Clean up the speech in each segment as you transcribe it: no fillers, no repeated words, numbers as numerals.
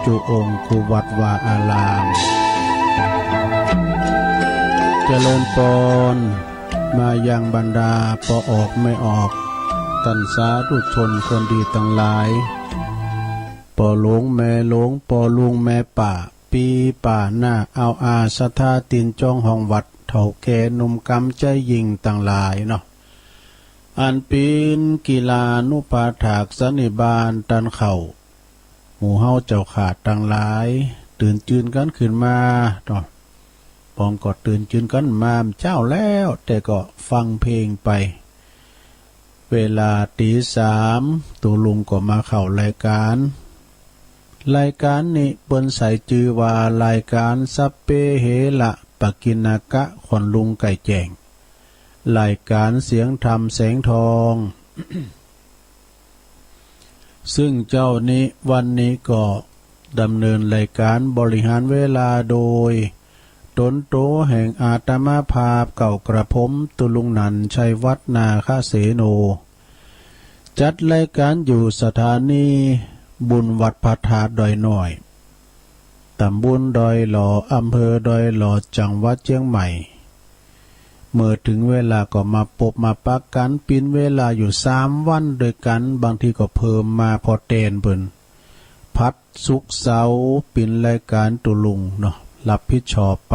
จุองค์คูวัดวาอารามเจริญปนมายังบรรดาปออกไม่ออกตันสาธุชนคนดีทั้งหลายปอหลวงแม่หลวงปอลุงแม่ป่าปีป่าหน้าเอาอาสถาตินจ้องห้องวัดเถ่าแก่หนุ่มกำใจยิงต่างหลายเนาะอันปีนกีฬานุปาถากสันนิบาลตันเข่าหมู่เฮาเจ้าขาดต่างหลายตื่นจืนกันขึ้นมาเนาะปองก็ตื่นจืนกันมาเจ้าแล้วแต่ก็ฟังเพลงไปเวลาตีสามตัวลุงก็มาเข้ารายการนี้เปิ้นใส่จือว่ารายการซับเปเหละปะกินากะขอนลุงไก่แจงรายการเสียงธรรมแสงทอง ซึ่งเจ้านี้วันนี้ก็ดำเนินรายการบริหารเวลาโดยตนโตแห่งอาตมาภาพเก่ากระผมตุลุงนันชัยวัฒนาคเสโนจัดรายการอยู่สถานีบุญวัดพระธาตุดอยหน่อยตำบลดอยหล่ออำเภอดอยหล่อจังหวัดเชียงใหม่เมื่อถึงเวลาก็มาปบมาปักกันปินเวลาอยู่3 วันโดยกันบางทีก็เพิ่มมาพอเตนเบิ่นพัดสุกเสาปินรายการตุลุงเนาะรับผิดชอบไป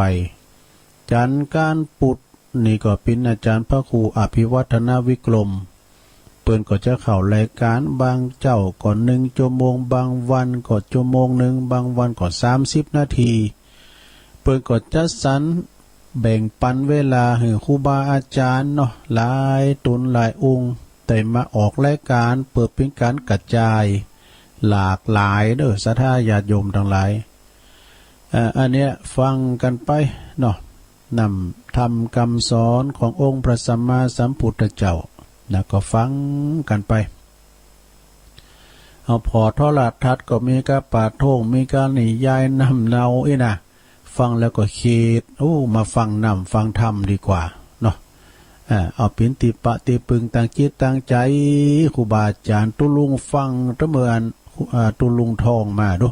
จันการปุดนี่ก็เป็นอาจารย์พระครูอภิวัฒนวิกรมเปิ้นก็จะเข้ารายการบางเจ้าก่อน1 ชั่วโมงบางวันก็ชั่วโมงหนึ่งบางวันก็30 นาทีเปิ้นก็จัดสรรแบ่งปันเวลาให้ครูบาอาจารย์เนาะหลายตุนหลายองค์แต่มาออกรายการเปิดเป็นการกระจายหลากหลายเด้อศรัทธาญาติโยมทั้งหลายอันเนี้ยฟังกันไปเนาะนำทำคำสอนขององค์พระสัมมาสัมพุทธเจ้าแล้วก็ฟังกันไปเอาพอโทรทัศน์ก็มีกระปาโท่งมีการนิยายนำเนานะฟังแล้วก็คิดมาฟังนำฟังธรรมดีกว่าเนาะเอาปินติปะติปึงตั้งจิตตั้งใจครูบาอาจารย์ตุลุงฟังตะเมื่อตุลุงทองมาดู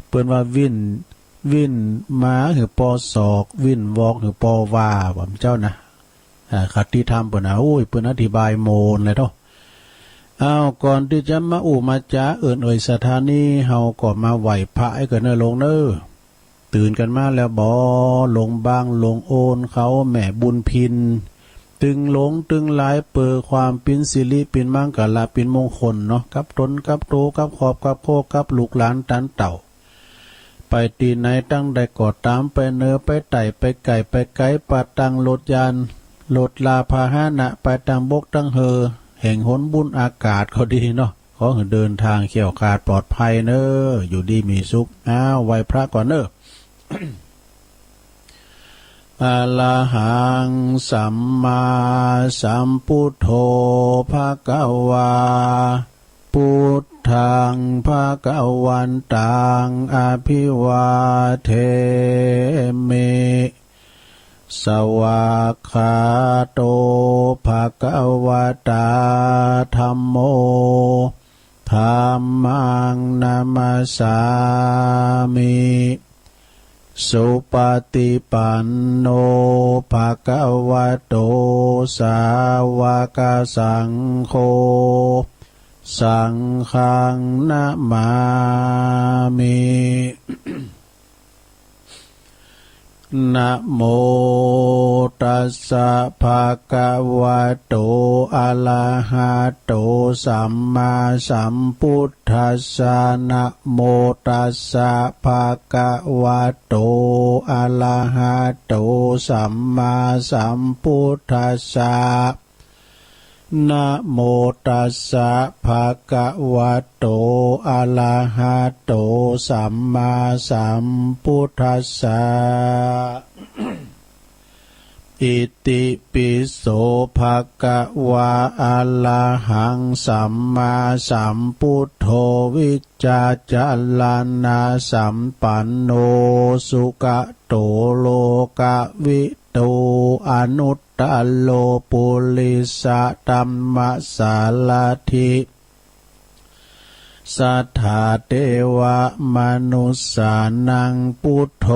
เปิ้นว่าวินมาหือปอศอกวินวอกหือปอวาว่าเจ้านะคติธรรมเปิ้นนะเปิ้นอธิบายโมนเลยเนาะก่อนที่จะมามาจ้าสถานีเฮาก็มาไหวพระให้กันเนอลงเนอตื่นกันมาแล้วบ่ลงบางลงโอนเขาแม่บุญพินตึงหลงตึงหลายเปิดความปินสิริปินมังกลาปินมงคลเนาะกับตนกับโตกับขอบกับโคกับลูกหลานตันเต่าไปตีไหนตั้งใดก็ตามไปเนอไปไต่ไปไก่ไปไกปาตังรถยานรถลาพาหนะไปตังบกตังเฮอแห่งหนบุญอากาศเขาดีเนาะขอเดินทางเขี่ยวขาดปลอดภัยเนออยู่ดีมีสุขไหวพระก่อนเนอ อะระหังสัมมาสัมพุทโธภะคะวาพุทธังภะคะวันตังอภิวาเทมิสวากขาโตภะคะวะตาธัมโมธัมมังนามัสสามิสุปฏิปันโนภะคะวะโตสาวกสังโฆสังฆังนะมามินะโมตัสสะภะคะวะโตอะระหะโตสัมมาสัมพุทธัสสะนะโมตัสสะภะคะวะโตอะระหะโตสัมมาสัมพุทธัสสะนะโมตัสสะภะคะวะโตอะระหะโตสัมมาสัมพุทธัสสะ อิติปิโสภะคะวะอะระหังสัมมาสัมพุทโธวิจจาจารณะสัมปันโนสุขโตโลกวิตูอนุตตโลปุริสตัมมะสาลทิ สัทธาเทวมนุสสานังพุทโธ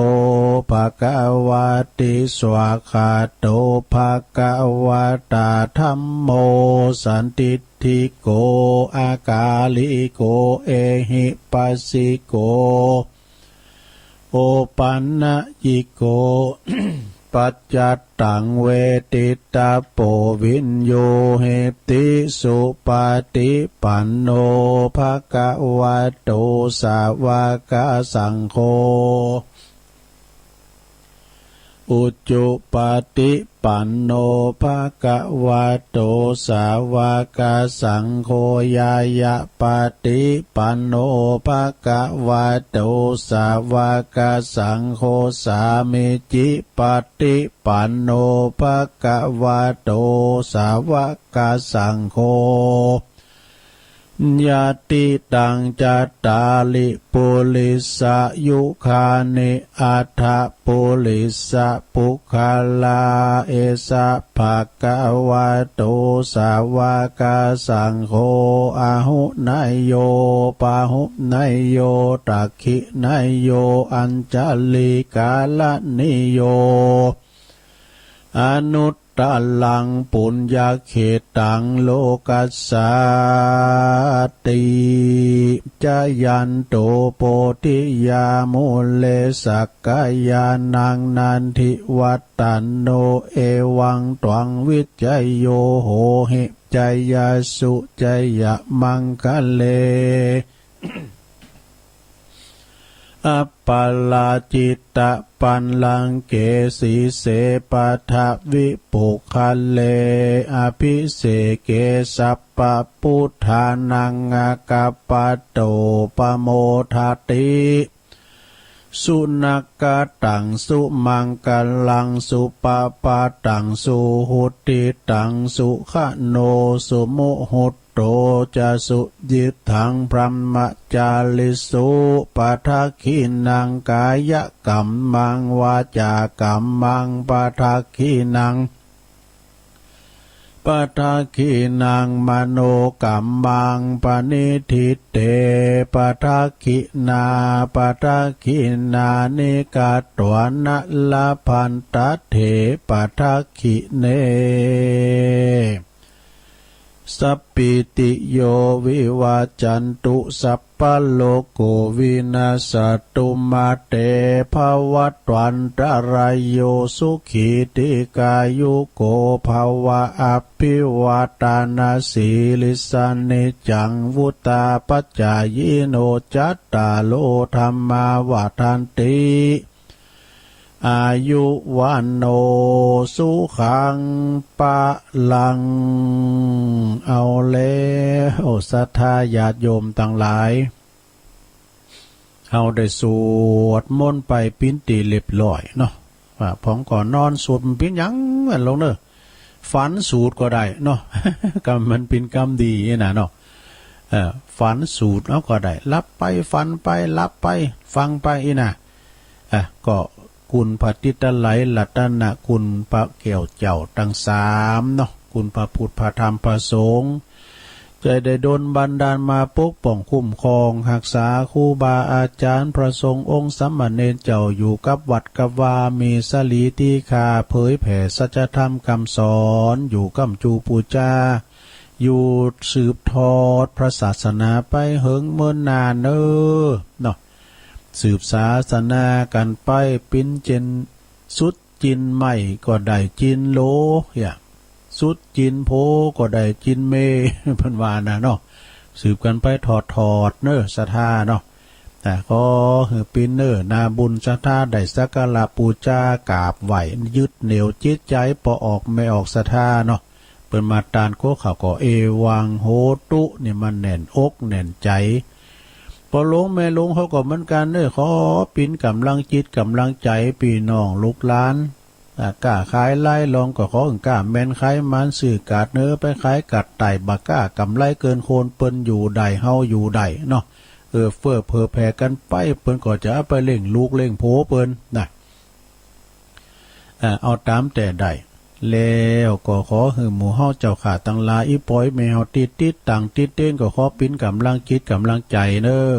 ภควาติสวากขาโตภควตาธัมโมสันติทิโกอากาลิโกเอหิปัสสิโกโอปันนะยิโก ปัจจัตตังเวทิตาโปวินโยเหติสุปฏิปันโนภควโตสาวกสังโฆอุจจุปฏิปันโนภควโตสาวกสังโฆยายะปฏิปันโนภควโตสาวกสังโฆสามิจิปฏิปันโนภควโตสาวกสังโฆญาติตังจัตตาลิปุลิสะยุคานิอัฏฐปุลิสะปุคคลาเอสะภะคะวะโตสาวกสังโฆอาหุนายโยปาหุนายโยตักขินายโยอัญจลิกาลนิโยอนุตตลังปุญญเขตังโลกัสสาติจายันโตโพธิยามุเลสักกายานังนันทิวัตตันโนเอวังตวังวิจัยโยโหหิจายาสุจายะมังคะเล อัปปลาจิตตะปันลังเกสีเสปัทวิปุคัลเลอภิเสเกสัปปะพุทธานังอากาปะโตปโมทติสุนักกตังสุมังกัลลังสุปะปะตังสุหุติตังสุขโนสุมุหุตโตจะสุยิทังพรหมจาริสุปะทักขินังกายกัมมังวาจากัมมังปะทักขินังปะทักขินังมโนกัมมังปณิทิเตปะทักขินาปะทักขินานิกาตวนะละพันตเถปะทักขิเนสัพพิติโยวิวาจันตุสัพพะโลกวินาศตุมาเตภวัตวันตรายโยสุขีติกายุโกภวะอภิวาตานาสีลิสานิจังวุตาปัจจายโนจัตตาโลธรรมาวาทันติอายุวันโนสุขังปะลังเอาแล้วศรัทธาญาติโยมต่างหลายเอาได้สวดมนต์ไปปิ้นตีเรียบร้อยเนาะว่าผมก่อนนอนสวดมันปิ้นยังลงเนอะฝันสูตรก็ได้เนาะ กรรมมันเป็นกรรมดีนะเนาะฝันสูตรแล้วก็ได้รับไปฝันไปรับไปฟังไปนะก็คุณพระติตไลลัตนะคุณพระเกี่ยวเจ้าทั้งสามเนาะคุณพระพุทธพระธรรมพระสงฆ์ใจได้ดลบันดาลมาปกป้องคุ้มครองรักษาครูบาอาจารย์พระสงฆ์องค์สัมมาเนรเจ้าอยู่กับวัดกับวามีสลีตีคาเผยแผ่สัจธรรมคำสอนอยู่กัมจูปูจาอยู่สืบทอดพระศาสนาไปเหิงเมินนานเนาะสืบศาสนากันไปปิ้นเจนสุดจินไม่ก็ได้จินโลอย่างสุดจินโพก็ได้จินเมพันวานะเนาะสืบกันไปถอดเนอศรัทธาเนาะแต่ก็ปิ้นเนอนาบุญศรัทธาได้สักการะปูชากราบไหวยึดเหนี่ยวจิตใจพอออกไม่ออกศรัทธาเนาะเปิดมาตานโคเขาก็เอวังโหตุเนี่ยมันแน่นอกแน่นใจพอลงแม่ลงเขาก็เหมือนกันเด้อขอปิ่นกำลังจิตกำลังใจพี่น้องลูกหลานกล้าขายไล่ลองก็ขอกล้าแม่นขายมันสื่อกาดเนื้อไปขายกัดไต่บักก้ากำไรเกินโคนเปิ้นอยู่ใดเฮาอยู่ใดเนาะเฟื่อเพอแผ่กันไปเปิ้นก็จะไปเล่งลูกเล่งโผเปิ้นนะเอาตามแต่ใด แล้วก็ขอให้หมู่เฮาเจ้าขาตั้งหลายอีปอยแมวติดต่างติดเต้นก็ขอปิ้นกำลังจิตกำลังใจเด้อ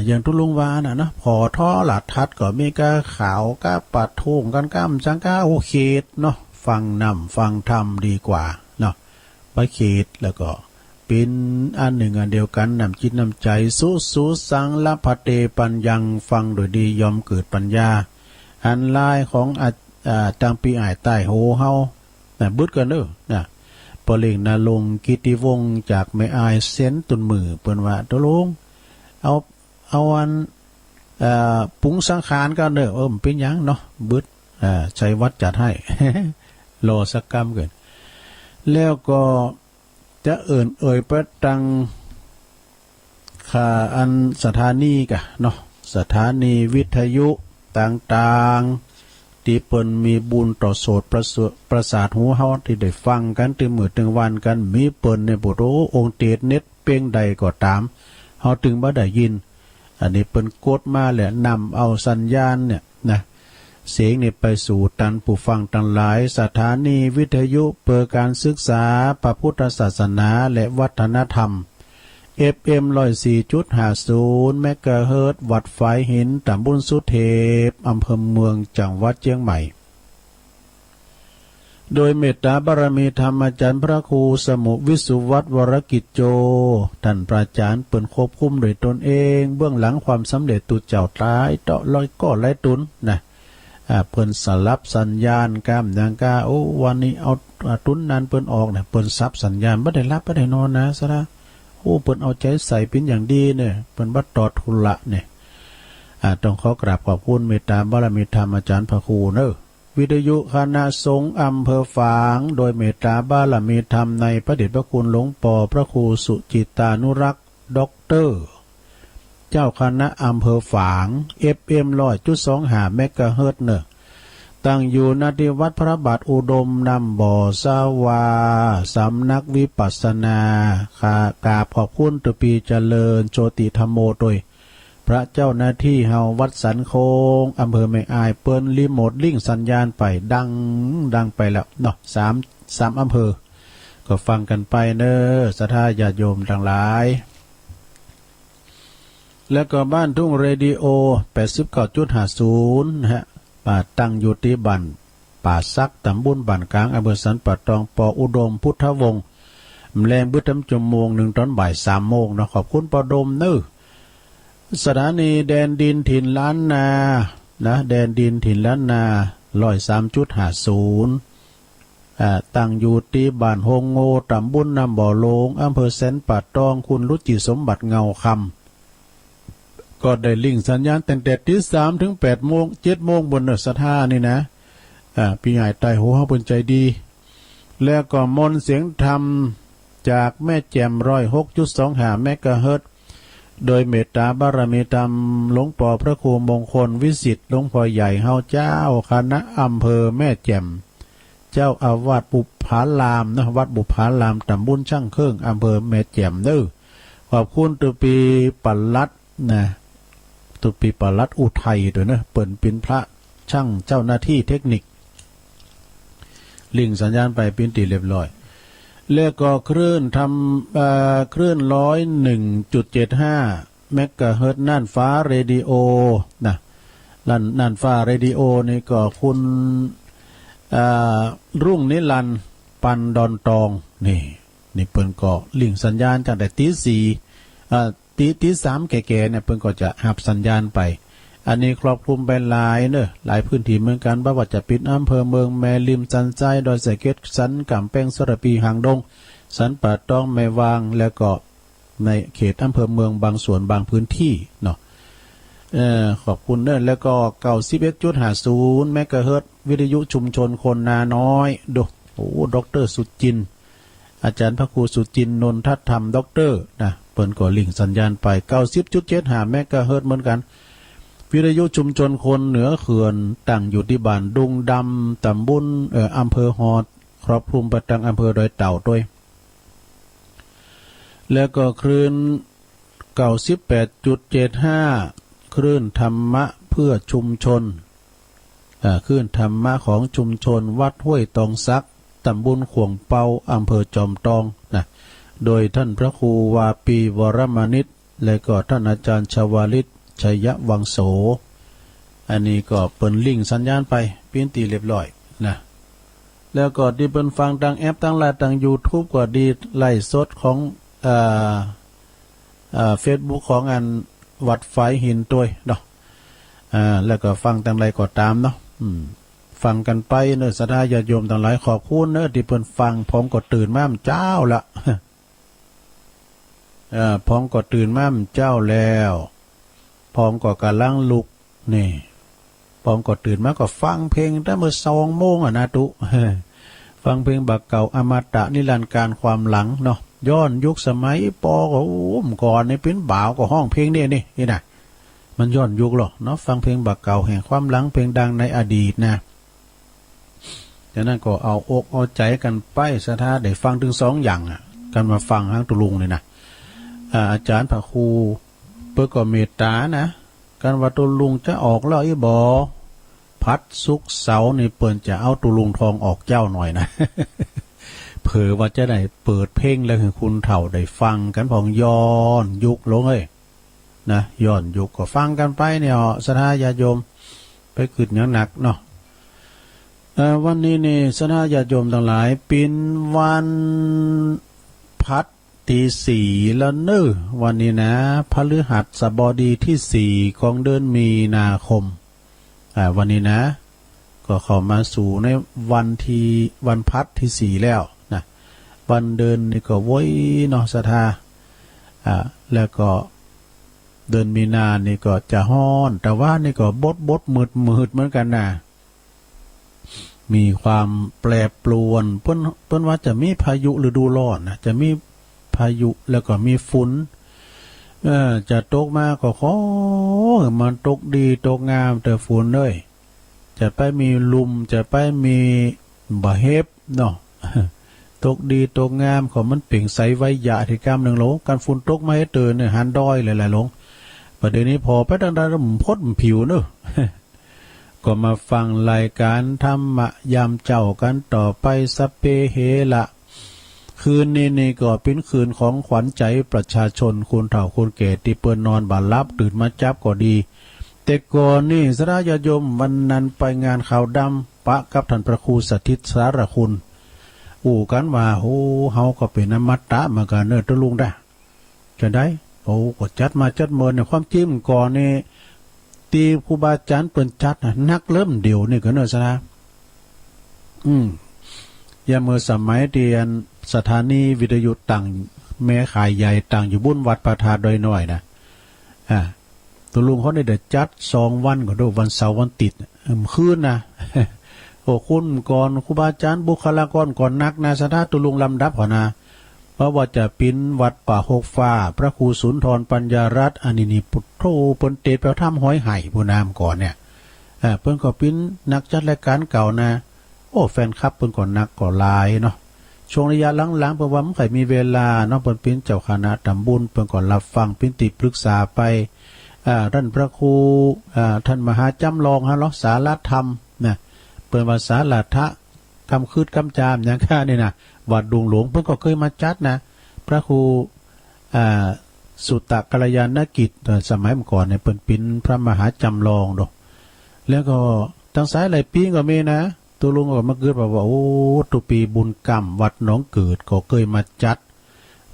อย่างทุลุงวาน่ะนะพอท่อหลัดทัดก็มีกะขาวกะปัดทุ่งกันก้ำจังกะโอเคเนาะฟังนำฟังธรรมดีกว่าเนาะไปเขตแล้วก็เป็นอันหนึ่งอันเดียวกันนำจิตนำใจสู้สังละพะเตปัญญังฟังโดยดียอมเกิดปัญญาอันลายของตังปีอ้ายใต้โหเฮาบึดกันเด้อนะปอเล่งนาลงกิติวงศ์จากแม่อายเซนตุนมือเปิ้นว่าตะลุงเอาอันปุ้งสังขารกันเด้อเป็นหยังเนาะบึดชัยวัดจัดให้ รอสักกรรมเกินแล้วก็จะเอ่ยประตังค่าอันสถานีกะเนาะสถานีวิทยุต่างๆที่เปิ้นมีบุญต่อโสตประสาทหูเฮาที่ได้ฟังกันตึงมื้อตึงวันกันมีเปิ้นในบุโรองค์เตดเน็ตเป้งใดก็ตามเฮาถึงบ่ได้ยินอันนี้เปิ้นกดมาแหละนำเอาสัญญาณเนี่ยนะเสียงนี่ไปสู่ตันผู้ฟังทั้งหลายสถานีวิทยุเพื่อการศึกษาพระพุทธศาสนาและวัฒนธรรม FM 104.50 เมกะเฮิรตซ์วัดฝายหินตำบลสุเทพอำเภอเมืองจังหวัดเชียงใหม่โดยเมตตาบารมีธรรมอาจารย์พระครูสมุวิสุวัตวรกิจโจท่านพระอาจารย์เปิ่นควบคุมโดยตนเองเบื้องหลังความสำเร็จตุเจ้าตายเตาะลอยก็ไล่ตุนนะเปิ้นสลับสัญญาณกามนางกาโอ้วันนี้เอาตุนนั้นเปิ้นออกเนี่ยเปิ้นซับสัญญาณบ่ได้รับบ่ได้นอนนะซะนะโอ้เปิ้นเอาใจใส่เป็นอย่างดีเนี่ยเปิ้นบ่ตอดทุละเนี่ยต้องขอกราบขอบคุณเมตตาบารมีธรรมอาจารย์พระครูเด้อวิทยุคณะสงฆ์อำเภอฝางโดยเมตตาบารมีธรรมในพระเดชพระคุณหลวงปู่พระครูสุจิตานุรักษ์ด็อกเตอร์เจ้าคณะอำเภอฝาง FM 100.25 เมกะเฮิรตซ์เนอะตั้งอยู่ณที่วัดพระบาทอุดมนำบ่อสาวาสำนักวิปัสสนากราบขอบคุณตุปีเจริญโชติธรรมโมโดยพระเจ้าหน้าที่เฮาวัดสันโคงอำเภอแม่อายเปิ้นรีโมทลิงสัญญาณไปดังไปแล้วเนาะสามอำเภอก็ฟังกันไปเนอศรัทธาญาติโยมทั้งหลายแล้วก็บ้านทุ่งเรดิโอ 89.50 นะฮะป่าตั้งอยู่ที่บ้านป่าซักตำบลบ้านกลางอำเภอสันป่าตองปออุดมพุทธวงศ์แรงบึ้มจมง1ตอนบ่าย3โมงเนาะขอบคุณปอดมเนอสถานีแดนดินถิ่นล้านนานะแดนดินถิ่นล้านนา 103.50 ตั้งอยู่ที่บ้านโฮงโง่ตำบลน้ำบ่อโลงอำเภอแสนป่าตองคุณรุจิสมบัติเงาคำก็ได้ลิงสัญญาณตั้งแต่ตี 3 ถึง 8 โมง 7 โมงบนศรัทธานี่นะพี่ใหญ่ใต้หัวเฮาเพิ่นใจดีแล้วก็มนต์เสียงธรรมจากแม่แจ่ม 106.25 เมกะเฮิรตซ์โดยเมตตาบารมีธรรมหลวงปู่พระครูมงคลวิสิทธิ์หลวงพ่อใหญ่เฮาเจ้าคณะอำเภอแม่แจ่มเจ้าอาวาสบุพารามนะวัดบุพารามตำบลช่างเครื่องอำเภอแม่แจ่มเด้อขอบคุณตุปีปัลลัดนะตุปีปัลลัดอุทัยด้วยนะเปิ่นเป็นพระช่างเจ้าหน้าที่เทคนิคลิงสัญญาณไปเป็นตีเรียบร้อยแล้วก็คลื่นคลื่น 101.75 เมกะเฮิรตซ์น่านฟ้าเรดิโอนะน่านฟ้าเรดิโอนี่ก็คุณรุ่งนิรันดร์ปันดอนตองนี่เปิ้นก็ลิงสัญญาณจากแต่ตี 4ตี 3แก่ๆเนี่ยเพิ่นก็จะหับสัญญาณไปอันนี้ครอบคลุมไปหลายเนอะหลายพื้นที่เหมือนกันบ่ว่าจะเป็นอำเภอเมืองแม่ริมสันทรายดอยสะเก็ดสันกำแพงสระปีหางดงสันป่าตองแม่วางแล้วก็ในเขตอำเภอเมืองบางส่วนบางพื้นที่เนาะขอบคุณเนอะแล้วก็ 91.50 เมกะเฮิรตซ์วิทยุชุมชนคนนาน้อยดร.สุจินต์อาจารย์พระครูสุจินต์นนทธรรมด็อกเตอร์นะเปิ้นก็ลิงก์สัญญาณไป 90.75 เมกะเฮิรตซ์เหมือนกันวิทยุชุมชนคนเหนือเขื่อนตั้งอยู่ที่บ้านดุงดำตำบลอำเภอฮอดครอบคลุมไปทางอำเภอดอยเต่าด้วยแล้วก็คลื่น 98.75 คลื่นธรรมะเพื่อชุมชน ขึ้นธรรมะของชุมชนวัดห้วยตองซักตำบลขวงเปาอำเภอจอมทองนะโดยท่านพระครูวาปีวรมานิตและก็ท่านอาจารย์ชวาลิตชัยวังโสอันนี้ก็เปิดลิงก์สัญญาณไปปิ้นตีเรียบร้อยนะแล้วก็ที่เป็นฟังทางแอปทางไลน์ทาง YouTube ก็ดีไลฟ์สดของเฟซบุ๊กของอันวัดไฟหินตัวเนาะแล้วก็ฟังทางไลน์ก็ตามเนาะฟังกันไปเนอะศรัทธาญาติโยมทั้งหลายขอบคุณเนอะที่เพิ่นฟังพร้อมก็ตื่นมาเจ้าละพร้อมก็ตื่นมาเจ้าแล้วพร้อมก็กำลังลุกนี่พร้อมก็ตื่นมาก็ฟังเพลงตั้งเมื่อ2 โมงนะตุฟังเพลงบักเก่าอมตะนิรันดร์การความหลังเนาะย้อนยุคสมัยปอก็ก่อนนี่เป็นบ่าวก็ห้องเพลงนี่นะมันย้อนยุคหรอกเนาะฟังเพลงบักเก่าแห่งความหลังเพลงดังในอดีตนะจากนั้นก็เอาอกเอาใจกันไปศรัทธาได้ฟังถึง2 อย่างกันมาฟังทั้งตุลุงเลยนะอาจารย์พระครูเปิดก็เมตตานะการว่าตุลุงจะออกแล้วอีบอพัดสุกเสาในเปิ่นจะเอาตุลุงทองออกเจ้าหน่อยนะ เผื่อว่าจะได้เปิดเพลงแล้วให้คุณเฒ่าได้ฟังกันพองย้อนยุคลงเลยนะย้อนยุคก็ฟังกันไปเนี่ยศรัทธาญาติโยมไปขึ้นอย่างหนักเนาะวันนี้นี่ศรัทธาญาติโยมทั้งหลายเป็นวันพัดตี4แล้วเนอะวันนี้นะพฤหัสบดีที่4ของเดือนมีนาคมวันนี้นะก็เข้ามาสู่ในวันพัดที่4แล้วนะวันเดินนี่ก็ว้ยเนาะศรัทธาแล้วก็เดือนมีนานี่ก็จะฮ้อนแต่ว่านี่ก็บดมืดเหมือนกันนะมีความแปรปรวนเพิ่นว่าจะมีพายุฤดูร้อนนะจะมีพายุแล้วก็มีฝนจะตกมาก็ขอมันตกดีตกงามแต่ฝนเลยจะไปมีลมจะไปมีบ่เฮ็บเนาะตกดีตกงามของมันเปล่งใสไว้ยะที่กรรมนึงโลการฝนตกมาให้เตือนเนี่ยหันดอยหลายๆลงประเดี๋ยวนี้พอไปดังๆพ้นผิวเนอะ ก็มาฟังรายการธรรมะยามเจ้ากันต่อไปสัพเพเหระคืนนี้ก็เป็นคืนของขวัญใจประชาชนคนเฒ่าคนแก่ที่เปิ้นนอนบ่หลับตื่นมาจับก็ดีแต่ก่อนนี่ศรัทธาญาติโยมวันนั้นไปงานข่าวดำปะกับท่านพระครูสถิตสารคุณกันว่าโอ้เฮาก็เป็นอมตะมากันเนอะตะลุงได้จะได้ก็จัดมาจัดเมินเนี่ยความจริงก่อนนี่ตีครูบาอาจารย์เปิ้นจัดนักเริ่มเดียวนี่ก็เนอะซะนะยามเมื่อสมัยเรียนสถานีวิทยุต่างแม่ขายใหญ่ต่างอยู่บุญวัดประทาโดยน้อยนะตัวลุงเขาได้จัด2 วันก็ดูวันเสาร์วันติดคืนนะ โอ้คุณก่อนครูบาอาจารย์บุคลากรก่อนนักนะสถาตัวลุงลำดับก่อนนะเพราะว่าจะปิ้นวัดป่าหกฟ้าพระครูสุนทรปัญญารัตน์อันนี้ปุถโธเปิ้นเตดแปลถ้ำห้อยไห่ผู้นามก่อนเนี่ยเปิ้นก็ปิ้นนักจัดรายการเก่านะโอ้แฟนคลับเปิ้นก่อนนักก่อลายเนาะช่วงระยะหลังๆเปิ้นว่ามันค่อยมีเวลาเนาะเปิ้นปิ้นเจ้าคณะตำบลเปิ้นก็รับฟังปิ้นติปรึกษาไปท่านพระครูท่านมหาจำลองฮะเนาะสารธรรมนะเปิ้นว่าสารทะคำคืดคำจามอย่างข้านี่นะวัดดุงหลวงเพิ่นก็เคยมาจัดนะพระครูสุตตกัลยาณกิจสมัยก่อนเนี่ยเปิ้นเป็นพระมหาจำลองดอกแล้วก็ทางซ้ายหลายปีก็มีนะตัวลุงก็มาเกิดว่าโอ้ตุปีบุญกรรมวัดหนองเกิดก็เคยมาจัด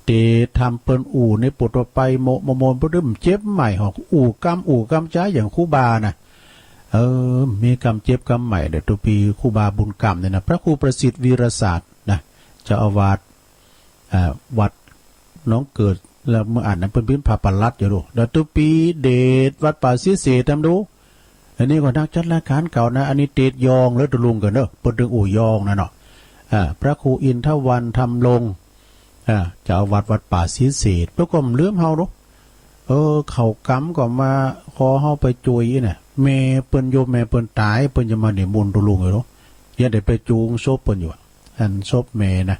เตทำเปิ้นในปุตไปโมนบ่ดึมเจ็บใหม่หอกกรรมจ้าอย่างครูบานะมีกรรมเจ็บกรรมใหม่เด้อตุปีครูบาบุญกรรมเนี่ยนะพระครูประสิทธิ์วีรศาสตร์นะเจ้าอาวาสวัดน้องเกิดแล้วเมื่ออ่านนั้นเป็นพระปลัดอยู่ดูเดี๋ยวตุปีเดชวัดป่าศรีเสดทำดูอันนี้ก็นักจัดรายการเก่านะอันนี้เดชยองแล้วตุลุงกันเนอะเปิดดึงยองนะเนาะพระครูอินทวันทำลงเจ้าวัดป่าศรีเสดเพื่อความเลื่อมเฮาดูเขากำก็มาขอเฮาไปจุยเนี่ยแม่เปิ้นโยมแม่เปิ้นตายเปิ้นจะมานิมนต์ตุลุงอยู่เนาะอย่าได้ไปจูงศพเปิ้นอยู่อันศพแม่นะ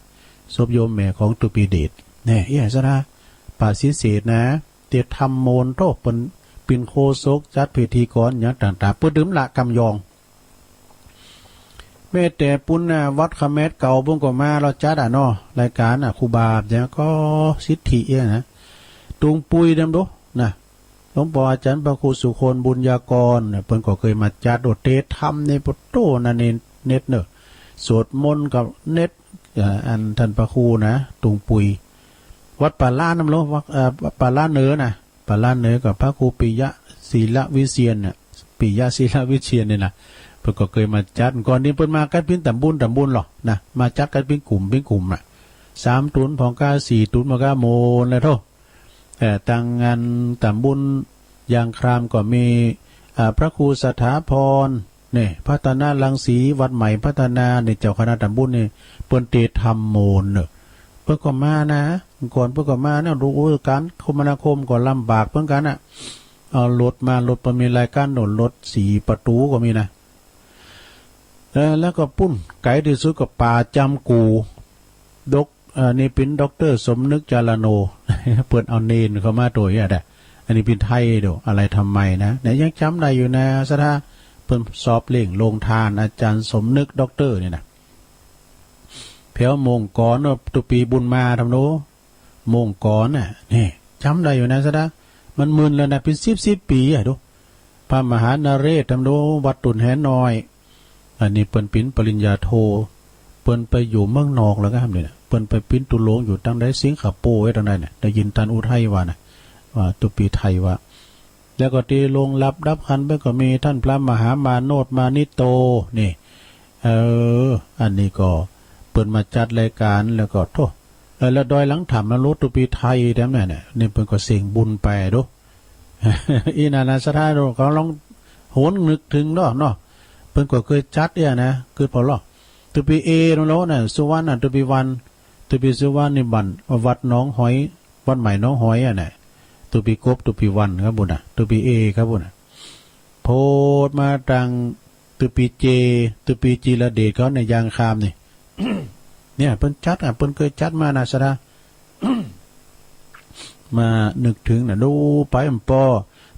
ศพโยมแม่ของตุปีเดชเนี่ยซะนะป่าศรีเสดนะเตทำโมนโตเปิ้นปิ่นโคศกจัดพิธีกรอย่างต่างๆเพื่อดื่มละกำยอง แม่แต่ปุ้นน่ะวัดคำแมสเก่าเบิ่งก็มาเราจัดเนาะรายการครูบาเนี่ยก็สิทธินะตุงปุยนำโดนะหลวงพ่ออาจารย์พระครูสุคนบุญญากรเนี่ยเพิ่นก็เคยมาจัดโดเทศธรรมในปุตโตนั่นเน็ตเนอะสวดมนต์กับเน็ตอันท่านพระครูนะตุงปุยวัดป่าล้านน้ำล้วัดป่าล้านเนื้อนะป่าล้านเนื้อกับพระครูปิยะศีลวิเชียรเนี่ยปิยะศีลวิเชียรเนี่ยนะเพิ่นก็เคยมาจัดก่อนนี้เพิ่นมากันเป็นตำบุญหรอกนะมาจัดกันเป็นกลุ่มน่ะ3 ตุนของ4 ตุนมาโมนแล้วเท่าต่างงานตำบุญยางครามก็มีพระครูสถาพรเนี่ยพัฒนาลังสีวัดใหม่พัฒนาเนี่ยเจ้าคณะตำบุญเนี่ยเปิ้นเตธรรมโมนเนอะเพิ่นก็มานะก่อนเพิ่นก็มาเนี่ยรู้การคมนาคมก็ลำบากเพิ่นกันเอารถมีรายการโดนรถ4 ประตูก็มีนะแล้วก็ปุ้นไกลที่สุดก็ป่าจำกูนี่เป็นด็อกเตอร์สมนึกจารโน เปิดเอาเนนเข้ามาตัวอย่างนี้อันนี้เป็นไทยเดี๋ยวอะไรทำไมนะไหนยังจำได้อยู่นะสถาเพิ่นสอบเล่งลงทานอาจารย์สมนึกด็อกเตอร์นี่นะเพียวมงกรตุปีบุญมาทำโนมงกรนี่จำได้อยู่นะสถามันมึนแล้วนะเป็น10 ปีดูพระมหานเรศทำโนวัดตุนแหน้อยอันนี้เปิ้นปิ้นปริญญาโทเปิ้นไปอยู่เมืองนอกแล้วก็ทำเนี่ยเปิ้นไปปิ้นตุโลงอยู่ตั้งได้สิงคโปร์ไว้ตั้งได้เนี่ยได้ยินท่านอุทัยว่านะว่าตุปีไทยว่าแล้วก็ที่ลงรับคันไปก็มีท่านพระมหามาโนดมานิโตนี่อันนี้ก็เปิ้นมาจัดรายการแล้วก็โทแล้วดอยหลังถ้ำแล้วรถตุปีไทยแถมเนี่ยนี่เปิ้นก็เสียงบุญไปดู อีนานาสถานเขาลองโหนนึกถึงเนาะเพิ่นก็เคยจัดเนี่ยนะคือพอล่ะตุปีเอโนน่ะสุวรรณตุปีวันตุปีสุวรรณนี่บันวัดหนองหอยวัดใหม่หนองหอยน่ะตุปีกบตุปีวันครับบุญตุปีเอครับบุญโพดมาตังตุปีเจตุปีจีระเดชเขาในยางคามนี่ เนี่ยเพิ่นจัดเพิ่นเคยจัดมานะสะดา มานึกถึงดูไปปอ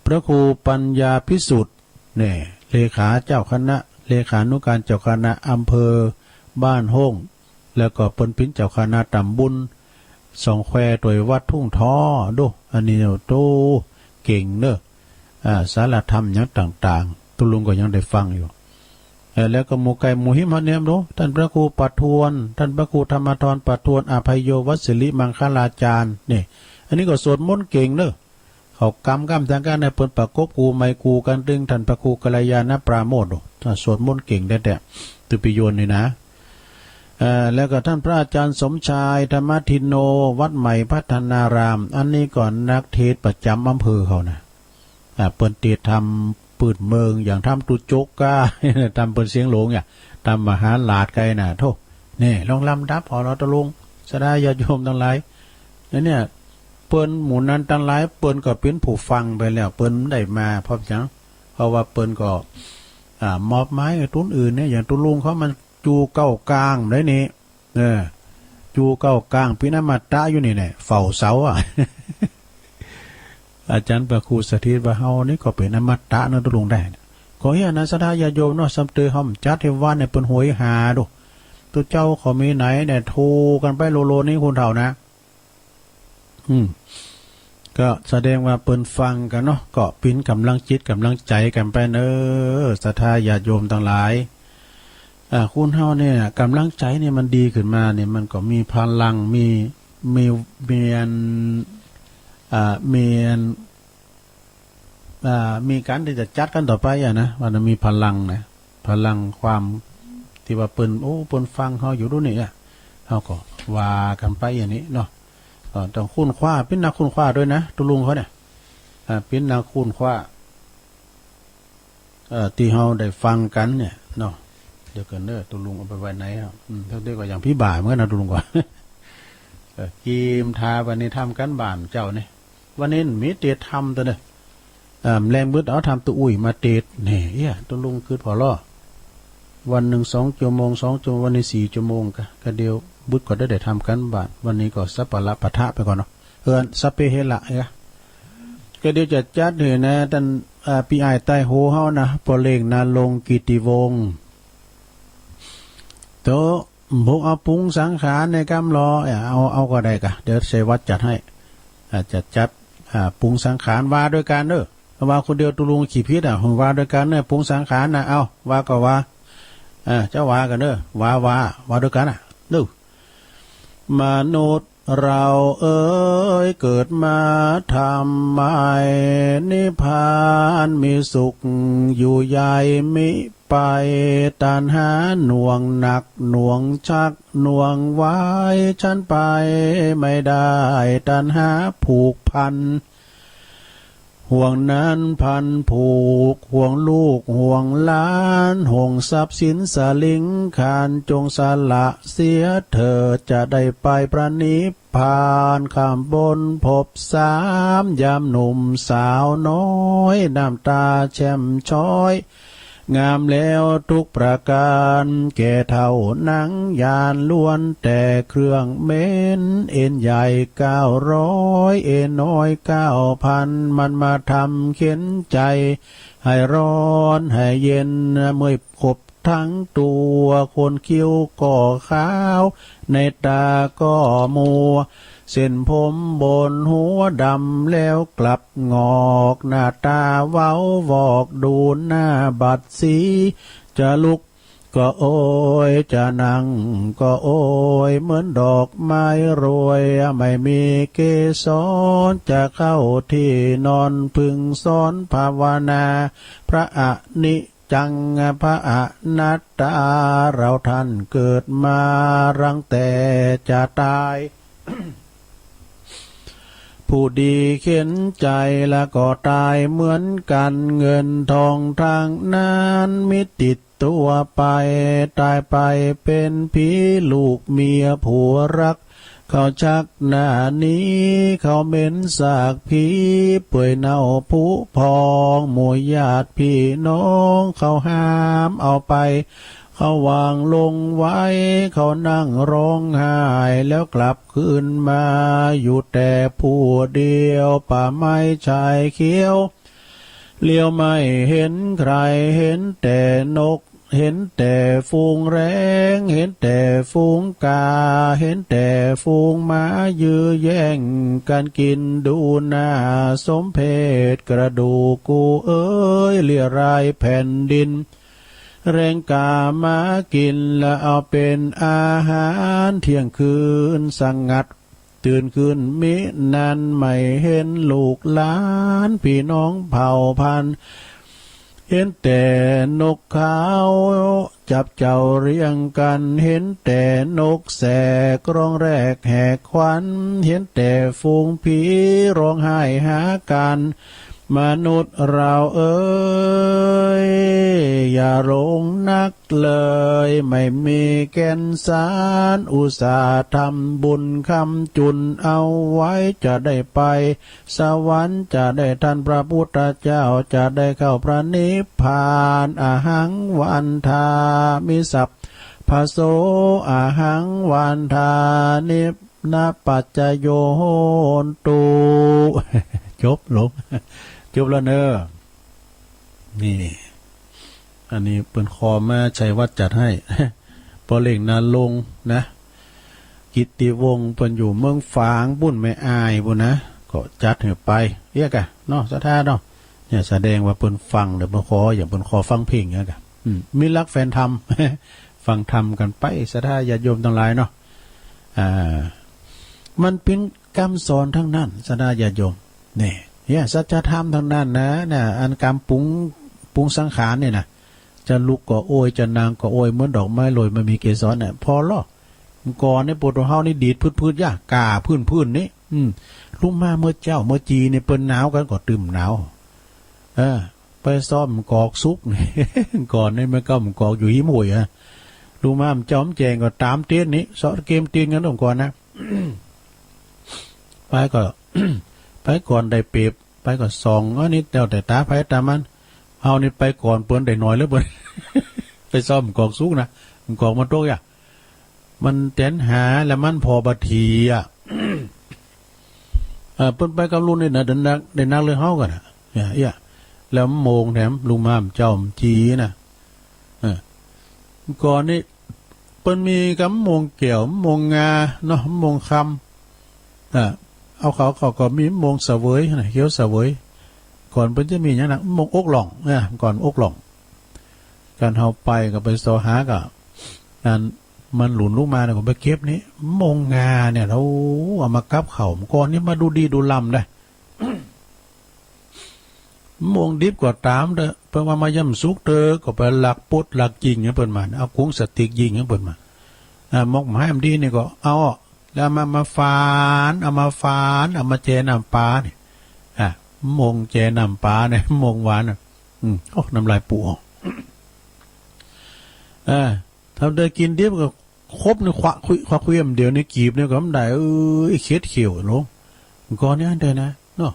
พระครูปัญญาพิสุทธิ์เนี่ยเลขาเจ้าคณะเลขานุการเจ้าคณะอำเภอบ้านห้องแล้วก็เปิ้นพิ้นเจ้าคณะตำบุญ2 แควตัววัดทุ่งท้อดูอันนี้โตเก่งเนอะสารธรรมอย่างต่างๆตุลุงก็ยังได้ฟังอยู่แล้วก็หมู่ไก่หมู่หิมเนี่ยดูท่านพระครูปัทวนท่านพระครูธรรมธรปัทวนอภัยโยวัสิริมังคลาจารย์นี่อันนี้ก็สวดมนต์เก่งเนอะเขากำทางการในเปิ้นประกบกูไม่กูกันดึงท่านพระครูกัลยาณปราโมทย์สวดมนต์เก่งแต่ตุปิโยนนี่นะแล้วก็ท่านพระอาจารย์สมชายธรรมทินโนวัดใหม่พัฒนารามอันนี้ก่อนนักเทศประจำอำเภอเขานะเปิ้นเทศทำปืนเมืองอย่างทำตุโจกก้า ทำเปิ้นเสียงหลงทำมหาลาดไกลน่ะโทษนี่ลองลำดับพอเราตะลุงสดาญาโยมทั้งหลายเนี่ยเปิ้นหมู่นั้นตั้งหลายเปิ้นก็เป็นผู้ฟังไปแล้วเปิ้นได้มาเพราะจังเพราะว่าเปิ้นก็มอบไม้กับต้นอื่นเนี่ยอย่างตุลุงเขามันจูเก้ากลางได้นี่จูเก้ากลางพินามาตะอยู่นี่แหละเฝ้าเสา อาจารย์พระครูสถิตว่าเฮานี่ก็เป็นอมตะเนาะตุลุงได้ขอให้อนันตญาโยมเนาะสำเตยห้อมจัดให้ว่าเนี่ยเปิ้นหวยหาดูตัวเจ้าเขามีไหนเนี่ยโทรกันไปโลนี่คนเฒ่านะก็แสดงว่าเปิ้นฟังกันเนาะก็ปิ้นกำลังจิตกำลังใจกันไปศรัทธาญาติโยมทั้งหลายคุณเฮาเนี่ยกำลังใจเนี่ยมันดีขึ้นมาเนี่ยมันก็มีพลังมีการที่จะจัดกันต่อไปนะว่ามันมีพลังนะพลังความที่ว่าเปิ้นฟังเฮาอยู่ดูนี่เฮาก็ว่ากันไปอย่างนี้เนาะต้องคุ้นคว้าเป็นนักคุ้นคว้าด้วยนะตุลุงเขาเนี่ยเป็นนักคุ้นคว้าที่เฮาได้ฟังกันเนี่ยเนาะเดี๋ยวกันเด้อตุลุงเอาไปไว้ไหนครับเท่าเดียวก็อย่างพี่บ่ายเหมือนกันนะตุลุงก่อนกีมทาวันนี้ทำกันบ้านเจ้าเนี่ยวันนี้มีเตะทำตัวเนี่ยแรงบึดเอาทำตัวอุ้ยมาเตะเนี่ยตุลุงคือพอล่อวันหนึ่ง2 ชั่วโมง2 ชั่วโมงวันนี้4 ชั่วโมงก็เดียวบุตรก็ได้ทำกันบ้านวันนี้ก็สัปปะละปะทะไปก่อนเนาะสัพเพเหระก็เดี๋ยวจะจัดเห็นนะท่านพี่ไอใต้โหเฮานะพอเลงนาลงกิติวงศ์ โตพวกเอาปรุงสังขารในกำรอเอาก็ได้กะเดี๋ยวเสวัดจัดให้อาจจะจัดปรุงสังขารว่าด้วยกันเด้อว่าคนเดียวตุลุงขี้พิษว่าด้วยกันเนี่ยปรุงสังขารนะเอาว่าก็ว่าเจ้าว่ากันเด้อว่าด้วยกันดู มนุษย์เราเกิดมาทำไมนิพพานมีสุขอยู่ใหญ่มิไปตัณหาหน่วงหนักหน่วงชักหน่วงไว้ฉันไปไม่ได้ตัณหาผูกพันห่วงนั้นพันผูกห่วงลูกห่วงหลานห่วงทรัพย์สินสลิงคานจงสละเสียเธอจะได้ไปประนิพพานข้ามบนพบสามยามหนุ่มสาวน้อยน้ำตาแช่มช้อยงามแล้วทุกประการแก่เท่าหนังยานล้วนแต่เครื่องเม้นเอ็นใหญ่900เอ็นน้อย9,000มันมาทำเข็นใจให้ร้อนให้เย็นเมื่อยขบทั้งตัวคนคิ้วก็ขาวในตาก็มัวเส้นผมบนหัวดำแล้วกลับงอกหน้าตาเว้าวอกดูหน้าบัดสีจะลุกก็โอยจะนั่งก็โอยเหมือนดอกไม้รวยไม่มีเกสรจะเข้าที่นอนพึงสอนภาวนาพระอนิจังพระอนัตตาเราท่านเกิดมารังแต่จะตาย ผู้ดีเข็นใจแล้วก็ตายเหมือนกันเงินทองทางนั้นมิติดตัวไปตายไปเป็นผีลูกเมียผัวรักเขาชักหน้านี้เขาเหม็นสากผีเปื่อยเน่าผุพองหมู่ญาติพี่น้องเขาห้ามเอาไปเขาวางลงไว้เขานั่งร้องไห้แล้วกลับคืนมาอยู่แต่ผู้เดียวป่าไม้ชายเขียวเลี้ยวไม่เห็นใครเห็นแต่นกเห็นแต่ฝูงแร้งเห็นแต่ฝูงกาเห็นแต่ฝูงม้ายื้อแย่งกันกินดูหน้าสมเพชกระดูกกูเลี่ยรายแผ่นดินแรงกามากินแล้วเอาเป็นอาหารเที่ยงคืนสังงัดตื่นคืนมินั้นไม่เห็นลูกหลานพี่น้องเผ่าพันธุ์เห็นแต่นกเขาจับเจ้าเรียงกันเห็นแต่นกแสกร้องแรกแหกควันเห็นแต่ฝูงผีร้องไห้หากันมนุษย์เราอย่าหลงนักเลยไม่มีแก่นสารอุตส่าห์ทำบุญคำจุนเอาไว้จะได้ไปสวรรค์จะได้ทันพระพุทธเจ้าจะได้เข้าพระนิพพานอาหังวันทามิสัพพโสอาหังวันทานิพนาปัจจโยโหนตุจบลงจบแล้วเนอะนี่อันนี้เปิ่นคอมาชัยวัดจัดให้ พอเล่งนานลงนะกิตติวงศ์เปิ่นอยู่เมืองฝางบุ่นไม่อายบุ่นนะก็จัดให้ไปเรียกอะเนาะสะท้าเนาะเนี่ยแสดงว่าเปิ่นฟังเดี๋ยวเปิ่นคออย่างเปิ่นคอฟังเพลงอย่างกันมีรักแฟนธรรม ฟังธรรมกันไปสะท้าญาติโยมทั้งหลายเนาะมันเป็นคำสอนทั้งนั้นสะท้าญาติโยมเนี่ยสัจธรรมทั้งนั้นนะเนี่ยอันกรรมปรุงสังขารเนี่ยนะจะลุกก็โอยจะนางก็โอยเหมือนดอกไม้โรยมันมีเกสรเนี่ยพอล้อก่อนในปวดหัวเฮานี่ดีดพืชยากาพื้นนี่ลุงมาเมื่อเจ้าเมื่อจีเนี่ยเปิ้นหนาวกันก็ตื่มหนาวไปซ่อมกอกซุกนี่ ก่อนนี่มันก็กอกอยู่หิมหวยลุงมาจอมแจงก็ตามเตี้ยนนี้ซอเกมตีนกันก่อนนะ ไปก็ ไปก่อนได้เปรียบไปก็ส่องนี่แต่ตาไผตามันเอานี่ไปก่อนเปิ้นได้น้อยแล้วเปิ้น ไปซ่อมกอกซุกนะกอกมันโตอ่ะมันแตนหาแล้วมันพอบัดทีเปิ้นไปกับลุงนี่นะได้นักเลยเฮากันเนี่ยแล้วโมงแถมลุงมามเจ้าจีนะก่อนนี่ไป ปิ้นมีกำมงเกี่ยวมงงาเนาะมงคำเอาเขาก็มีมงเสวยนะเขียวเสวยก่อนเปิ้นจะมีอย่างนั้นมงอกหล่องเนี่ยก่อนอกหล่องการเฮาไปก็ไปสอหาก็การมันหลุนลูกมาเนี่ยก็ไปเก็บนี้มงงาเนี่ยเราเอามากับเข่าก่อนนี่มาดูดีดูลำได้ มงดิบกว่าตามเด้อเพิ่นว่ามาย่ำสุกเด้อก็ไปหลักปุดหลักยิงเนี่ยเปิ้นมาเอากุ้งสติกยิงเนี่ยเปิ้นมามกหมายมันดีนี่ก็เอาแล้วมาฟานเอามาเจน้ำปลาเนี่ยมงเจน้ำปลาเนี่ยมงหวานโอ้น้ำลายปูทำได้กินดิบก็ครบในควักคุยเดี๋ยวนี้กีบเนี่ยก็มันได้เข็ดเขียวลงก่อนนี้อันเดียวนะเนาะ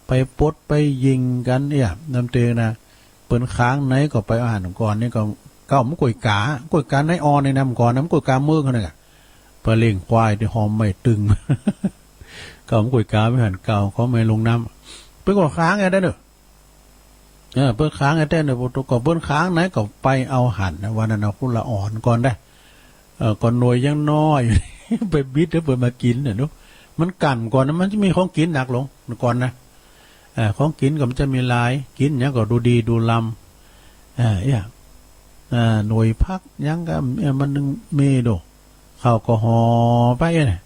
ไปปดไปยิงกันเนี่ยนำเตนะเปิ้นค้างไหนก็ไปอาหารก่อนนี่ก็เก้ามันกวยกาในออนในน้ำก่อนน้ำกวยกาเมืองเขาเนี่ยไปเลี้ยงควายที่หอมไม่ตึงเก้ามันกวยกาไม่หันเก่าเขาไม่ลงน้ำเปิ้นก็ค้างไงได้เด้อเปิ้นค้างไงได้เด้อตัวก็เปิ้นค้างไหนก็ไปเอาหันวันนั้นเอาคุณละอ่อนก่อนได้ก่อนหน่วยยังน้อยไปบิดแล้วเปิ้นมากินเนี่ยนุมันกั่นก่อนนะมันจะมีของกินหนักลงก่อนนะของกินก็มันจะมีหลายกินยังก็ดูดีดูลำหน่วยพักยังก็มันมีดูเขาก็ห่อไปเนี่ย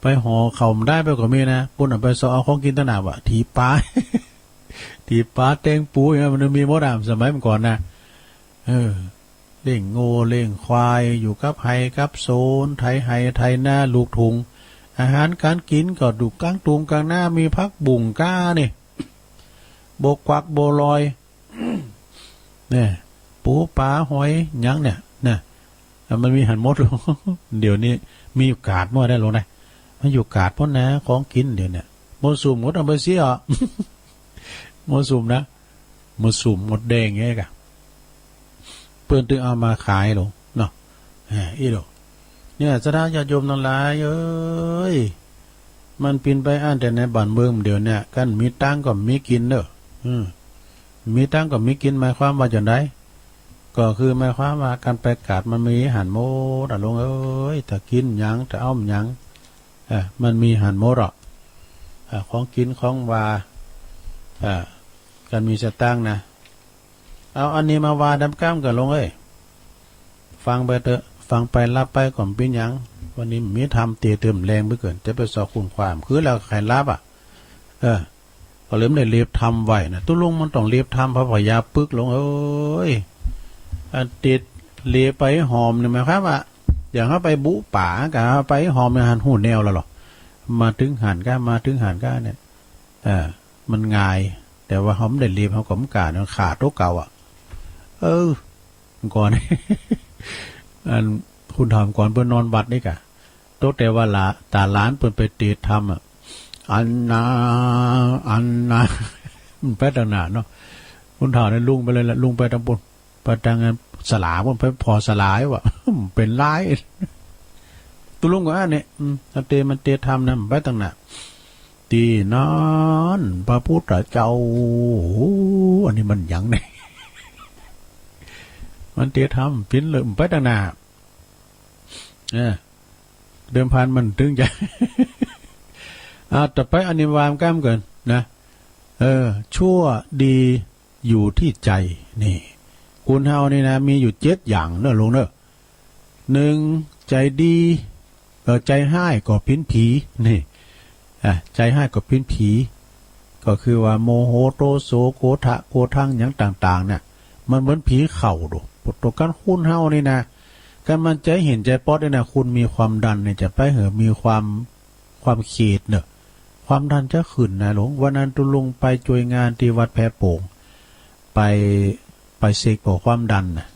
ไปห่อเขาได้ไปก็มีนะปุ่นเอาไปซอเอาของกินตะหนาวะถีปลา ถีปลาเต้งปูอย่างมันมีมดสมัยเมื่อก่อนนะเล่งโง่เล่งควายอยู่กับไฮกับโซนไทยไฮไทยหน้าลูกทุงอาหารการกินก็ดูกลางตุงกลางหน้ามีพักบุ่งก้านี่โบกควักโบลอยเนี่ยปูปลาหอยยังเนี่ยมันมีหันมดลง เดี๋ยวนี้มีอยู่กาดมั่วได้ลงได้มันอยู่กาดเพราะนะของกินเดี๋ยวเนี่ยมดสุ่มมดเอาไปเสียมดสุ่มนะมดสุ่มมดแดงเงี้ยกะเปิ้นถึงเอามาขายลงเนาะอีโดเนี่ยสถานญาติโยมทั้งหลายเอ้ยมันปีนไปอ่านแต่ในบ้านเมืองเดี๋ยวเนี่ยกันมีตังก็มีกินเด้อมีตังก็มีกินหมายความว่าจังไดก็คือหมายความว่าการไปกาดมันมีอาหารโมดลงเอ้ยถ้ากินหยังถ้าอ้อมหยังมันมีอาหารโมดอ่ะของกินของว่าการมีสตางค์นะเอาอันนี้มาวาดำก้ามกันลงเอ้ยฟังไปเถอะฟังไปรับไปก่อนเป็นหยังวันนี้มีทำเตะเติมแรงไปเกินจะไปสอบคุณความคือแล้วใครรับก็เริ่มได้เรียบทำไหวนะตุ้ลุงมันต้องเรียบทำพระพยาปึกลงเอ้ยติดเรียไปหอมเนี่ยหมายความว่าอย่างเขาไปบุป่ากะไปหอมในหันหูแนวแล้วหรอมาถึงหันก้าเนี่ยมันง่ายแต่ว่าเขาไม่ได้เรียบเขาก็มกาเนี่ยขาดโต๊ะเก่าก่อน อันคุณทำก่อนเพื่อนนอนบัดนี่กะโต๊ะแต่ว่าตาล้านเพื่อนไปตีทำอันนามันไปต่างหนาเนาะคุณถามเนี่ยลุงไปเลยละลุงไปทำบุญไปทางงานสลามันไปพอสลายวะเป็นร้ายตุลุงก็เนี่ยมันเตะทำนะไปต่างหนาตีนอนพระพุทธเจ้าอันนี้มันยังไงมันเตะทำพินเลยไปต่างหนาเดิมพันมันถึงจะต่อไปอนิวามก้ามเกินนะชั่วดีอยู่ที่ใจนี่คุณเฮานี่นะมีอยู่7อย่างเนอะลงเนอะ1ใจดีใจให้ก็พินผีนี่ใจให้ก็พินผีก็คือว่าโมโหโตโสโกทะโกทังอย่างต่างๆเนี่ยมันเหมือนผีเข่าดูปตกันคุณเฮานี่นะการมันใจเห็นใจป๊อดเนี่ยนะคุณมีความดันเนี่ยจะไปมีความเขตเนอะความดันจะขึ้นนะหลวงวันนั้นตุลุงไปช่วยงานที่วัดแพโป่งไปเสกบอกความดันนะ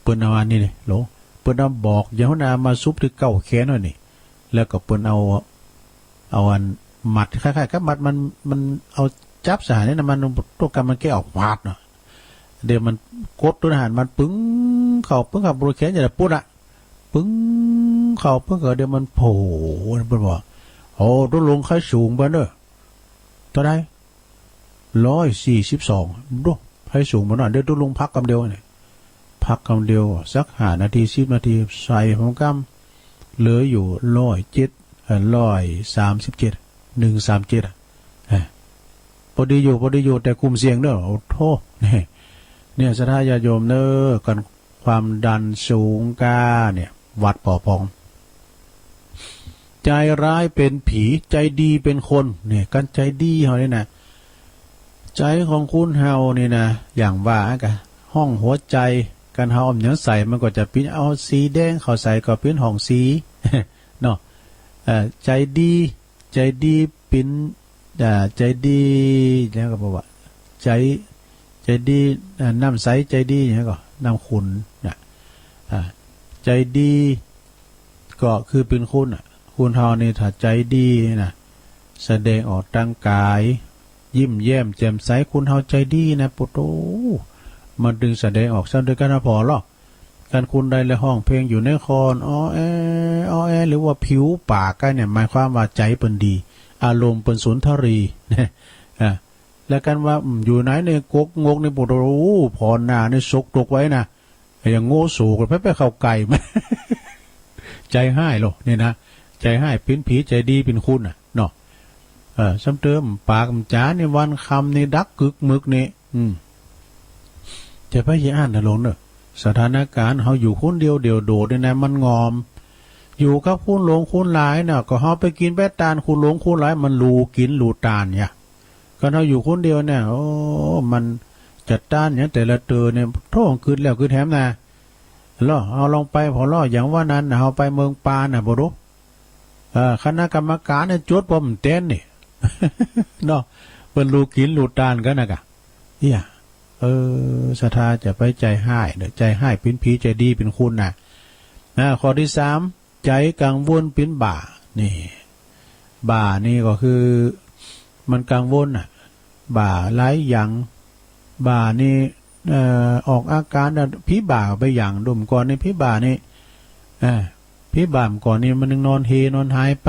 เปิ้นเอาอันนี้เลยหลวงเปิ้นเอาบอกอย่างนามาซุปที่เก้าแขนหน่อยนี่แล้วก็เปิ้นเอาอันมัดคล้ายๆกับมัดมันเอาจับสายนี่นะมันตัวกันมันแก้ออกวาดเนาะเดี๋ยวมันกดตัวอาหารมันปึ้งเข่าบริแขนจะปุ๊ดปึ้งเข่าเดี๋ยวมันโผล่เปิ้นบอกโอ้ตัวลงค่าสูงไปเนอะตัวใด142ดูให้สูงมาหน่อยเดี๋ยวตัวลงพักกำเดียวเนี่ย พักคำเดียวสัก5 นาที10 นาทีใส่ผมกำเหลืออยู่137พอดีอยู่แต่คุมเสียงเด้อโอ้โธ่เนี่ยศรัทธาญาติโยมเด้อกันความดันสูงก้าเนี่ยวัดปอพองใจร้ายเป็นผีใจดีเป็นคนเนี่ยกันใจดีเฮานี่นะใจของคุณเฮานี่นะอย่างว่ากะห้องหัวใจกันเฮาเอาหยังใส่มันก็จะเป็นเอาสีแดงเขาใส่ก็เป็นห้องสี เนาะใจดีเป็นใจดีแล้วก็บอกว่าใจดีน้ำใสใจดีอย่างนี้ก็น้ำขุนนะใจดีก็คือเป็นคุณคุณเฮานี่ถ้าใจดีนะแสดงออกทางกายยิ้มแย้มแจ่มใสคุณเฮาใจดีนะปุตโตมันดึงแสดงออกซะด้วยกันนะพอหรอกการคุณใดและห้องเพลงอยู่ในคอนอ้อแอหรือว่าผิวปากกันเนี่ยหมายความว่าใจเป็นดีอารมณ์เป็นสุนทรีนะแล้วกันว่าอยู่ไหนในกกงกในปุตโตพอหน้าในซกตกไว้นะอย่างโง่สูกไปเข้าไก่มัน ใจให้หรอเนี่ยนะใจให้เป็นผีใจดีเป็นคุณเนาะซ้ำเติมปากจ๋าในวันคำในดักกึกมึกนี่จะไปยี่อ่านนะลงเนอะสถานการณ์เขาอยู่คนเดียวโดดเนี่ยนะมันงอมอยู่กับคุณหลงคุณหลายเนี่ยก็เขาไปกินแป้ตาลคุณหลงคุณหลายมันรูกินรูตาลเนี่ยก็เขาอยู่คนเดียวเนี่ยโอ้มันจัดต้านเนี่ยแต่ละเตอเนี่ยโท่งคืนแล้วคือแถมนะล่อเอาลงไปพอล่ออย่างว่านั้นเอาไปเมืองปานบรุคณะกรรมการเนี่ยจดปมเต้นนี่ เนาะเป็นรูกินรูตาลกันนะกะเนี่ยศรัทธาจะไปใจให้เด้อใจให้เป็นผีใจดีเป็นคุณนะข้อที่3ใจกังวลเป็นบ่านี่บ่านี่ก็คือมันกังวลบ่าหลายอย่างบ่านี่ออกอาการผีบ่าไปอย่างดมก่อนในผีบ่านี่ผีบ่ามก่อนนี่มันนึงนอนเฮนอนหายไป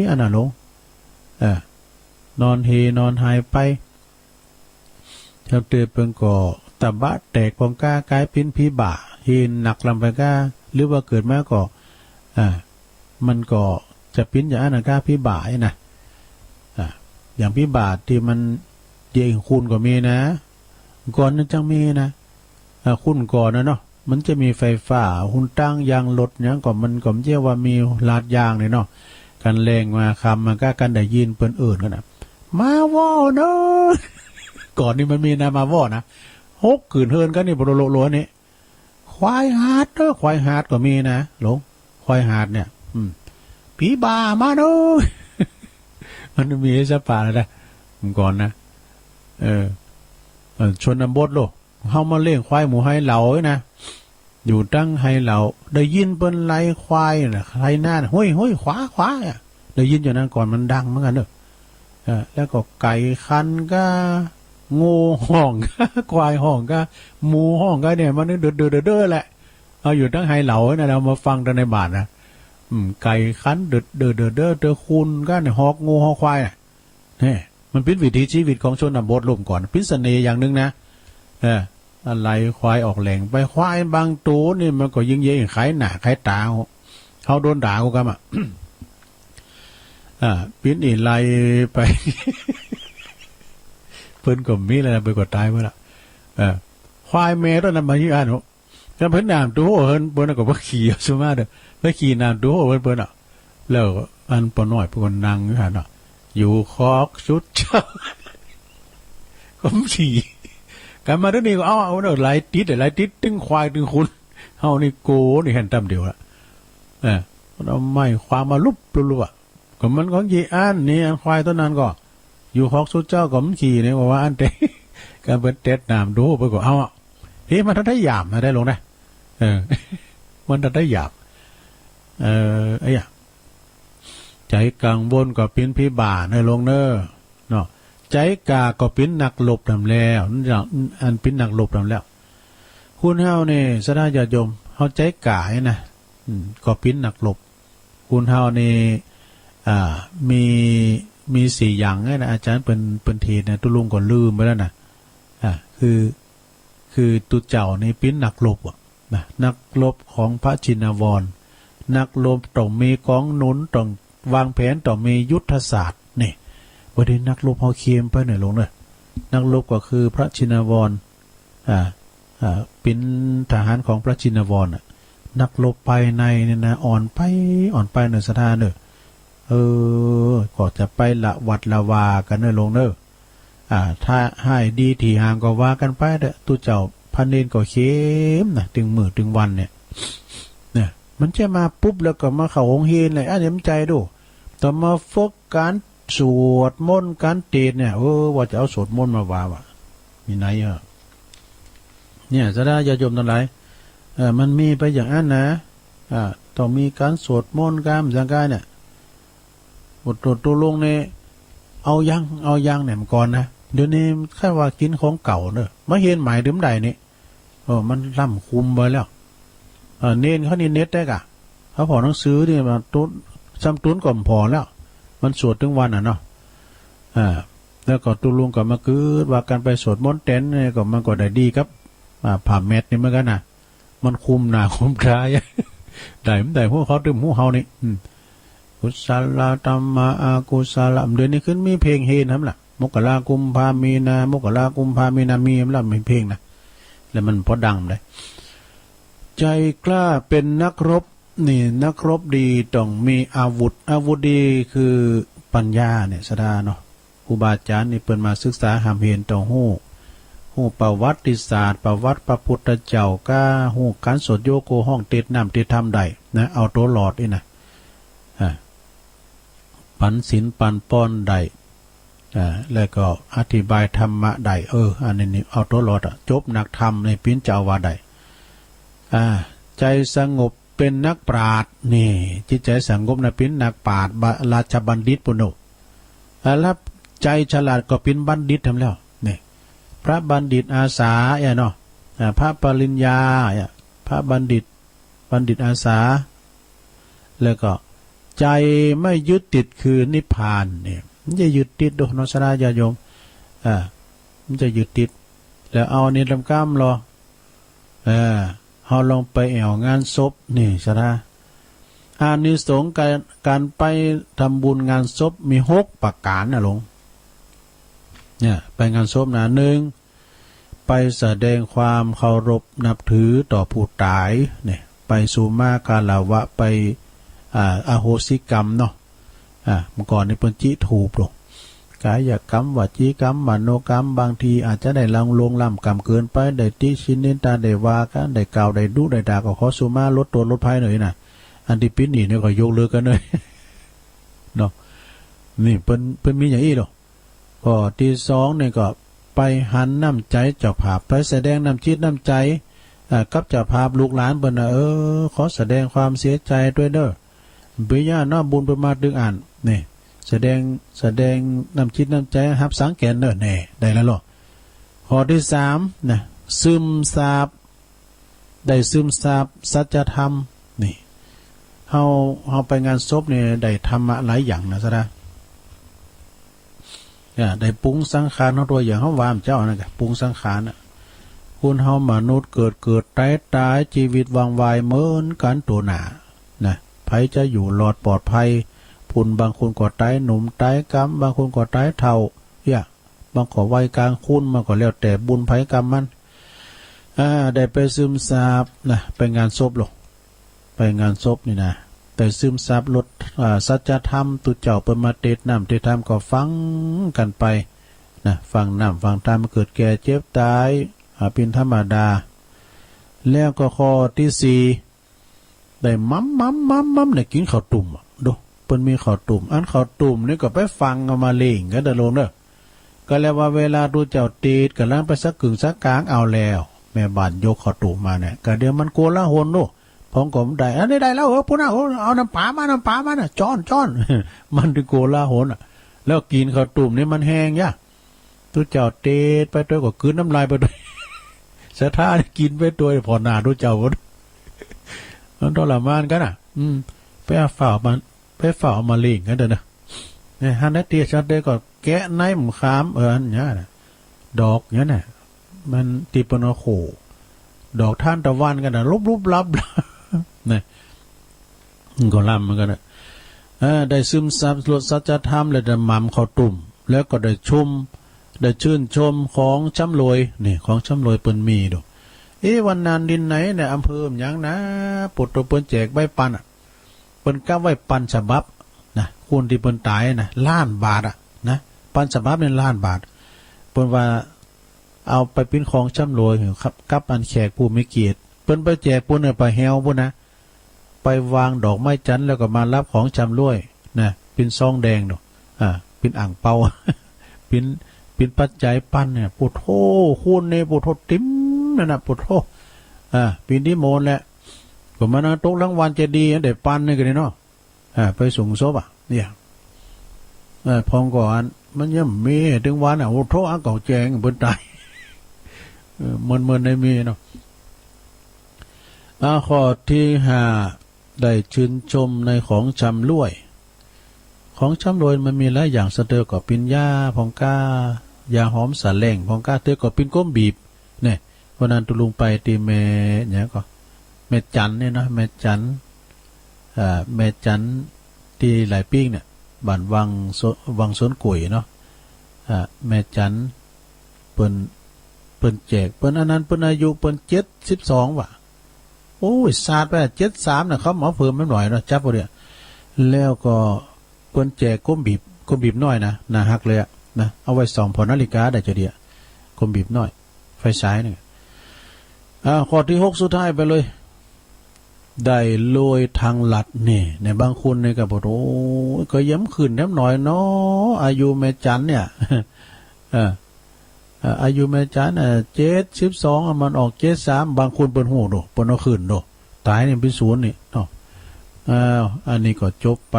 อันน่ะลงนอนเฮนอนหายไปชาวเตือเปิงก่อตะบะแตกปองก้ากลายเป็นผีบ่าเฮนหนักลำไปก้าหรือว่าเกิดมาก่อมันก็จะปิ้นอย่างนั้นก้าผีบ่านะอย่างผีบ่าที่มันเดียงคุณก็มีนะก่อนนั้นจังมีนะคุณก่อนนะเนาะมันจะมีไฟฟ้าหุ่นตั้งยางรถเนี้ยก็มันก็เรียกว่ามีลาดยางเลยเนาะกันแรงมาคำมันก็กันได้ยินเปิ้นอื่นกันนะมาว่อเนาะ ก่อนนี้มันมีนะมาว่อนะ6 คืนเฮินกันนี่บโลนี่ควายหาดเด้อควายหาดก็มีนะหลงควายหาดเนี่ยผีบ่ามาเนาะ มันมีไอ้สปาอะไรก่อนนะชนบทโลกเขามาเลี้ยงควายหมูให้เหล่านะอยู่ตั้งให้เหล่าได้ยินเปิ้นไล่ควายนะใครหน้าห้อยขวาได้ยินอย่างนั้นก่อนมันดังเหมือนกันเนอะแล้วก็ไก่คันก็งูห้องก็ควายห้องก็หมูห้องก็เนี่ยมันเด้อแหละเอาอยู่ตั้งให้เหล่านะเรามาฟังกันในบาทนะไก่คันเด้อคุณก็เนี่ยหอกงูหอกควายเนี่ยมันเป็นวิถีชีวิตของชนบทร่วมก่อนเป็นเสน่ห์อย่างนึงนะอะไรควายออกแหล่งไปควายบางตัวนี่มันก็ยิงเย่ขายหน้าขายตาเขาโดนด่ากูกันปิ้นอีไลไป เพิ่นก็มีอะไรไปกดตายเมื่อละควายแม่ตัวนั้นมายี่อันแล้วเพิ่นน้ำตัวเพิ่นเพิ่นก็ว่าขี่สมาเด้อไปขี่น้ำตัวเพิ่นแล้วอันปน้อยเพิ่นนั่งอยู่หั่นอยู่คอกชุดเจ้า ก็ขี่กันมาเดี๋ยวนี้ก็เอาหลายติดตึงควายตึงคุณเฮานี่โกนี่เห็นตามเดียวละเอาไม้ความมาลุบก็มันของยีอันนี่อันควายตัวนั้นก็อยู่คอกสุดเจ้าก็มันขี่นี่ว่าอันเตะการเปิดเต็ดน้ำดูไปก็เอาเฮ้ยมันได้หยาบมาได้ลงนะมันได้หยาบไอ้ใจกังวลก็เป็นพี่บ่าในลงเนอเนาะใจกาก็เป็นนักหลบทำแล้วอันเป็นนักหลบทำแล้วคุณเฮาเนี่ยสดาญาติโยมเฮาใจกาเนี่ยนะก็เป็นนักหลบคุณเฮาเนี่ยมี4 อย่างนะอาจารย์เป็นเทศนะตุลุงก็ลืมไปแล้วนะคือตุเจ้าในเป็นนักหลบ นะนักรบของพระชินวรนักรบต้องมีกองหนุนต้องวางแผนต้องมียุทธศาสตร์นี่ประเด็นนักรบเขาเคียมไปหน่อยลงเลยนักรบก็คือพระชินวรเป็นทหารของพระชินวรนักรบภายในเนี่ยนะอ่อนไปหน่อยสถานเนอะก็จะไปละวัดละวากันเนอะลงเนอะถ้าให้ดีที่ห่างก็ว่ากันไปเด้อตู้เจ้าพันเนนก็เข้มนะถึงมื้อถึงวันเนี่ยมันจะมาปุ๊บแล้วก็มาเข้าองค์เฮนเลยเดี๋ยวมันใจดูต่อมาฝึกการสวดมนต์การเทศเนี่ยว่าจะเอาสวดมนต์มาว่ามีไหนเนี่ยจะได้ญาติโยมทั้งหลายมันมีไปอย่างนั้นนะต้องมีการสวดมนต์การสังฆาเนี่ยบทตัวลงเนี่ยเอายังเนี่ยมันก่อนนะเดี๋ยวนี้แค่ว่ากินของเก่าเนอะมาเห็นหมายถึงใดนี่มันล่ำคุมไปแล้วเน้นเขานี่เน็ตได้กะเขาพอหนังสือเนี่ยมาตุ้นซ้ำตุ้นก่อนพอแล้วมันสวดถึงวันเนาะแล้วก็ตุลุงก็มาคือว่าการไปสวดมนต์เต้นเนี่ยก็มันก็ได้ดีครับผ่าเม็ดนี่เหมือนกันนะมันคุมหนาคุมคลายได้พวกเขาดื่มพวกเขานี่กุศลธรรมะอากุศลเดือนนี้ขึ้นมีเพลงเฮนครับล่ะมกรากุมภามีนามกรากุมภามีนามีแล้วมีเพลงนะแล้วมันพอดังเลยใจกล้าเป็นนักรบนี่นักรบดีต้องมีอาวุธดีคือปัญญาเนี่ยสดาเนาะครูบาอาจารย์นี่เปิดมาศึกษาหามเห็นต้องหู้ประวัติศาสตร์ประวัติพระพุทธเจ้าก้าหู้การสวดโยโกห้องเตดน้ำเตดธรรมใดนะเอาตัวหลอดนี่นะปันศีลปันป้อนใดแล้วก็อธิบายธรรมะใดอันนี้เอาตัวหลอดจบนักธรรมในปิ้นเจ้าวาใดใจสงบเป็นนักปราชญ์นี่จิตใจสงบนะเป็นนักปราชญ์ราชบัณฑิตปุโนแล้วใจฉลาดก็เป็นบัณฑิตทำแล้วนี่พระบัณฑิตอาสาเนาะพระปริญญาพระบัณฑิตอาสาแล้วก็ใจไม่ยึดติดคือนิพพานเนี่ยมันจะยึดติดโดยนสราญาโยมมันจะยึดติดแล้วเอานี่ลำก้ามรอเราลองไปแอวงานศพนี่สระอานิสงส์การไปทำบุญงานศพมี6ประการนะหลวงเนี่ยไปงานศพนะ1ไปแสดงความเคารพนับถือต่อผู้ตายเนี่ยไปสุมาคารวะไปอโหสิกรรมเนาะเมื่อก่อนนี่เป็นจิถูกหรอกกายกรรมวจีกรรมมโนกรรมบางทีอาจจะได้ลงล่ำกรรมเกินไปได้ติชินนินตาได้วากันได้กล่าวได้ดุได้ด่าก็ขอสุมาลดตัวลดภัยหน่อยนะอันที่ปิ้นนี่เนี่ยก็ยกเลิกกันเลยเนาะนี่เป็นมีอย่างอี้หรอก็ที่2เนี่ยก็ไปหันน้ำใจเจ้าภาพไปแสดงน้ำจิตน้ำใจกับเจ้าภาพลูกหลานเปิ้นขอแสดงความเสียใจด้วยเด้อเบียร์น้าบุญประมาทดึงอ่านนี่แสดงน้ำจิตน้ำใจฮับสังแกนเนอะแน่ได้แล้วหรอข้อที่3นะซึมซาบสัจธรรมนี่เฮาไปงานศพเนี่ยได้ธรรมะหลายอย่างนะซะนะได้ปรุงสังขารเฮาตัวอย่างเฮาวามเจ้านั่นก็ปรุงสังขารคุณเฮามนุษย์เกิดตายชีวิตวางวายเหมือนกันตัวหนานะไผจะอยู่รอดปลอดภัยพุ่นบางคนก็ตายหนุ่มตายกรรมบางคนก็ตายเฒ่าบางก็วัยกลางคุณมันก็แล้วแต่บุญไผกรรมมันได้ไปซึมซาบนะไปงานศพหรอกไปงานศพนี่นะแต่ซึมซาบลดสัจธรรมตุเจ้าเปิ้นมาเทศน้ำเทศธรรมก็ฟังกันไปนะฟังน้ำฟังธรรมเกิดแก่เจ็บตายเป็นธรรมดาแล้วก็ข้อที่4ได้มัมเนี่ยกินข้าวตุ่มดูเปิ้นมีข้าวตุ่มอันข้าวตุ่มนี่ก็ไปฟังเอามาเล่งกันเด้อลงเด้อก็แล้วว่าเวลาดูเจ้าเทศกำลังไปสักกึ่งสักกลางเอาแล้วแม่บ้านยกข้าวตุ่มมาเนี่ยก็เดี๋ยวมันโกลาหลดูผมก็ได้อันนี้ได้แล้วพุ่นเอาน้ำปลามาน่ะจ้อนมันถึงโกลาหลแล้วกินข้าวตุ่มนี่มันแห้งดูเจ้าเทศไปด้วยก็คืนน้ำลายไปด้วยสะท้ากินไปตัวพอหน้าดูเจ้าก็มันทรมานกันไปฝ่ามาเล่งกันเด้อนะเนี่ยฮันได้เตียชัดได้ก็แกะในหมูขามอันเนี้ยนะดอกเนี้ยน่ะมันตีปนโข ดอกท่านตะวันกันนะรูปลับเนี่ยก็ล่ำเหมือนกันนะได้ซึมซับรสสัจธรรมและได้หม่ำข้าวตุ่มแล้วก็ได้ชุ่มได้ชื่นชมของช้ำรวยนี่ของช้ำรวยเปิ้นมีดูวันนั้นดินไหนเนี่ยอำเภออย่างนะปุตตะเปิ้นแจกใบปันอ่ะเปิ้นก้าไว้ปันฉบับนะคนที่เปิ้นตายนะ1,000,000 บาทอ่ะนะปันฉบับเนี่ย1,000,000 บาทเปิ้นว่าเอาไปเป็นของช้ำรวยครับกับอันแขกผู้มีเกียรติเปิ้นไปแจกปุ่นเนี่ยไปแฮวปุ่นนะไปวางดอกไม้จันทร์แล้วก็มารับของช้ำรวยนะเป็นซองแดงดอกเป็นอ่างเปา เป็นปัจจัยปั้นเนี่ยปุโธคุณเนี่ยปุโธติ้มนั่นน่ะปุโธปีนี้โมนแหละก็มานะตกรางวัลจะดีเด็ดปั้นนี่กันเนาะไปส่งศพเนี่ยพองก่อนมันยังมีถึงวันปุโธเก่าแจงบนตายมันในมีเนาะข้อที่5ได้ชื่นชมในของชำร่วยของชำรวยมันมีหลายอย่างสเตอร์ก็เป็นยาพองก้ายาหอมสาแหล่งพองก้าเตอร์ก็เป็นก้มบีบเนี่ยวันนั้นตุลุงไปตีแม่เนี่ยก็แม่จันเนี่ยนะแม่จันแม่จันที่หลายปีเนี่ยบ้านวังสวนกุยเนาะแม่จันเปิ้นแจกเปิ้นอันนั้นเปิ้นอายุเปิ้น72ว่ะโอ้ยศาสตร์ไป73น่ะเขาหมอเพิ่มไม่หน่อยเนาะจับบ่เนี่ยแล้วก็เปิ้นแจกก้มบีบน้อยนะน่าฮักเลยนะเอาไว้2 พอนาฬิกาได้จะเดียก้มบีบน้อยไฟฉายนี่ข้อที่6สุดท้ายไปเลยได้ลอยทางลัดนี่ในบางคนนี่ก็บอกโอ้ก็ย้ำขึ้นน้ำหน่อยเนาะอายุแม่จันเนี่ยอายุแม่จัน72มันออก73บางคนเปิ้นหูโดเปิ้นเอาขึ้นโดตายนี่เป็น0นี่เนาะอันนี้ก็จบไป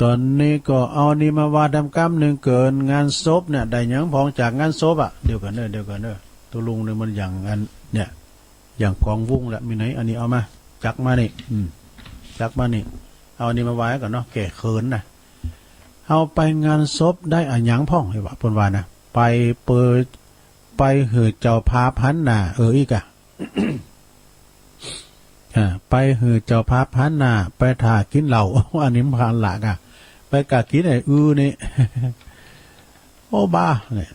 ตอนนี้ก็เอานี่มาว่าทำกรรมหนึ่งเกินงานศพเนี่ยได้ยังพองจากงานศพเดี๋ยวกันเด้อตัวลุงเนี่ยมันอย่างอันเนี่ยอย่างกองวุ้งละมีไหนอันนี้เอามาจักมานี่จักมานี่เอาอันนี้มาไว้ก่อนเนาะแก่เขินนะเอาไปงานศพได้อันยังพ่องให้ว่าเพิ่นว่านะไปเปิดไปหือเจ้าพาพันน่ะอีกอะ ไปหือเจ้าพาพันน่ะไปถ่ากินเหล้า อันนี้ผ่านหลักไปกะกินไอ้นี่ โอ้บ้าเนี่ย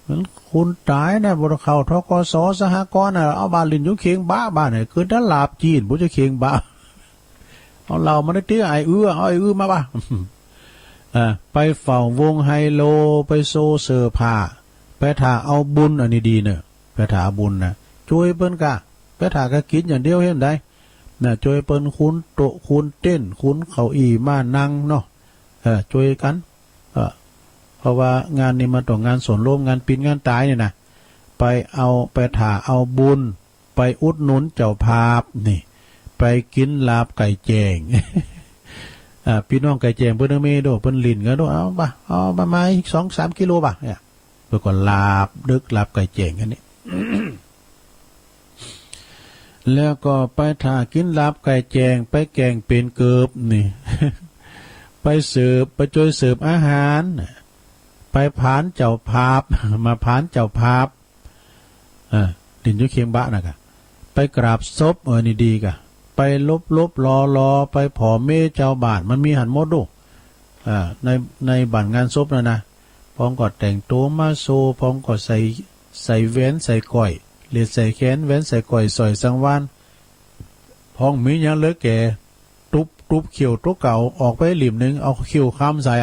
มันคุณตายนะบริเข้าทกสสหกรณ์เอาบาลินยุเคียงบ้าเนี่ยคือด้านลาบจีนบุจะเคียงบ้าเอาเรามาได้ตื้อไอ้เอาไอ้มาบ้า ไปเฝ้าวงไฮโลไปโซเซอร์ผ้าไปถ่าเอาบุญอันนี้ดีเนอะไปถ่าบุญนะช่วยเปิ้นกะไปถ่ากะกินอย่างเดียวเห็นได้น่ะช่วยเปิ้นคุณโตคุณเต้นคุณเขาอีมานั่งเนาะช่วยกันเพราะว่างานนี้มาต่องานส่วนร่วมงานปีนงานตายเนี่ยนะไปถ่าเอาบุญไปอุดหนุนเจ้าภาพนี่ไปกินลาบไก่แจง พี่น้องไก่แจงเพิ่นมีโดเพิ่นลิ้นก็โดเอาประมาณ2-3 กิโลป่ะเนี่ยเพิ่นก็ลาบดึกลาบไก่แจงกันนี่ แล้วก็ไปถ่ากินลาบไก่แจงไปแกงเป็นเกิบนี่ ไปเสิร์ฟไปช่วยเสิร์ฟอาหารไปผานเจ้าภาพ มาผานเจ้าภาพลิ้นอยู่เคียงบะน่ะกะไปกราบศพนี่ดีกะไปลบรอไปผอเมเจ้าบ้านมันมีหันหมดดูในบ้านงานศพนะพร้อมก็แต่งตัวมาโซพร้อมก็ใส่แว่นใส่ก้อยเลียดใส่แขนแว่นใส่ก้อยสอยสังวานพร้อมมีอย่างเหลือแก่ทุบเขียวตัวเก่าออกไปหลิมนึงเอาเขียวค้ำใส่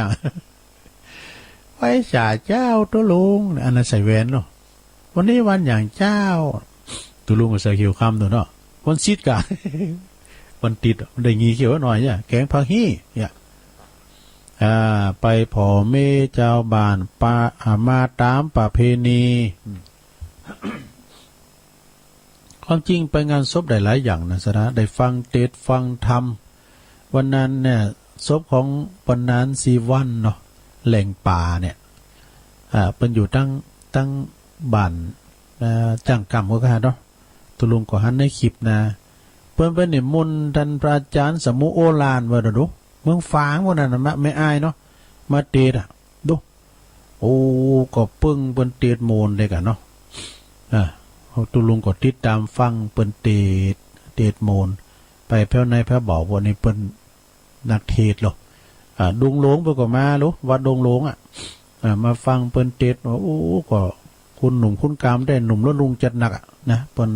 ไว้จ่าเจ้าตัวลุงอันนั้นใส่แว่นเนาะวันนี้วันอย่างเจ้าตัวลุงก็ใส่เขียวค้ำตัวเนาะวันซิดกะ วันติดได้งีเขียวหน่อยเนี่ยแกงผักฮี่เนี่ยไปผอเมเจ้าบ้านมาตามประเพณี ความจริงไปงานศพได้หลายอย่างนะสนะได้ฟังเทศฟังธรรมวันนั้นเนี่ยศพของปนานสีวันเนาะแหล่งป่าเนี่ยเป็นอยู่ตั้งบ้านจ้างกรรมก็ค่ะเนาะตุลุงก็หันในคลิปนะเพิ่นเป็นนิมนต์ท่านพระอาจารย์สมุโอฬารว่าดูเมืองฝางพวกนั้นน่ะไม่อายเนาะมาเทศดูโอ้ก็ปึ้งเปิ้นเทศโมนเลยกันเนาะ ตุลุงก็ติดตามฟังเปิ้นเตดโมนไปแพ้วในแพ้วบอกว่านี่เปิ้นนักเทศหรอดงหลวงเปิ้นก็มาลูวัดดงหลวงมาฟังเปิ้นเทศว่าโอ้ก็คุณหนุ่มคุณกามได้หนุ่มแล้วลุงจัดหนักนะเปิ้น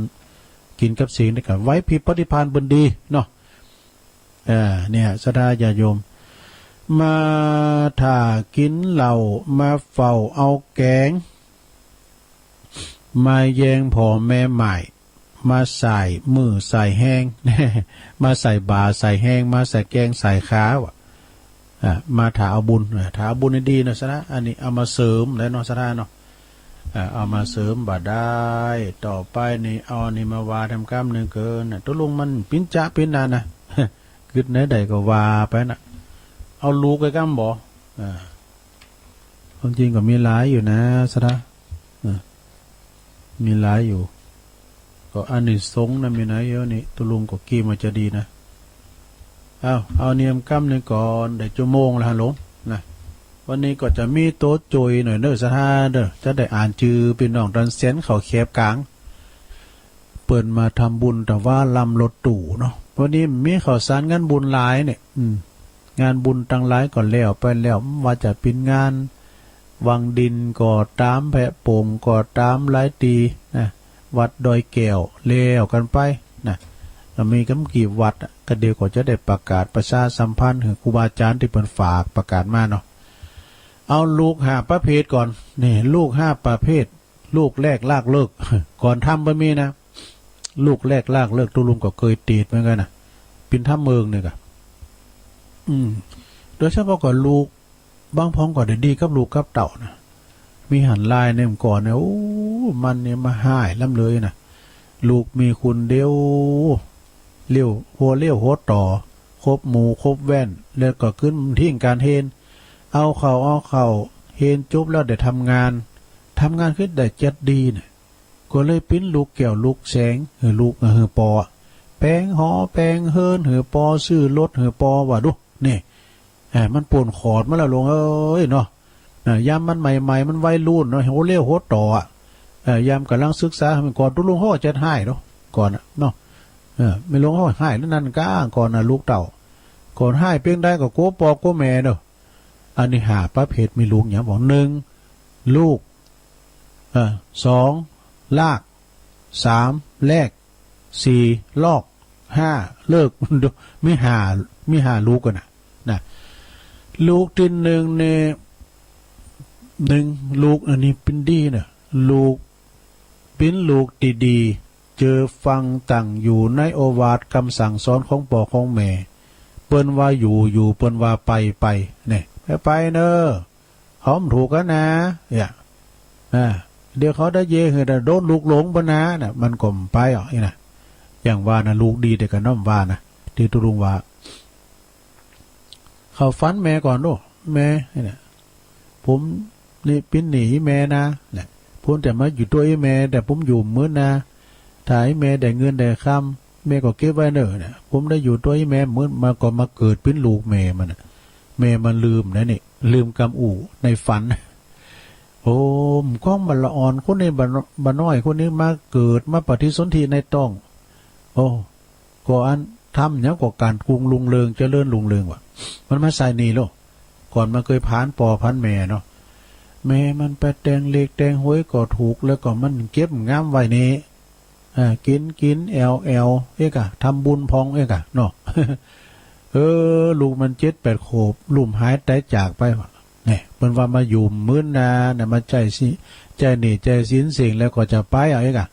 กินกับสิ่งนี่ก็ไว้พิปฏิภาณเปิ้นดีเนาะเนี่ยศรัทธาญาโยมมาถ้ากินเหล้ามาเฝ้าเอาแกงมาแยงพ่อแม่ใหม่มาใส่มือใส่แห้ง มาใส่บาใส่แห้งมาใส่แกงใส่ข้าวมาถาเอาบุญถาบุญดีนะสนะอันนี้เอามาเสริมแล้วเนาะสนะเนาะเอามาเสริมบาได้ต่อไปนี่เอานี่มาวาทำกรรมหนึ่งเกินตัวลุงมันปิ้นจะปิ้นนานนะ กึดไหนใดก็วาไปนะเอาลูกไปกำบ่ความจริงก็มีหลายอยู่นะสนะมีหลายอยู่ก็อันนี้สงนะมีไหนเยอะนี่ตัวลุงก็กี้มันจะดีนะเอาเนียมกำหนึ่งก่อนได้ชั่วโมงแล้วฮะหลงนะวันนี้ก็จะมีโต๊ะจุยหน่อยเด้อสถานเด้อจะได้อ่านชื่อพี่น้องดันเซนเขาแคบกลางเปิดมาทำบุญแต่ว่าลำรถตู่เนาะวันนี้มีข่าวสารงานบุญหลายเนี่ยงานบุญตั้งหลายก่อนแล้วไปแล้วว่าจะเป็นงานวังดินก่อตามแพะโป่งก่อตามหลายตีนะวัดดอยแก้วเลี้ยวกันไปนะมีกำกี่วัดก็เดียวก็จะได้ประกาศประชาสัมพันธ์ถึงครูบาอาจารย์ที่เปิดฝากประกาศมาเนาะเอาลูก5ประเภทก่อนนี่ลูก5ประเภทลูกแรกลากเลิก ก่อนทำบ่มีนะลูกแรกลากเลิกตุลุงก็เคยตีดเหมือนกันนะปินท่าเมืองเนี่ยก็โดยเฉพาะก่อนลูกบางพ้องก่อนได้ดีกับลูกกับเต่านะมีหันลายเนี่ยก่อนเนี่ยโอ้มันเนี่ยมาหายล้ำเลยนะลูกมีคุณเดียวเลี้ยวหัวเลี้ยวหัวต่อครบหมูครบแว่นแล้วก็ขึ้นทิ้งการเฮนเอาเข่าเฮนจบแล้วได้ทำงานขึ้นได้จัดดีเนี่ยก็เลยปิ้นลูกแก้วลูกแสงลูกปอแปลงหอแปลงเฮินปอซื้อรถปอว่าดูนี่มันปนขอดมาแล้วลงเอ้ยเนาะยามมันใหม่ๆมันวัยรุ่นเนาะหัวเลี้ยวหัวต่อยามกำลังศึกษามันก่อนตุลุงเขาจะให้เนาะก่อนเนาะไม่ลงเขาให้นั่นก้าก่อนลูกเต่าก่อนให้เพียงได้ก็โก้ปอโก้แม่เนาะอันนี้หาประเภทมีลูกอย่างบอก1ลูก2ลาก3แลก4ลอก5เลิกไม่หาลูกกันนะลูกที่1เนี่ย1ลูกอันนี้เป็นดีเนาะลูกเป็นลูกดีๆเจอฟังตั้งอยู่ในโอวาทคำสั่งสอนของพ่อของแม่เปิ้นว่าอยู่เปิ้นว่าไปเนี่ยไปเนอะหอมถูกกันนะเนี่ยเดี๋ยวเขาได้เย่เหรอโดนลูกหลงปะนะน่ะมันก็ไปนะอย่างว่านะลูกดีเด็กกันน้อมว่านะที่ตุลุงว่าเขาฟันแม่ก่อนดูแม่เนี่ยผมนี่ปิ้นหนีแม่นะเนี่ยผมแต่มาอยู่ตัวไอ้แม่แต่ผมอยู่มื้อนะถ่ายแม่ได้เงินได้คำแม่ก็เก็บไว้เนอะเนี่ยผมได้อยู่ตัวไอ้แม่มื้อมาก็มาเกิดปิ้นลูกแม่มันแม่มันลืมนะนี่ลืมกำอู่ในฝันโอ้มก้องบัลละอ่อนคนนี้บัน้อยคนนี้มาเกิดมาปฏิสนธิในต้องโอ้ก็อันทำเนี่ยก็การกรุงลุงเรืองเจริญลุงเรืองว่ะมันมาใส่นี่โลก่อนมันเคยผ่านปอพันแม่เนาะแม่มันไปแต่งเล็กแต่งห้วยก็ถูกแล้วก็มันเก็บงามไว้นี้กินแอลเอกะทำบุญพองเอกะเนาะ ลูกมัน7-8 ขวบลุ่มหายแต่จากไปว่ะเนี่ยมันว่ามาอยู่มื้อนาเนี่ยมาใจนี่ใจสินเสียงแล้วก็จะไปเอกะ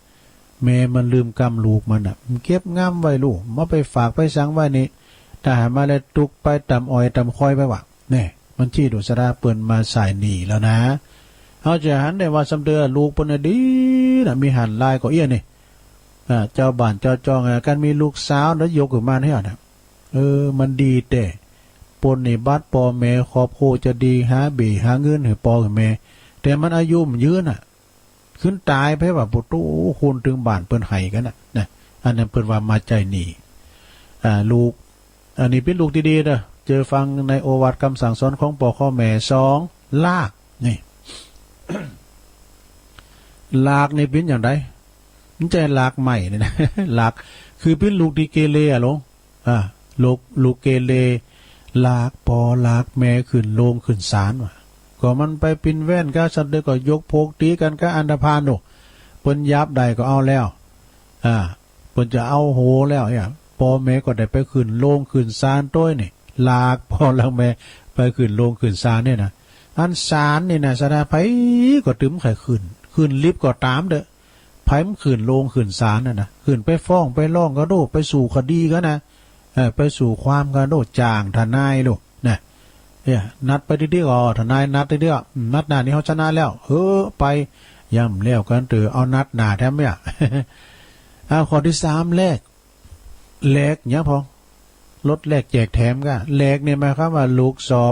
แม่มันลืมกำลูกมันมันเก็บงามไว้ลูกมาไปฝากไปสังไว้นี่ถ้าหามาแล้วตุกไปตำอ้อยตำคอยไปว่ะเนี่ยมันชี้ดุษราเปิ้นมาใส่หนีแล้วนะเอาจะหันได้ว่าสำเดือลูกเปิ้นดีนะมีหันลายก็เอี้ยนี่เจ้าบ้านเจ้าจองกันมีลูกสาวแล้วยกขึ้นมาให้อ่ะมันดีแต่ปนในบ้านปอแม่ครอบครัวจะดีหาเงินให้ปอกับแม่แต่มันอายุมันยืนขึ้นตายไปว่าปุตุคนถึงบ้านเปิ้นไห้กันนะอันนั้นเปิ้นว่ามาใจหนีลูกอันนี้เป็นลูกดีๆเด้อเจอฟังในโอวาทคำสั่งสอนของพ่อของแม่2ลากนี่ ลากนี่เป็นอย่างไร มันใจหลากใหม่เนี่ยนะ หลากคือเป็นลูกที่เกเรอะหลงลูกเกเรหลากปอหลากแม่ขึ้นโลงขึ้นศาลว่ะก็มันไปปินแว่นก็สัตว์เด็กก็ยกโพกตีกันก็อันธพาลโนเปิ้นยับใดก็เอาแล้วเปิ้นจะเอาโหแล้วเนี่ยปอแม่ก็ได้ไปขึ้นโลงขึ้นศาลต้อยนี่หลากพอแล้วแม่ไปขึ้นโลงขึ้นศาลเนี่ยนะอันศาลนี่นะสดาไผก็ตึมไข่ขึ้นลิฟต์ก็ตามเด้อไผมขืนโลงขืนศาลนะขืนไปฟ้องไปร้องก็โดไปสู่คดีก็นะไปสู่ความก็โดจ้างทนายโลกนะนัดไปที่ๆก็ทนายนัดที่ๆนัดหน้านี้เขาชนะแล้วไปย่ำแล้วกันเตอเอานัดหน้าแถมเนี่ยข้อที่3แลกเนี่ยพอลดแลกแจกแถมก็แลกเนี่ยหมายความว่าลูกสอ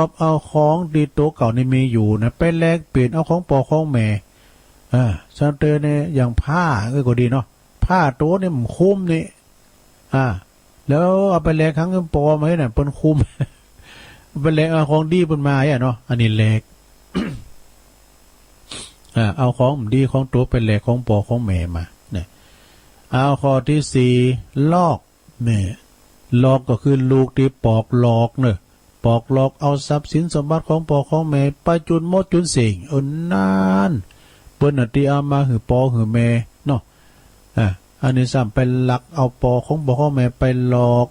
บเอาของดีโตเก่านี่มีอยู่นะไปแลกเปลี่ยนเอาของปอของแม่ซันเตอร์เนี่ยอย่างผ้าก็ดีเนาะผ้าโต๊ะเนี่ยมันคุ้มนี่แล้วเอาไปแลกครั้งปอมาให้น่ะเปิ้นคุ้ม ไปแลกเอาของดีเปิ้นมาเนาะอันนี้แลก เอาของดีของโต๊ะไปแลกของปอของแม่มาเนี่ยเอาข้อที่4ลอกเนี่ยลอกก็คือลูกที่ปอกหลอกเนอะปอกหลอกเอาทรัพย์สินสมบัติของปอของแม่ไปจุนหมดจุนสิ่งนานเปิ้นน่ะที่เอามาหือปอหือแม่เนาะอันนี้ซ้ำไปลักเอาปอของปอของแม่ไปหลอก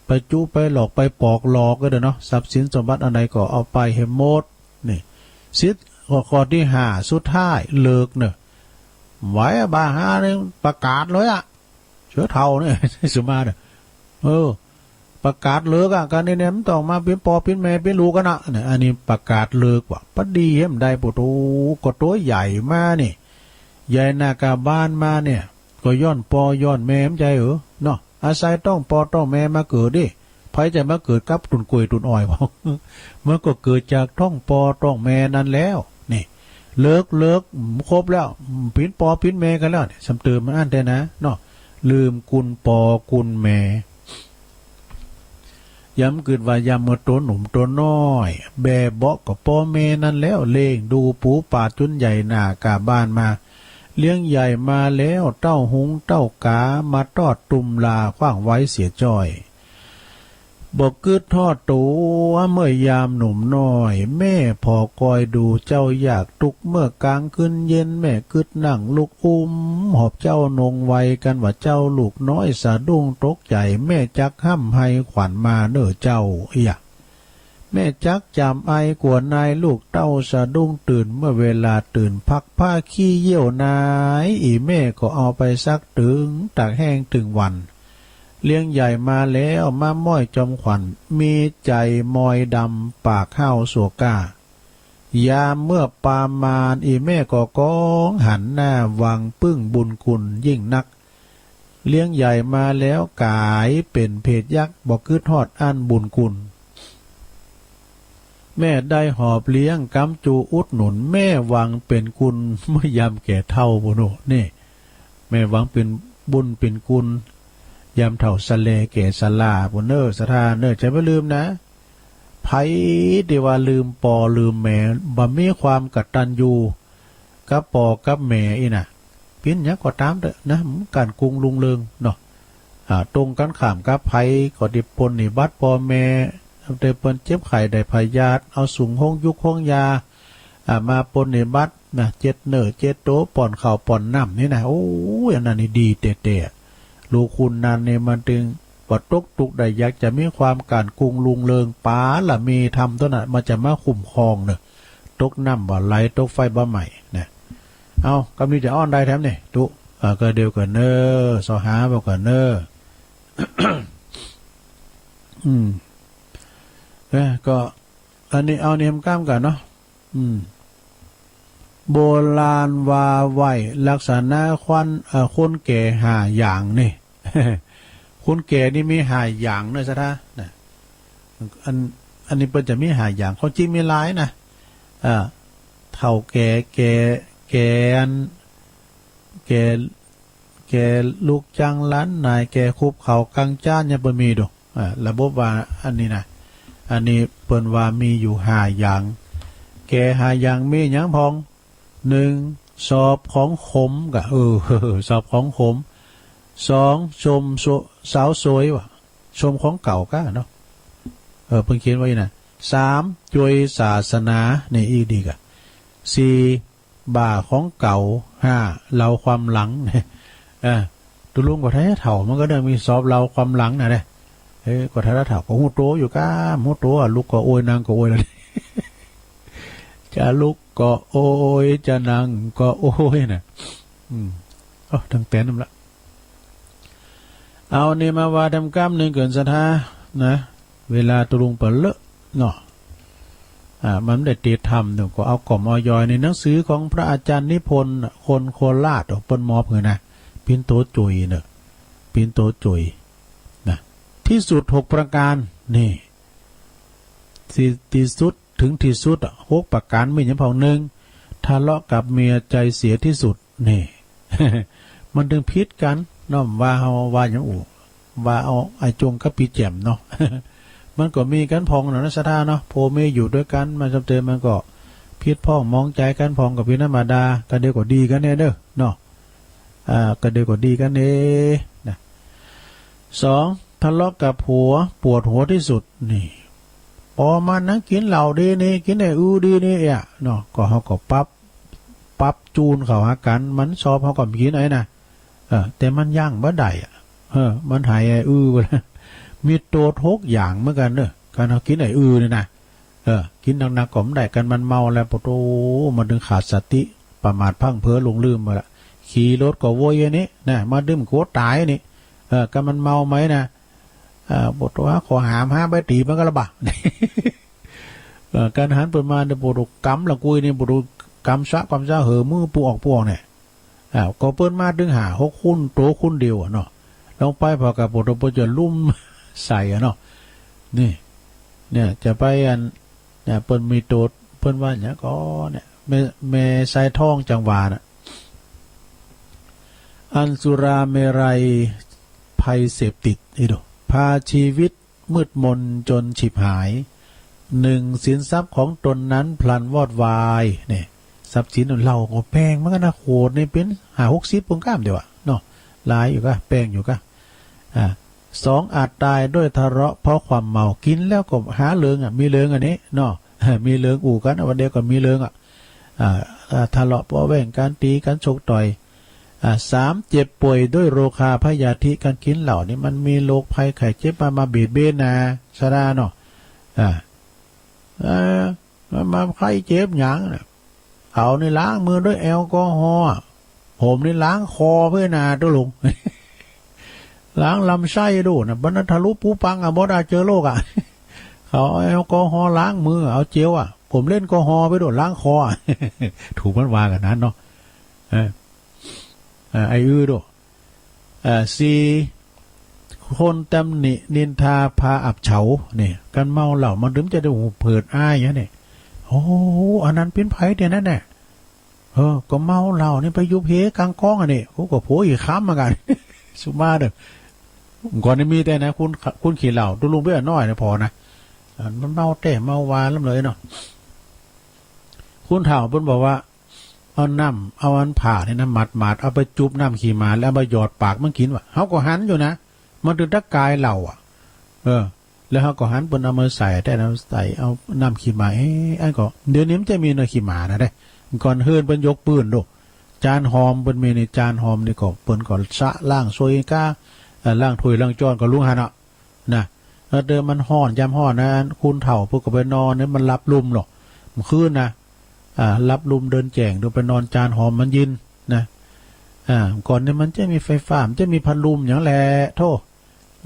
ไปจุไปหลอกไปปอกหลอกก็เด้อเนาะทรัพย์สินสมบัติอันใดก็เอาไปให้หมดนี่สิทธิ์ข้อที่5สุดท้ายเลิกเนอะไว้บาหาเนี่ยประกาศเลยเชื้อเท่าเนี่ยสมาเด้อประกาศเลิกการเนี่ยมันต้องมาเป็นปอเป็นแม่เป็นลูกกันนะเนี่ยอันนี้ประกาศเลิกว่ะพอดีเห็นได้ปุถุก็ตัวใหญ่มานี่ใหญ่นากาบ้านมาเนี่ยก็ย้อนปอย้อนแม่มใจเนาะอาศัยต้องปอต้องแม่มาเกิดดิไผจะมาเกิดกับตุนกล้วยตุนอ้อยบอกมันก็เกิดจากท้องปอท้องแม่นั่นแล้วนี่เลิกครบแล้วปิ้นปอปิ้นแม่กันแล้วเนี่ยสำเติมมันอันแต่นะเนาะลืมกุลปอกุลแม่ย้ำเกิดว่ายามเมื่อตัวหนุ่มตัวน้อยแบเบาะกับพ่อแม่นั่นแล้วเล่งดูปูป่าจนใหญ่หน้ากาบ้านมาเลี้ยงใหญ่มาแล้วเต้าหุงเต้ากามาทอดตุ่มลาขว้างไว้เสียจ้อยบอกกึดทอดตัวเมื่อยามหนุ่มน้อยแม่พอคอยดูเจ้าอยากตุกเมื่อกลางคืนเย็นแม่กึดนั่งลูกหอบเจ้านงไวกันว่าเจ้าลูกน้อยสะดุ้งตกใจแม่จักห้ำให้ขวัญมาเน้อเจ้าแม่จักจำไอกวนนายลูกเต้าสะดุ้งตื่นเมื่อเวลาตื่นพักผ้าขี้เยี่ยวนายแม่ก็เอาไปซักถึงตากแห้งถึงวันเลี้ยงใหญ่มาแล้วมาม้อยจอมขวัญมีใจมอยดำปากข้าวสัวก้ายามเมื่อปามานแม่ก็ก้องหันหน้าวังปึ้งบุญคุณยิ่งนักเลี้ยงใหญ่มาแล้วกายเป็นเพศยักษ์บอกคืดทอดอันบุญคุณแม่ได้หอบเลี้ยงกำจูอุดหนุนแม่หวังเป็นคุณเมื่อยามแก่เท่าบุโนนี่แม่หวังเป็นบุญเป็นคุณยามเท่าสะเลเกศลาบุเนอร์สถานเนอร์จะไม่ลืมนะไผเดว่าลืมปอลืมแม่บ่มีความกตัญญูกับปอกับแม่น่ะพินยักก็ตามเด้อนะการกรุงลุงเริงเนาะตรงกันข้ามกับไผก็ดิปนนิบัติปอแม่ได้เปิ้นเจ็บไข้ได้พยาธิเอาสูงห้องยุกห้องยามาปนนิบัตินะเจ็ดเนอเจ็ดโตป่อนข้าวป่อนน้ำนี่นะโอ้ยอันนั้นนี่ดีเตะลูกคุณนันเนี่ยมันจึงว่าตกตุกได้อยากจะมีความการกรุงลุงเริงป้าละมีทำตัวนั้นมันจะมาคุ้มครองเนอะตกน้ำบ่ไหลตกไฟบ่ใหม่เนี่ยเอากำนี้จะอ้อนได้แถมเนี่ยตุก็เดียวกันเนอสอหาบอกกันเนอ ก็อันนี้เอาเนี่ยก้ามกันเนาะโบราณว่าไหวลักษณะคนแก่หาอย่างนี่ คนแก่นี่มีหาอย่างเนอะสะท่านะอันนี้เปิ้นจะมีหาอย่างเขาจริงมีหลายนะเฒ่าแก่ลูกจังล้านนายแก่คุบเขากังจ้านยังเปิ้นมีดูระบบว่าอันนี้นะอันนี้เปิ้นว่ามีอยู่หาอย่างแก่หาอย่างมีหยังพอง1 สอบของขมกะสอบของขมสองชมสาวสวยวะชมของเก่าก้าเนาะเพิ่งเขียนไว้นะสามจวยศาสนาในอีกดีกะสี่บ่าของเก่าห้าเราความหลังเนี่ยตุลุงกว่าไทยเถ่ามันก็ได้มีสอบเราความหลังนะเนี่ยกว่าไทยเถ่าก็หูโตอยู่ก้าหูโตลูกก็โอยนางก็โอยเลยจะลูกก็โอยจะนางก็โอยนะทั้งเต้นนั่นละเอานี่มาว่าทำกรรมหนึ่งเกินศรัทธานะเวลาตุลุงเปิดเลอะเนาะมันได้ตีธรรมเนี่ยก็เอากล่อมอยในหนังสือของพระอาจารย์นิพนธ์คนโคราชปนมอบเลยนะปินโตจุยเนี่ยปินโตจุยนะที่สุด6ประการนี่ที่สุดถึงที่สุด6ประการไม่ยังเผาหนึ่งทะเลาะกับเมียใจเสียที่สุดนี่ มันถึงพิษกันน้อมว่าเฮาว่าอย่างอู่ว่าเอาไอจงกับปีแจ่มเนาะ มันก็มีกันพองเนาะนะสถาเนาะโพเมอยู่ด้วยกันมันจำเป็นมันก็พิษพ้องมองใจกันพองกับพิธรรมดากันเดียวก็ดีกันเนี่ยเด้อเนาะกันเดียวก็ดีกันเน่นะสองทะเลาะกับผัวปวดหัวที่สุดนี่พอมันนะกินเหล้าดีนี่กินไอ้ดีนี่เนาะก็เขาก็ปรับจูนเขาหากันมันชอบเขาก็กินไอ้นะแต่มันย่างบ่ได้มันหายไอ้ไปแล้วมีตัวทุกอย่างเหมือนกันเนอะการเขากินไอ้เนี่ยนะกินหนักๆก็ไม่ได้กันมันเมาแล้วปะโตมันดึงขาดสติประมาทพังเพ้อลงลืมมาละขี่รถก็โวยนี้นะมาดื่มโคตรตายนี่กันมันเมาไหมนะปะโตขอหาม5ใบตีมันก็ระบาดการหันเปิดมาเนี่ยปะโตกำละกุยนี่ปะโตกำซะกำซะเหอมือปูออกเนี่ยก็เปิ้นมาดึงหา6คุณโตคุณเดียวเนาะลงไปพอกับปะโตปจะลุ่มใส่เนาะนี่เนี่ยจะไปเนี่ยเปิ้นมีโตเปิ้นว่าเนี่ยก็เนี่ยเมใส่ท่องจังหวาน่ะอันสุราเมรัยภัยเสพติดนี่ดูพาชีวิตมืดมนจนฉิบหาย1สินทรัพย์ของตนนั้นพลันวอดวายเนี่ยทรัพย์สินเราก็แพงมันก็นะโหดนี่เป็น50-60ปุ่งก้ามเดียวเนาะหลายอยู่ก็แพงอยู่ก็2อาจตายด้วยทะเลาะเพราะความเมากินแล้วก็หาเลิงมีเลิงอันนี้เนาะมีเลิงอู่กันวันเดียวก็มีเลิงทะเลาะเพราะแบ่งการตีกันชกต่อย3เจ็บป่วยด้วยโรคาพยาธิการกินเหล่านี้มันมีโรคภัยไข้เจ็บมาเบียดเบียนนะชะดาเนาะมาไข้เจ็บหยังเอาในล้างมือด้วยแอลกอฮอล์ผมนี่ล้างคอเพื่อนาตัวลุงล้างลำไส้ดูนะบรรทะลุปูปังบ่ได้เจอโรคเขาแอลกอฮอล์ล้างมือเอาเจลผมเล่นแอลกอฮอล์ไปด้วยล้างคอถูกมันว่ากันนั้นเนาะไอ้ด้วยคนตำหนินินทาพาอับเฉาเนี่ยกันเมาเหล่ามันถึงจะได้หูเผิดอ้ายเนี่ยโอ้อันนั้นเป็นไผ่เดี๋ยวนั้นแน่ก็เมาเหล่านี่ไปยุบเฮกลางกล้องนี่โอ้ก็โผล่อีกค้ำมากันสุมาเด้อก่อนนี้มีแต่นะคุณขี่เหล่าตัวลุงเบี้ยน้อยนะพอนะมันเมาแต่เมาวานแล้วเลยเนาะคุณเฒ่าเพิ่นบอกว่าเอาน้ำเอาอันผ่าเนี่ยนะหมัดเอาไปจุบน้ำขี่มาแล้วเอาไปหยอดปากมันกินว่ะเขาก็หันอยู่นะมันถึงตะกายเหล่าแล้วเขาก็หันบนเอามือใส่แต่เราใส่เอาน้ำขี่มาไอ้ก็เดี๋ยวนี้มันจะมีน้ำขี่มานะได้ก่อนเฮิร์นเป็นยกปืนดูจานหอมเป็นเมนูจานหอมนี่ก็เปิ้นก่อนสะล่างซวยก้าล่างถ้วยล่างจอนก็ลุงหันนะแล้วเดิมมันห่อนยำห่อนนะคุณเฒ่าพวกก็ไปนอนเนี่ยมันรับลมหรอกมันคืนนะรับลมเดินแจงดูไปนอนจานหอมมันยินนะก่อนเนี่ยมันจะมีไฟฟ้ามันจะมีพัดลมอย่างแหละโทษ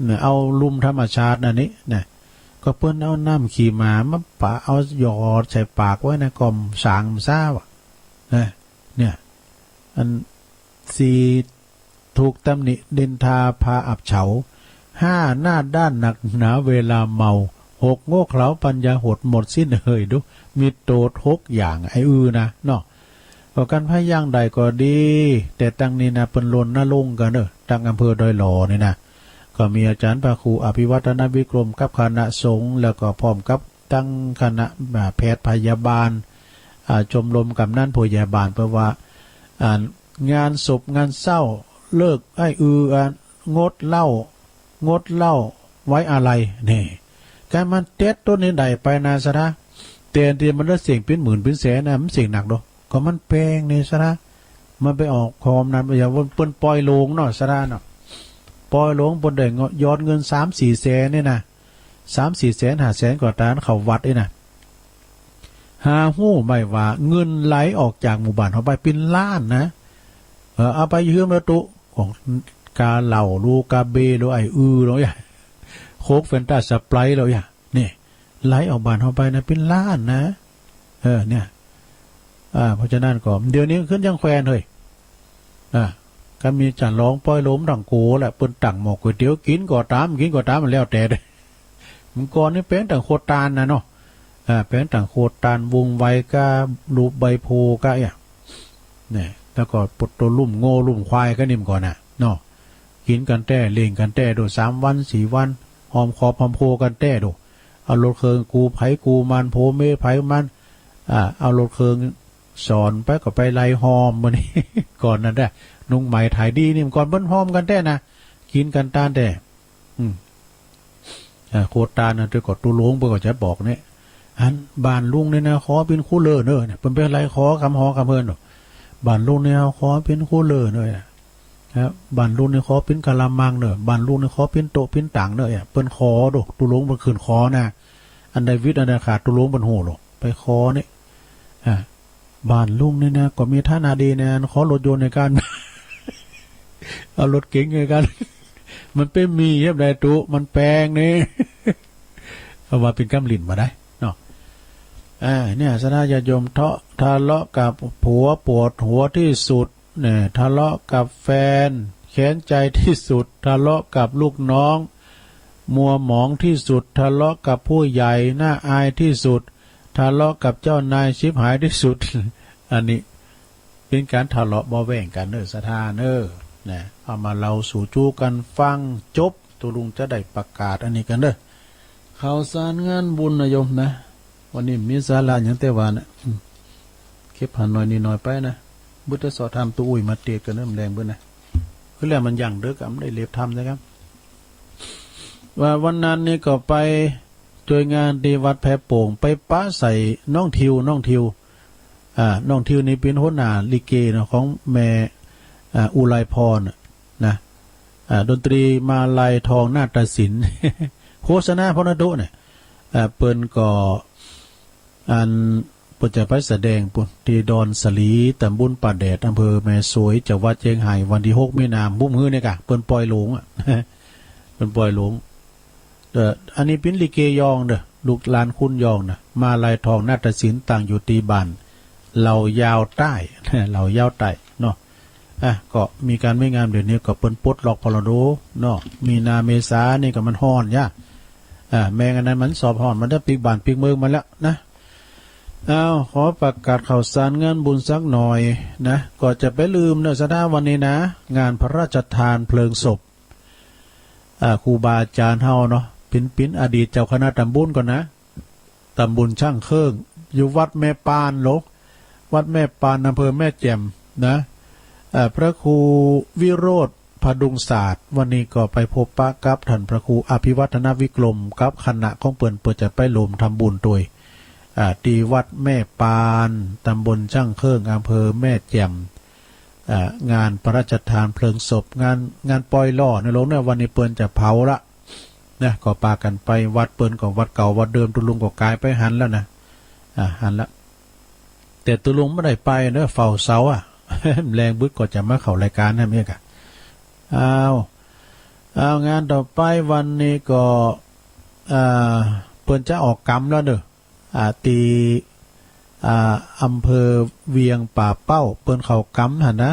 เนี่ยเอาลุมธรรมชาติอันนี้นะก็เปิ้นเอาน้ำขี่มาปะเอาหยอดใส่ปากไว้นะกล่อมสางซ่าวเนี่ยอัน4ถูกตำหนิดินทาพาอับเฉา5หน้าด้านหนักหนาเวลาเมา6โง่เขลาปัญญาหดหมดสิ้นดูมีโตทุกอย่างไอ้นะเนาะก็กันพย่างใดก็ดีแต่ตั้งนี้นะเป็นลนน่าลงกันตั้งอำเภอดอยหล่อนี่นะก็มีอาจารย์พระครูอภิวัฒนวิกรมกับคณะสงฆ์แล้วก็พร้อมกับตั้งคณะแพทย์พยาบาลชมรมกำนันพยาบาลเพื่อว่า งานศพงานเศร้าเลิกไอ้งดเหล้ไว้อะไรนี่การมันเต็ดต้นนี้ใดไปนาสระเตียนมันได้เสียงเป็นหมื่นเป็นแสนนะมันเสียงหนักดอกก็มันแพงนี่สระมันไปออกคอมนั้นอย่างว่าเปิ้นปล่อยโลงเนาะสระเนาะปล่อยโลงบนเด้งยอดเงิน 3-4 แสนนี่นะ3-4 แสน5 แสนกว่าตานเขาวัดนี่นะหาหู้ไม่ว่าเงินไหลออกจากหมู่บ้านเขาไปเป็นล้านนะเอาไปยืมแล้วตุของกาเหล่าลูกาเบโลไอโลอย่าโคกเฟนต้าสไปร์โลอย่านี่ไหลออกบ้านเขาไปนะเป็นล้านนะเนี่ยเพราะฉะนั้นก็เดี๋ยวนี้ขึ้นยังแควนเลยก็มีจันร้องป้อยล้มดังโกแหละเปิ้นตังหมอกก๋วยเตี๋ยวกินก็ตามมันแล้วแต่เลยมันก่อนนี่เป็นต่างโคตานนะเนาะเป็นต่างโคตานวงไวก็รูปใบโพก็เนี่ยแล้วก็ปดตัวลุ่มโง่ลุ่มควายก็นิ่มก่อนเนาะกินกันแต่เล่งกันแต่ดู3 วัน 4 วันหอมคอพอมโพกันแต่ดูเอารถเคิงกูไผกูมันโพเมไผมันเอารถเคิงสอนไปก็ไปไล่หอมมันนี่ ก่อนนั่นได้นุ่งใหม่ถ่ายดีนี่ก่อนเบิ้ลหอมกันแต่นะกินกันตานแต่โคตานะจะกดตัวล้วงเพื่อจะบอกเนี่ยบ้านลุงเนี่ยนะขอเป็นคู่เลิศเนอะเป็นอะไรขอคำเพิ่นบ้านลุงเนี่ยขอเป็นคู่เลิศเนอะครับบ้านลุงเนี่ยขอเป็นกะละมังเนอะบ้านลุงเนี่ยขอเป็นโต๊ะเป็นต่างเนอะเปิ้นขอดูตัวล้วงมันขืนขอนะอันใดวิทย์อันใดขาดตัวล้วงบนหูหรอกไปขอเนี่ยบ้านลุงเนี่ยนะก็มีท่านาดีเนี่ยขอรถยนต์ในการ เอารถเก๋งในการ มันเป็นมีเย็บได้ตุมันแปลงนี่ เอามาเป็นกำลิ่นมาได้เนาะเนี่ยสนาญาโยมทะเลาะกับผัวปวดหัวที่สุดเนี่ยทะเลาะกับแฟนแค้นใจที่สุดทะเลาะกับลูกน้องมัวหมองที่สุดทะเลาะกับผู้ใหญ่น่าอายที่สุดทะเลาะกับเจ้านายชิบหายที่สุด อันนี้เป็นการทะเลาะบ่แว่งกันสถานนะเอามาเราสู่จูกันฟังจบตัวลุงจะได้ประกาศอันนี้กันข่าวสารงานบุญนะโยมนะวันนี้มีสาระอย่างแต่ว่านะเก็บหันหน่อยนี่หน่อยไปนะบุตรสอทำตัวอุ้ยมาเตียกันเริ่มแรงเบิ้ลนะคือแล้วมันยังเด้อกับได้เล็บทำนะครับว่าวันนั้นนี่ก็ไปโดยงานที่วัดแพโป่งไปป้าใส่น้องทิวน้องทิวนี่เป็นหัวหน้าลิเกนะของแม่อุไรพรนะดนตรีมาลายทองนาฏศิลป์ โฆษณาพนโดเนี่ยเปิ้นก็เปิ้นจะไปแสดงปุ่นที่ดอนสลีตำบลป่าแดดอำเภอแม่สวยจังหวัดเชียงรายวันที่6 มีนาคมบุ้มฮื้อเนี่ยกะเปิ้นปล่อยหลงเปิ้นปล่อยหลงอันนี้เป็นลิเกยองลูกหลานคุณยองมาลายทองนาฏศิลป์ต่างอยู่ตีบ้านเหล่ายาวใต้ เหล่ายาวใต้เนาะก็มีการไม่งามเดี๋ยวนี้ก็เปิ้นปลดล็อกพลโดเนาะมีนาเมษานี่ก็มันฮ้อนย่าแมงอันนั้นมันสอบฮ้อนมันได้ปีกบ้านปีกเมืองมาแล้วนะขอประกาศข่าวสารงานบุญสักหน่อยนะก็จะไปลืมเนอะสถานวันนี้นะงานพระราชทานเพลิงศพครูบาอาจารย์เฮาเนาะเป็นอดีตเจ้าคณะตำบลก่อนนะตำบลช่างเครื่องอยู่วัดแม่ปานหลกวัดแม่ปานอำเภอแม่แจ่มนะพระครูวิโรธพดุงศาสตร์วันนี้ก็ไปพบปะกับท่านพระครูอภิวัฒนวิกรมกับคณะของเปิ่นจะไปรวมทำบุญโดยที่วัดแม่ปานตำบลช่างเครื่องอำเภอแม่แจ่มงานพระราชทานเพลิงศพงานปล่อยล่อในหลวงเนี่ยวันนี้เปิ่นจะเผาละนะก็ปากันไปวัดเปิ่นกับวัดเก่าวัดเดิมตุลุงก็กลายไปหันแล้วนะหันละแต่ตุลุงไม่ได้ไปเนอะเฝ้าเสาแรงบึกก็จะมาเข้ารายการนะเมียกะเอางานต่อไปวันนี้ก็เปิ่นจะออกกรรมแล้วเนอะตีอำเภอเวียงป่าเป้าเปิ้นเขากำหันนะ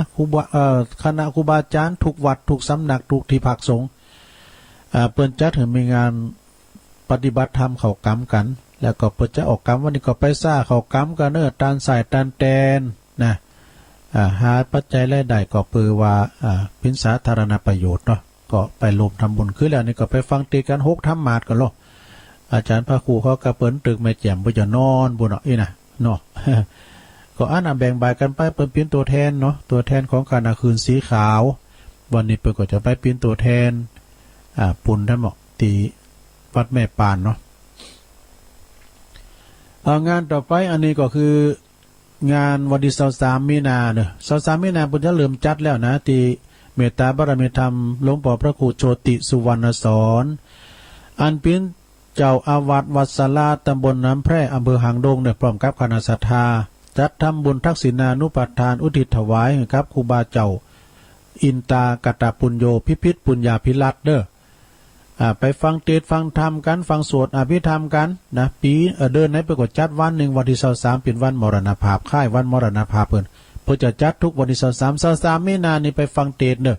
คณะครูบาอาจารย์ทุกวัดทุกสำนักทุกที่พักสงฆ์เปิ้นจัดถึงมีงานปฏิบัติธรรมเขากำกันแล้วก็เปิ้นจะออกกำวันนี้ก็ไปซ่าเขากำกันตานสายตานแตนนะหาปัจจัยรายได้ก็เปือว่าเป็นสาธารณประโยชน์เนาะก็ไปรวมทำบุญขึ้นแล้วนี่ก็ไปฟังตีกัน6 ธรรมาสกันหรออาจารย์พระครูเขากระเปิ้นตึกแม่แจ่มบ่จะนอนบ่เนาะนะเนาะ ก็อันแบ่งบายกันไปเปิ้นเป็นตัวแทนเนาะตัวแทนของการคืนสีขาววันนี้เปิ้นก็จะไปเป็นตัวแทนปุ่นท่านบอกตีวัดแม่ปานเนาะงานต่อไปอันนี้ก็คืองานวันที่23มีนาเนอะ23มีนาเพิ่นจะเริ่มจัดแล้วนะที่เมตตาบารมีธรรมหลวงพ่อพระครูโชติสุวรรณสอนอันเป็นเจ้าอาวาสวัดสลาตำบลน้ำแพร่อำเภอหางดงเนี่ยพร้อมกับคณะศรัทธาจัดทำบุญทักษิณานุปัฏฐานอุทิศถวายให้กับครูบาเจ้าอินตากตปุญโญพิพิธปุญญาภิรัตน์เด้อไปฟังเทศฟังธรรมกันฟังสวดอภิธรรมกันนะปีเดินไหนไปกดจัดวันหนึ่งวันที่23เป็นวันมรณภาพค่ายวันมรณภาพเพิ่นจะจัดทุกวันที่23มีนานี่ไปฟังเทศเด้อ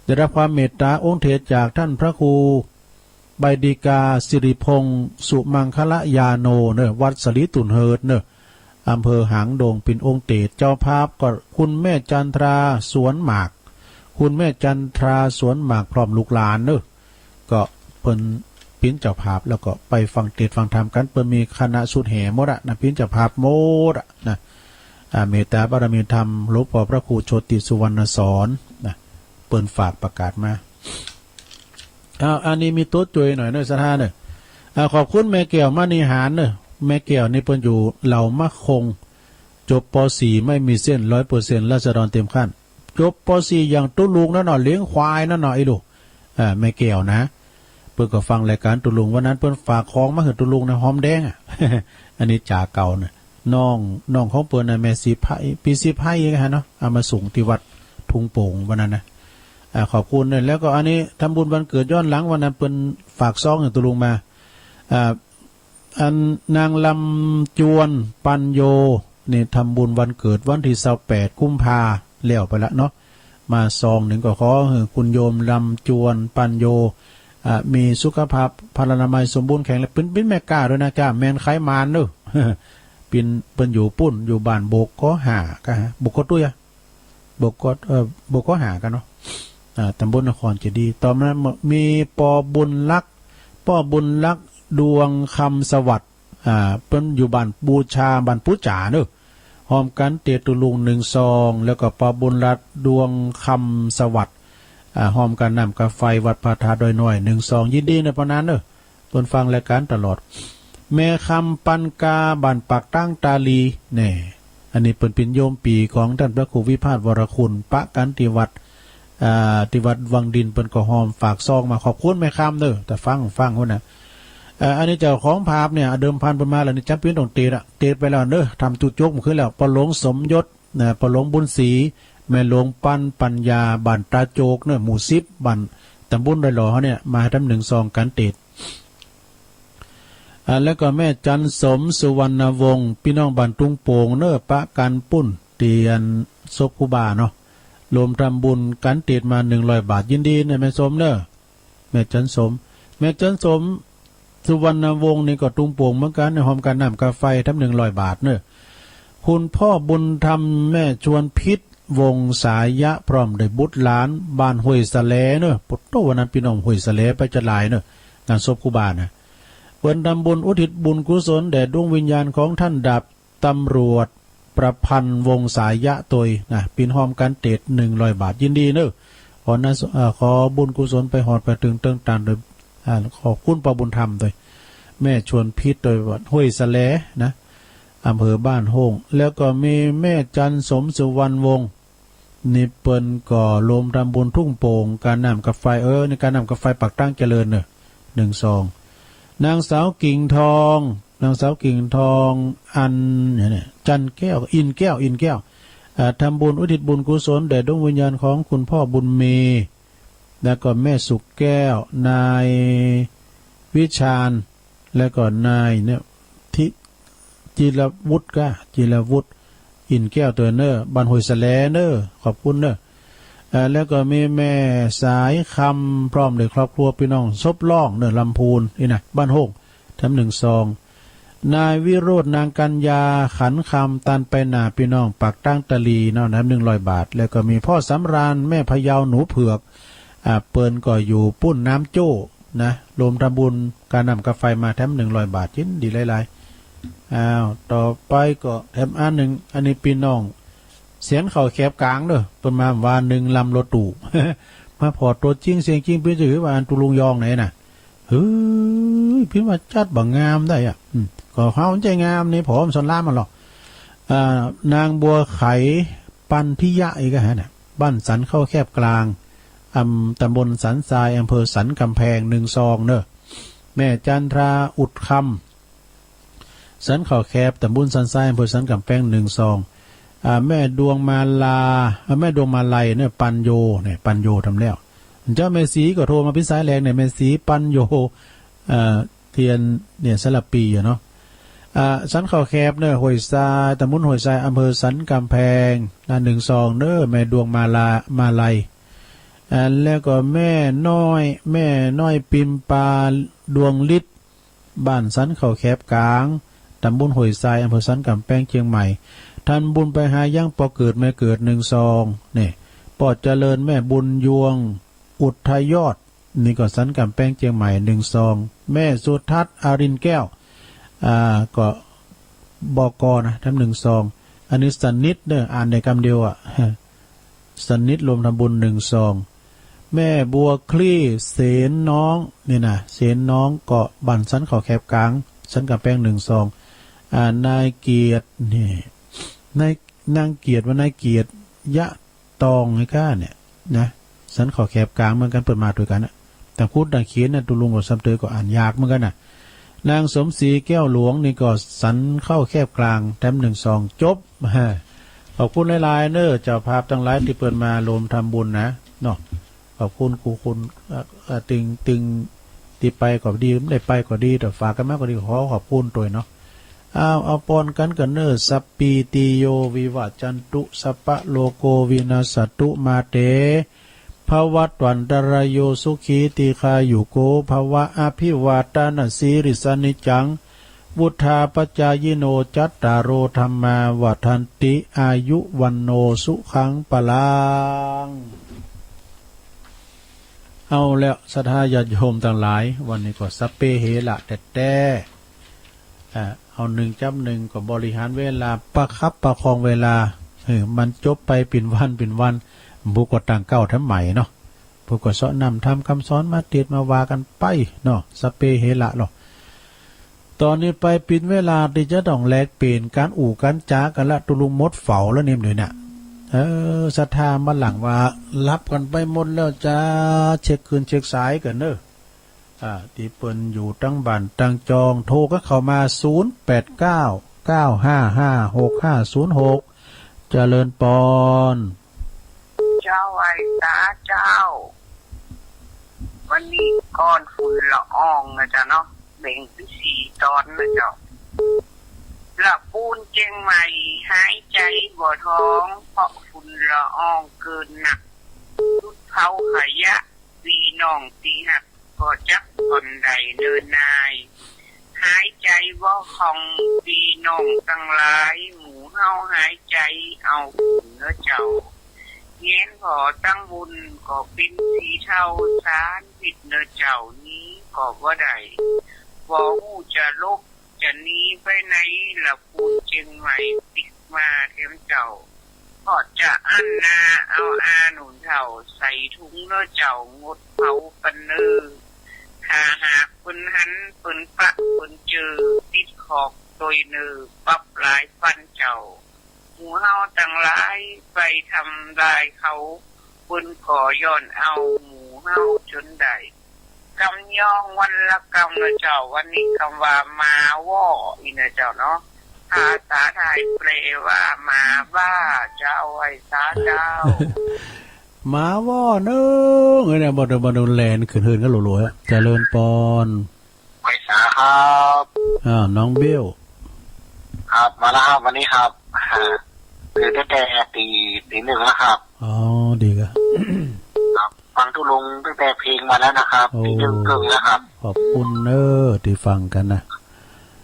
ได้รับความเมตตาองค์เทศจากท่านพระครูใบดีกาสิริพงษ์สุมังคละยาโนเนอะวัดสลีตุนเฮิร์ดเนอะอำเภอหางดงเป็นองค์เตศเจ้าภาพก็คุณแม่จันทราสวนหมากคุณแม่จันทราสวนหมากพร้อมลูกหลานเนอะก็เปิ้นปิ้นเจ้าภาพแล้วก็ไปฟังเทศฟังธรรมกันเปิ้นมีคณะสุดแห่หมดอะนะปิ้นเจ้าภาพหมดอะนะเมตตาบารมีธรรมหลวงพ่อพระครูโชติสุวรรณสอนนะเปิ้นฝากประกาศมาอันนี้มีตัวจุยหน่อยเนอะสถานเนอะขอบคุณแม่แก้วมณีหารเนอะแม่แก้วนี่เปิ้นอยู่เหล่ามะคงจบป .4 ไม่มีเส้น 100% ราษฎรเต็มขั้นจบป .4 อย่างตุ้ลุงนั่นหน่อยเลี้ยงควายนั่นหน่อยไอ้ดูแม่แก้วนะเปิ้นก็ฟังรายการตุ้ลุงวันนั้นเปิ้นฝากของมาให้ตุ้ลุงนะหอมแดงอันนี้จ่าเก่าน่ะน้องของเปิ้นน่ะแม่สีไผ่ปีสีไผ่ฮะเนาะเอามาส่งที่วัดทุ่งโป่งวันนั้นนะขอบคุณเนี่ยแล้วก็อันนี้ทำบุญวันเกิดย้อนหลังวันนั้นเปิ้นฝากซองให้ตุ้ลุงมาอันนางลำจวนปัญโยนี่ทำบุญวันเกิดวันที่28กุมภาแล้วไปละเนาะมาซองหนึ่งก็ขอคุณโยมลำจวนปัญโยมีสุขภาพพลานามัยสมบูรณ์แข็งแรงเป็นแม่กล้าด้วยนะจ้าแมนไขมานเด้อเป็นอยู่ปุ่นอยู่บ้านโบกก็หาก็ฮะโบกก็ด้วยโบกก็หากันเนาะตำบลนครเจดีย์ตอนนั้นมีปอบุญลักษ์ดวงคำสวัสดิ์เป็นอยู่บ้านบูชาบ้านปุจ่าเนอะหอมกันเตตุลุง1 ซองแล้วก็ปอบุญลักษ์ดวงคำสวัสดิ์หอมกันนำกาไฟวัดพระธาตุดอยน้อย1 ซองยินดีในปนั้นเนอะเพิ่นฟังรายการตลอดแม่คำปันกาบ้านปากตั้งตาลีแน่อันนี้เพิ่นเป็นโยมปีของท่านพระครูวิพาทวรคุณปะกันติวัดวังดินเปิ้นก็หอมฝากซองมาขอบคุณแม่คำเด้อแต่ฟังคนน่ะอันนี้เจ้าของภาพเนี่ยเดิมพันประมาณแล้วนี่จำเป็นต้องเตะไปแล้วเด้อทำจุดจกมันขึ้นแล้วปหลวงสมยศปหลวงบุญศรีแม่หลวงปั้นปัญญาบ้านตาโจกเนี่ยหมู่10บ้านตำบลดอยหล่อเขาเนี่ยมาทำ1 ซองกันเตะแล้วก็แม่จันสมสุวรรณวงศ์พี่น้องบ้านตุงโป่งเน้อปะกันปุ้นเตียนศพครูบาเนาะรวมทำบุญกันเตะมา100 บาทยินดีเนี่ยแม่สมเน้อแม่จันสมสุวรรณวงศ์นี่ก็ตุงโป่งเหมือนกันในหอมกันน้ำกาไฟทำ100 บาทเน้อคุณพ่อบุญธรรมแม่ชวนพิษวงสายะพร้อมได้บุตรหลานบ้านห้วยสะแลเน้อปุตโตวันนั้นพี่น้องห้วยสะแลไปจะหลายเน้องานศพครูบานะเปิ้นทำบุญอุทิศบุญกุศลแด่ดวงวิญญาณของท่านดาบตำรวจประพันธ์วงสายะตยนะปินหอมกันเตะ100 บาทยินดีเน้อขอบุญกุศลไปหอดไปถึงเติงตานโดยขอบคุณประบุญธรรมโดยแม่ชวนพิษโดยวัดห้วยสะแลนะอำเภอบ้านโฮงแล้วก็มีแม่จันสมสุวรรณวงศ์นี่เปิ้นก็รวมทำบุญทุ่งโป่งการนำกับไฟในการนำกับไฟปักตั้งเจริญเน้อ1 ซองนางสาวกิ่งทองอันเนี่ยจันแก้วอินแก้วทำบุญอุทิศบุญกุศลแด่ดวงวิญญาณของคุณพ่อบุญมีแล้วก็แม่สุกแก้วนายวิชาญแล้วก็นายเนี่ยทิจิรวุฒิอินแก้วตัวเนอร์บ้านห้วยสะแลเนอขอบคุณเนอแล้วก็มีแม่สายคำพร้อมด้วยครอบครัวพี่น้องซบล่องเนอลำพูนนี่นะบ้านโฮงทำ1 ซองนายวิโรจน์นางกัญญาขันคำตันไปหนาพี่น้องปักตั้งตะลีเนาะน้ำ100 บาทแล้วก็มีพ่อสำราญแม่พะเยาหนูเผือกเปิ้นก็อยู่ปุ้นน้ำโจ้นะรวมทำบุญการนำกาไฟมาแถม100 บาทชิ้นดีหลาย ต่อไปก็แถมอันหนึ่งอันนี้พี่น้องเสียงเขาแคบกลางเด้อประมาณว่าหนึ่งลำรถตู่ มาพอตัวจริงเสียงจริงพี่จือว่าอันตุลุงยองไหนน่ะเฮ้ยพี่ว่าจัดบังงามได้อ่ะก็เขาใจงามนี่ผมสอนล่ามันหรอกนางบัวไขปันพิยะอีกฮะเนี่ยบ้านสันเข้าแคบกลางตำบลสันทรายอำเภอสันกำแพง1 ซองเนอะแม่จันทราอุดคำสันเข้าแคบตำบลสันทรายอำเภอสันกำแพง1 ซองแม่ดวงมาลาแม่ดวงมาลัยเนี่ยปัญโยเนี่ยปัญโยทำแล้วเจ้าแม่สีก็โทรมาพิสายแรงเนี่ยแม่สีปัญโยเทียนเนี่ยสลับปีเนาะสันเข้าแคบเนี่ยห้วยทรายตำบลห้วยทรายอำเภอสันกำแพง1 ซองเนอะแม่ดวงมาลัยแล้วก็แม่น้อยปิมปาดวงฤทธิ์บ้านสันเข้าแคบกลางตำบลห้วยทรายอำเภอสันกำแพงเชียงใหม่ท่านบุญไปหาย่างปอเกิดแม่เกิด1 ซองเนี่ยปอดเจริญแม่บุญยวงอุทยอดนี่ก็สันกำแพงเชียงใหม่1 ซองแม่สุทัศน์อารินแก้วก็บอกนะทำ1 ซองอันนี้สันนิดเนี่ยอ่านในคำเดียวอ่ะสันนิดรวมทำบุญ1 ซองแม่บัวคลี่เสนน้องนี่นะเสนน้องเกาะบันสันเขาแคบกลางสันกำแพง1 ซองนายเกียรตินี่นางเกียรติว่านายเกียรติยะตองไอ้ข้าเนี่ยนะสันเขาแคบกลางเหมือนกันเปิดมาด้วยกันนะแต่พูดดังเขียนนะตุลุงกับซัมเตอร์ก็อ่านยากเหมือนกันนะนางสมศรีแก้วหลวงนี่ก็สันเข้าแคบกลางแถม1 ซองจบขอบคุณหลายๆเนอะเจ้าภาพทั้งหลายที่เปิดมาลมทำบุญนะเนาะขอบคุณคุณตึงที่ไปก็ดีไม่ได้ไปก็ดีแต่ฝากกันมากก็ดีขอบคุณตัวเนาะเอาปอนกันเนอสัปปีติโยวิวัจจันตุสัพพะโลโกวินาสตุมาเตภวัตวันตรโยสุขีติคายุโกภวะอภิวาตานาสีริสนิจังวุธาปจายโนจัตตารโอธรรมาวัฏันติอายุวันโนสุขังปลังเอาแล้วศรัทธาญาติโยมทั้งหลายวันนี้ก็สัพเพเหระแต่เอา1 ก็บริหารเวลาประคับประคองเวลามันจบไปเป็นวันบุกก็ต่างเก้าทั้งใหม่เนาะบุกก็สอนนำทำคำสอนมาเตียดมาว่ากันไปเนาะสัพเพเหระหรอตอนนี้ไปปิดเวลาที่จะต้องแลกเปลี่ยนการอู่กันจ้ากันละตุลุงมดเฝ้าแล้วเนี่ยน่ะศรัทธามาหลังว่ารับกันไปหมดแล้วจ้าเช็คคืนเช็คสายกันเนอะที่เปิ้นอยู่ตั้งบ้านตั้งจองโทรก็เข้ามา0899556506เจริญปอนเจ้าไอ้ตาเจ้าวันนี้ก้อนฝุ่นละอองนะจ๊ะเนาะเบ่งไป4 ตอนนะเจ้าละปูนเจียงใหม่หายใจบ่ท้องเพราะฝุ่นละอองเกินหนักรุดเผาขยะปีน้องตีหักก็จักคนใดเดินนายหายใจบ่คล่องปีน้องตั้งหลายหมูเฮาหายใจเอาฝุ่นเนื้อเจ้าเงี้ยนพอตั้งบุญก็เป็นสีเทาสารผิดเนื้อเจ้านี้ก็บ่ได้บ่ฮู้จะลบจะหนีไปไหนละปูนเชียงใหม่ปิดมาเทมเจ้าพอจะอันนาเอาอาหนุนเท่าใส่ถุงเนื้อเจ้างดเผาปันเนอหากปืนหันปืนปะปืนเจอติดขอบโดยเนอปับหลายฟันเจ้าหมูเฮาตั้งหลายไปทำลายเขาปืนก่อย้อนเอาหมูเฮาจนได้กำย่องวันละกำนะเจ้าวันนี้คำว่ามาว่ออีนะเจ้าเนาะภาษาไทยแปลว่ามาบ้าเจ้าไอ้สาเจ้ามาว่อเนอะเนี่ยบอลแลนขึ้นเฮินก็หลัวๆเจริญปอนไอ้สาครับน้องเบี้ยวครับมาแล้วครับวันนี้ครับคือตั้งแต่ตี1แล้วครับอ๋อดีครับฟังทุลุงตั้งแต่เพลงมาแล้วนะครับตี1 ครึ่งแล้วครับขอบคุณเนอะที่ฟังกันนะ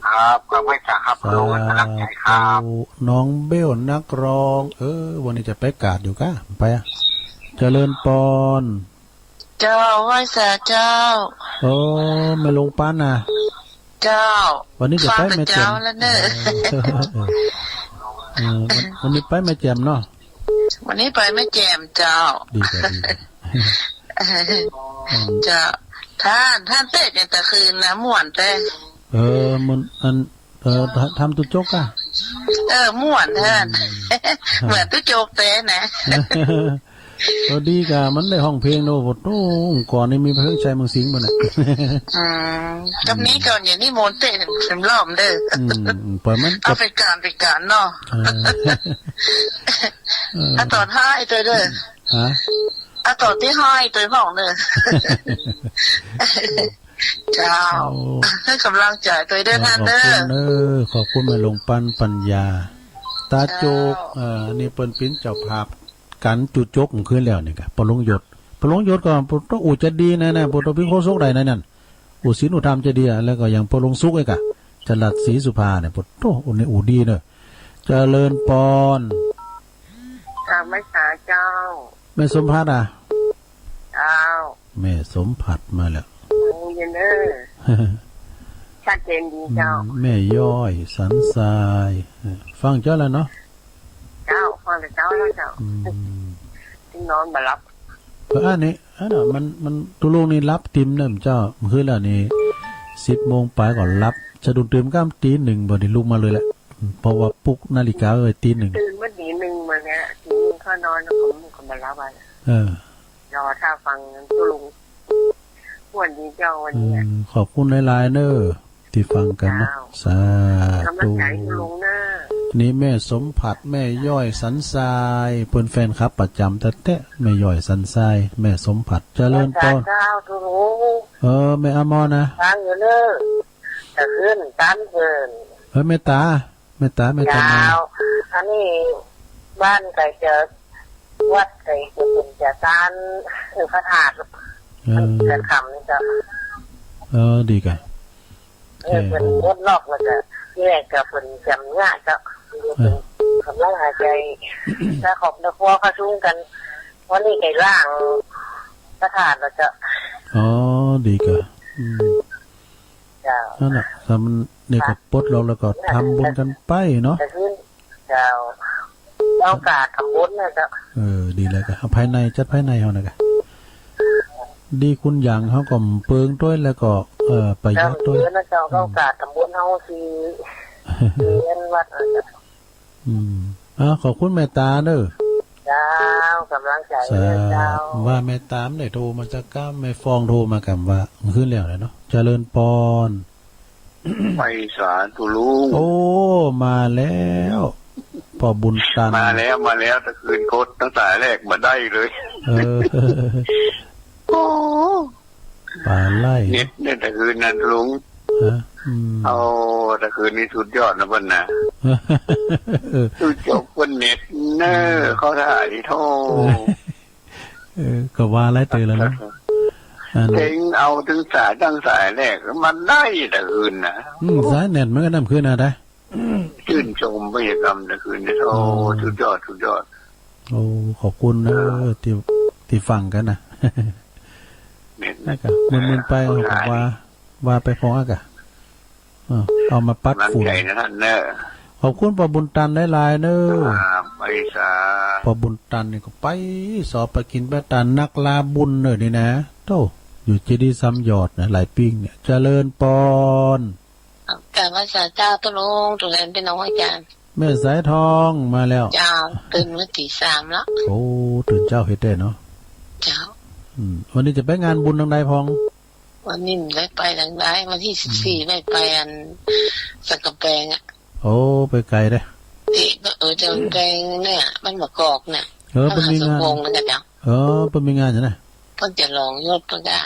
ครับขอบคุณครับลุงนักใจครับน้องเบี้ยวนักร้องวันนี้จะไปกาดอยู่ก้าไปเจริญปอนเจ้าไหว้สาเจ้าไม่ลงป้านนะ เจ้า วันนี้จะไปแม่แจ่ เจ้าม แล้วเนอะ วันนี้ไปแม่แจ่มเนาะ วันนี้ไปแม่แจ่มเจ้า ดีกว่าดีกว่า เจ้าท่านเต้นแต่คืนนะม่วนเต้ มันทำตุจกอ่ะ ม่วนท่านเหมือนตุ้โจกเต้นะ ก็ดีกะมันได้ห้องเพลงโน้ตโอ้ก่อนนี้มีเพลงใจเมืองสิงห์บ่น่ะ กับนี้ก่อนอย่างนี้โมนเต้สำรอมเด้อปล่อยมัน เอาไปการเนาะตอนให้ตัวเด้อฮะตอนที่ให้ตัวห้องเด้อเจ้าให้กำลังใจตัวเด้อท่านเด้อขอบคุณแม่ลงปัญญาตาโจกนี่เปิ้นปิ้นเจ้าภาพกันจุจกขึ้นแล้วนี่ก็ปลงยศก็ต้องอูจะดีนะปุตพิโคสุกได้นั่นอูศีลอุธรรมจะดีแล้วก็อย่างปลงสุกไอ้กะจรัสศรีสุภาเนี่ยปุตโตอูนี่อูดีเนอะเจริญปอนไม่สาเจ้าแม่สมภัทรเจ้าแม่สมภัทรมาแล้วเย็นเนอชัดเจนดีเจ้าแม่ย้อยสันทรายฟังเจ้าแล้วเนาะเจ้าฟังแต่เจ้าแล้วเจ้าที่นอนมารับอันนี้มันตุลุงนี่รับติมเนี่ยเจ้าคือแล้วนี่10 โมงไปก่อนรับจะดุตื่นก้ามตี 1บ่ได้ลุกมาเลยแหละเพราะว่าปลุกนาฬิกาตี 1ตื่นเมื่อตี 1มาเนี่ยตี 1เข้านอนผมมารับรอถ้าฟังตุลุงวันนี้เจ้าวันนี้ขอบคุณหลายๆเนอะที่ฟังกันนะสาธุนี่แม่สมผัดแม่ย่อยสันทรายเพิ่นแฟนครับประจำแต่แม่ย่อยสันทรายแม่สมผัดเจริญต้นแม่อมรนะฟังอยู่เนอะจะขึ้นตันเกินแม่ตาอันนี้บ้านไก่เจอวัดไก่จะเป็นจะตานหรือพระธาตุจะคำนี่จะดีกันเป็นรถลอกมันจะแยกกับเป็นจำง่ายก็เป็นกำลังหายใจถ้าขอบตะครัวเขาชุ่มกันวันนี้ไก่ล่างพระธาตุเราจะดีกันนั่นแหละทำนี่ก็ปลดล็อกแล้วก็ทำบุญกันไปเนาะโอกาสทำบุญนะจ๊ะดีเลยกันภายในจัดภายในเขานะกันดีคุณอย่างเขาก็เปิงด้วยแล้วก็ประหยัดด้วยนะเจ้าโอกาสทำบุญเขาสิเรียนวัดขอบคุณแม่ตาเด้อเจ้ากำลังใจเจ้าว่าแม่ตามได้โทรมาจากก้ามแม่ฟองโทรมากันว่าขึ้นแล้วเลยเนาะเจริญปอนไปสาธุลุงโอ้มาแล้วพอบุญตันมาแล้วแต่คืนโคตรตั้งแต่แรกมาได้เลยโอ้ปลาไล่เน็ตแต่คืนนั้นลุงเอาแต่คืนนี้สุดยอดนะเพิ่นนะสุดจบเพิ่นเน็ตเนอเขาถ่ายโทก็ว่าไล่ตื่นแล้วนะเต็งเอาถึงสายตั้งสายแรกมันได้แต่คืนนะสายเน็ตมันก็นำคืนนะได้ชื่นชมพยากรรมแต่คืนนี้โอ้สุดยอดโอ้ขอบคุณนะที่ฟังกันนะนะครับมันไปบอกว่าไปฟ้องอ่ะเอามาปัดฝุ่นขอบคุณปอบุญตันได้ลายเนอะไปซาปอบุญตันนี่ก็ไปสอบไปกินแปตันนักลาบุญเนอะนี่นะโตอยู่เจดีย์ซ้ำยอดนะหลายปิ้งเนี่ยเจริญปอนการภาษาเจ้าตุลงตุเรนเป็นน้องอาจารย์แม่สายทองมาแล้วเจ้าตื่นเมื่อตี 3แล้วโอ้ตื่นเจ้าเฮ็ดได้เนาะเจ้าวันนี้จะไปงานบุญทางใดพองวันนี้ได้ไปทางใดวันที่14ได้ไปอันสักกะแปงอ่ะโอ้ไปไกลเด้จะแปงเนี่ยมันมากอกเนี่ยเป็นมีงานนะจ๊ะเป็นมีงานจังได๋เพิ่นจะลองยศเพิ่นก็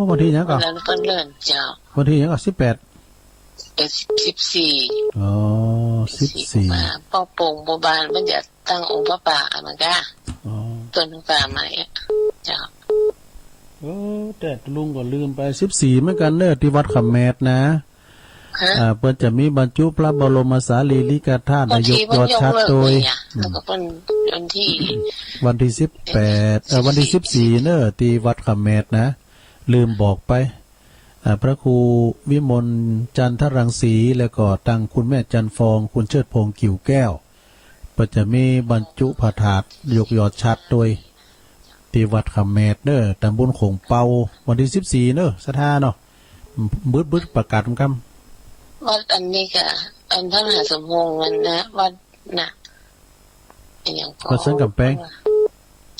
วันที่หยังก็แล้วเพิ่นเลื่อนเจ้าวันที่หยังก็181414มาป้อโป่งโบบานมันจะตั้งองค์พระป่ามันก็ต้นป่าใหม่เจ้าแต่ลุงก็ลืมไป14เหมือนกันเด้อที่วัดขแมดนะเพิ่นจะมีบรรจุพระบรมสารีริกธาตุนายกยอดชัดโดยแล้วก็เป็นวันที่18วันที่14เด้อที่วัดขแมดนะลืมบอกไป พระครูวิมลจันทรังสีแล้วก็ตั้งคุณแม่จันฟองคุณเชิดพงษ์กิ่วแก้วก็จะมีบรรจุผาถาดยกยอดชัดโดยที่วัดคำแมดเนอตำบลโขงเปาวันที่14เนอสถาเนาะบึดประกาศคำวัดอันนี้ก็อันพระมหาสมพงษ์มันนะวัดน่ะอย่างพอ วัดสังกำแพง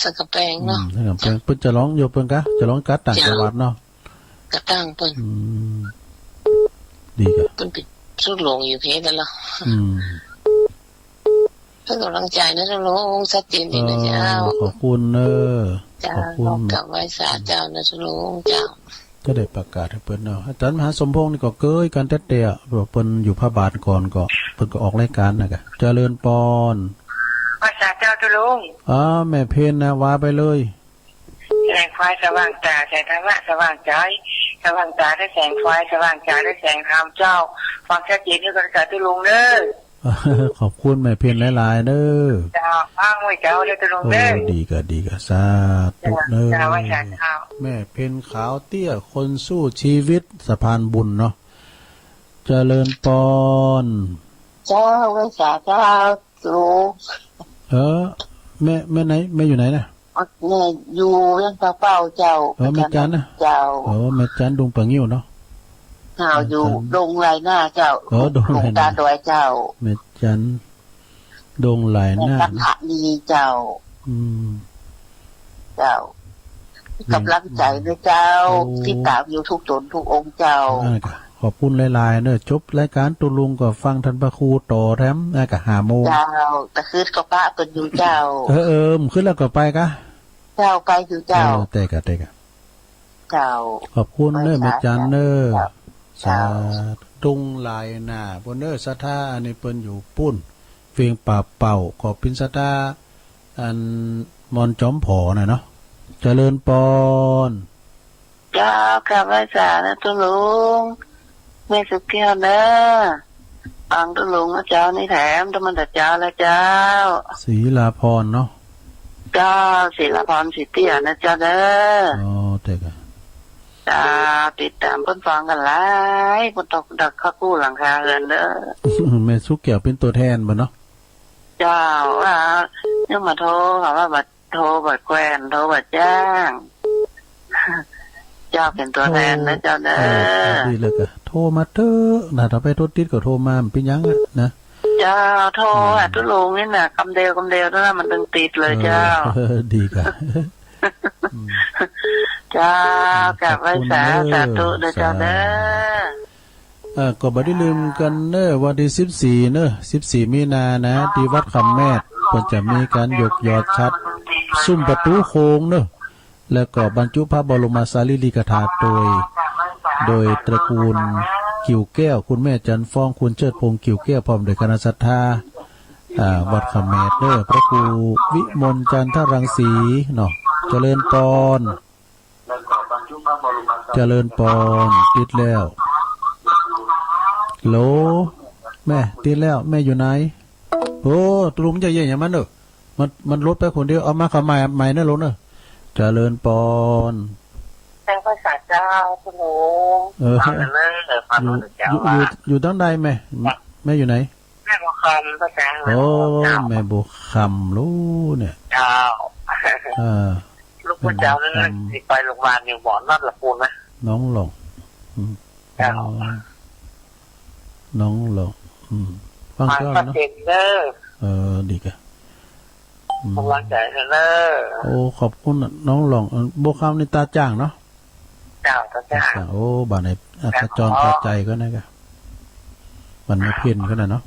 สังกำแพงเนาะ สังกำแพงเพิ่นจะร้องโยเพิ่นกะจะร้องกัดต่างจังหวัดเนาะ กระตั้งเพิ่น ดีกะ เพิ่นปิดสุดหลงอยู่เพชรแล้วเนาะเพิ่นกำลังใจนะเจ้าหลวงชัดเจนดีนะเจ้าขอบคุณเจ้า ขอบคุณ กับไว้สาเจ้านะเจ้าหลวงเจ้าก็ได้ประกาศให้เพิ่นเนาะอาจารย์มหาสมพงษ์นี่ก็เกยกันแต่เดียเพิ่นอยู่พระบาทก่อนก็เพิ่นก็ออกรายการน่ะกะเจริญปอนภาษาเจ้าตุลุงแม่เพนนะว่าไปเลยแสงไฟสว่างตาแสงธรรมะสว่างใจสว่างตาได้แสงไฟสว่างใจได้แสงธรรมเจ้าฟังชัดเจนที่ภาษาตุลุงเด้อขอบคุณแม่เพนหลายๆเด้อเจ้าอ้างไว้เจ้าเด้อตุลุงเด้อดีก็สาธุเด้อแม่เพนขาวเตี้ยคนสู้ชีวิตสะพานบุญเนาะเจริญปอนเจ้าไว้สาเจ้าลุงแม่ไหนแม่อยู่ไหนนะแม่อยู่ยังเป้าเจ้าแม่จันนะเจ้าแม่จันดงปังงิ้วเนาะข่าวอยู่ดงไรหน้าเจ้าดงตาดอยเจ้าแม่จันดงไหลหน้าพระดีเจ้าเจ้ากับรักใจด้วยเจ้าที่ตามอยู่ทุกตนทุกองค์เจ้าขอบคุณหลายๆเนอะจบรายการตุลุงก็ฟังท่านพระครูต่อแถมก็5 โมงเจ้าแต่คืนก็ปะเป็นอยู่เจ้าขึ้นแล้วก็ไปกะเจ้าไปอยู่เจ้าแต่กะเจ้าขอบคุณเนอะแม่จันเนอะสาตุงลายหน้าบนเนอะสถาอันนี้เปิ้นอยู่ปุ้นเฟียงป่าเป่าขอพินสถาอันมอนจอมผอน่ะเนาะเจริญปอนเจ้ากับไว้สานะตุลุงแม่สุขแก้วเนอะฟังตุลุงเจ้านี่แถมธรรมดาเจ้าแล้วเจ้าศรีลาพรเนาะเจ้าศรีลาพรศรีเตี้ยนะเจ้าเด้อแต่ก็จ้าติดตามเพิ่นฟังกันหลายเพิ่นตกดักเข้ากู้หลังคาเรือนเด้อแม่สุขแก้วเป็นตัวแทนบ่เนาะเจ้าว่ายังมาโทรค่ะว่าบัดโทรบัดแควนโทรบัดจ้างเจ้าเป็นตัวแทนนะเจ้าเด้อดีเลยก็โทรมาเถอะน่ะถ้าไปโทรติดก็โทรมาเป็นยังอ่ะนะเจ้าโทรตุลุงนี่น่ะคำเดียวเท่านั้นมันถึงติดเลยเจ้าดีกะเจ้ากับไว้สาธุเด้อเจ้าเด้อก็บ่ได้ลืมกันเนอะวันที่14เนอะ14มีนานะที่วัดคำแมดเพิ่นจะมีการยกยอดชัดซุ่มประตูโค้งเนอะแล้วก็บรรจุพระบรมสารีริกธาตุโดยตระกูลกิ่วแก้วคุณแม่จันฟ้องคุณเชิดพงษ์กิ่วแก้วพร้อมด้วยคณะศรัทธาวัดคำแมดเด้อพระครูวิมลจันทรังสีเนาะเจริญปอนเจริญปอนติดแล้วโหลแม่ติดแล้วแม่อยู่ไหนโอ้ตุลุงจะเย่อย่างมันเนอะมันลดไปคนเดียวเอามาขมายใหม่นะลงเนอะเจริญปอนแสงภาษาเจ้าตุลุงอยู่ตั้งใดแม่อยู่ไหนแม่บุคำภาษาโอ้แม่บุคำรู้เนี่ยเจ้าลูกพ่อเจ้านั่นไปโรงพยาบาลอยู่บ่อนนัดละปูนไหมน้องหลงน้องหลงฟังเจ้าเนาะดีกะกำลังใจเนอะโอ้ขอบคุณน้องหลงโบคำในตาจ้างเนาะเจ้าตาจ้างโอ้บ้านในขจรพอใจก็นะกะมันไม่เพี้ยนก็นะเนาะ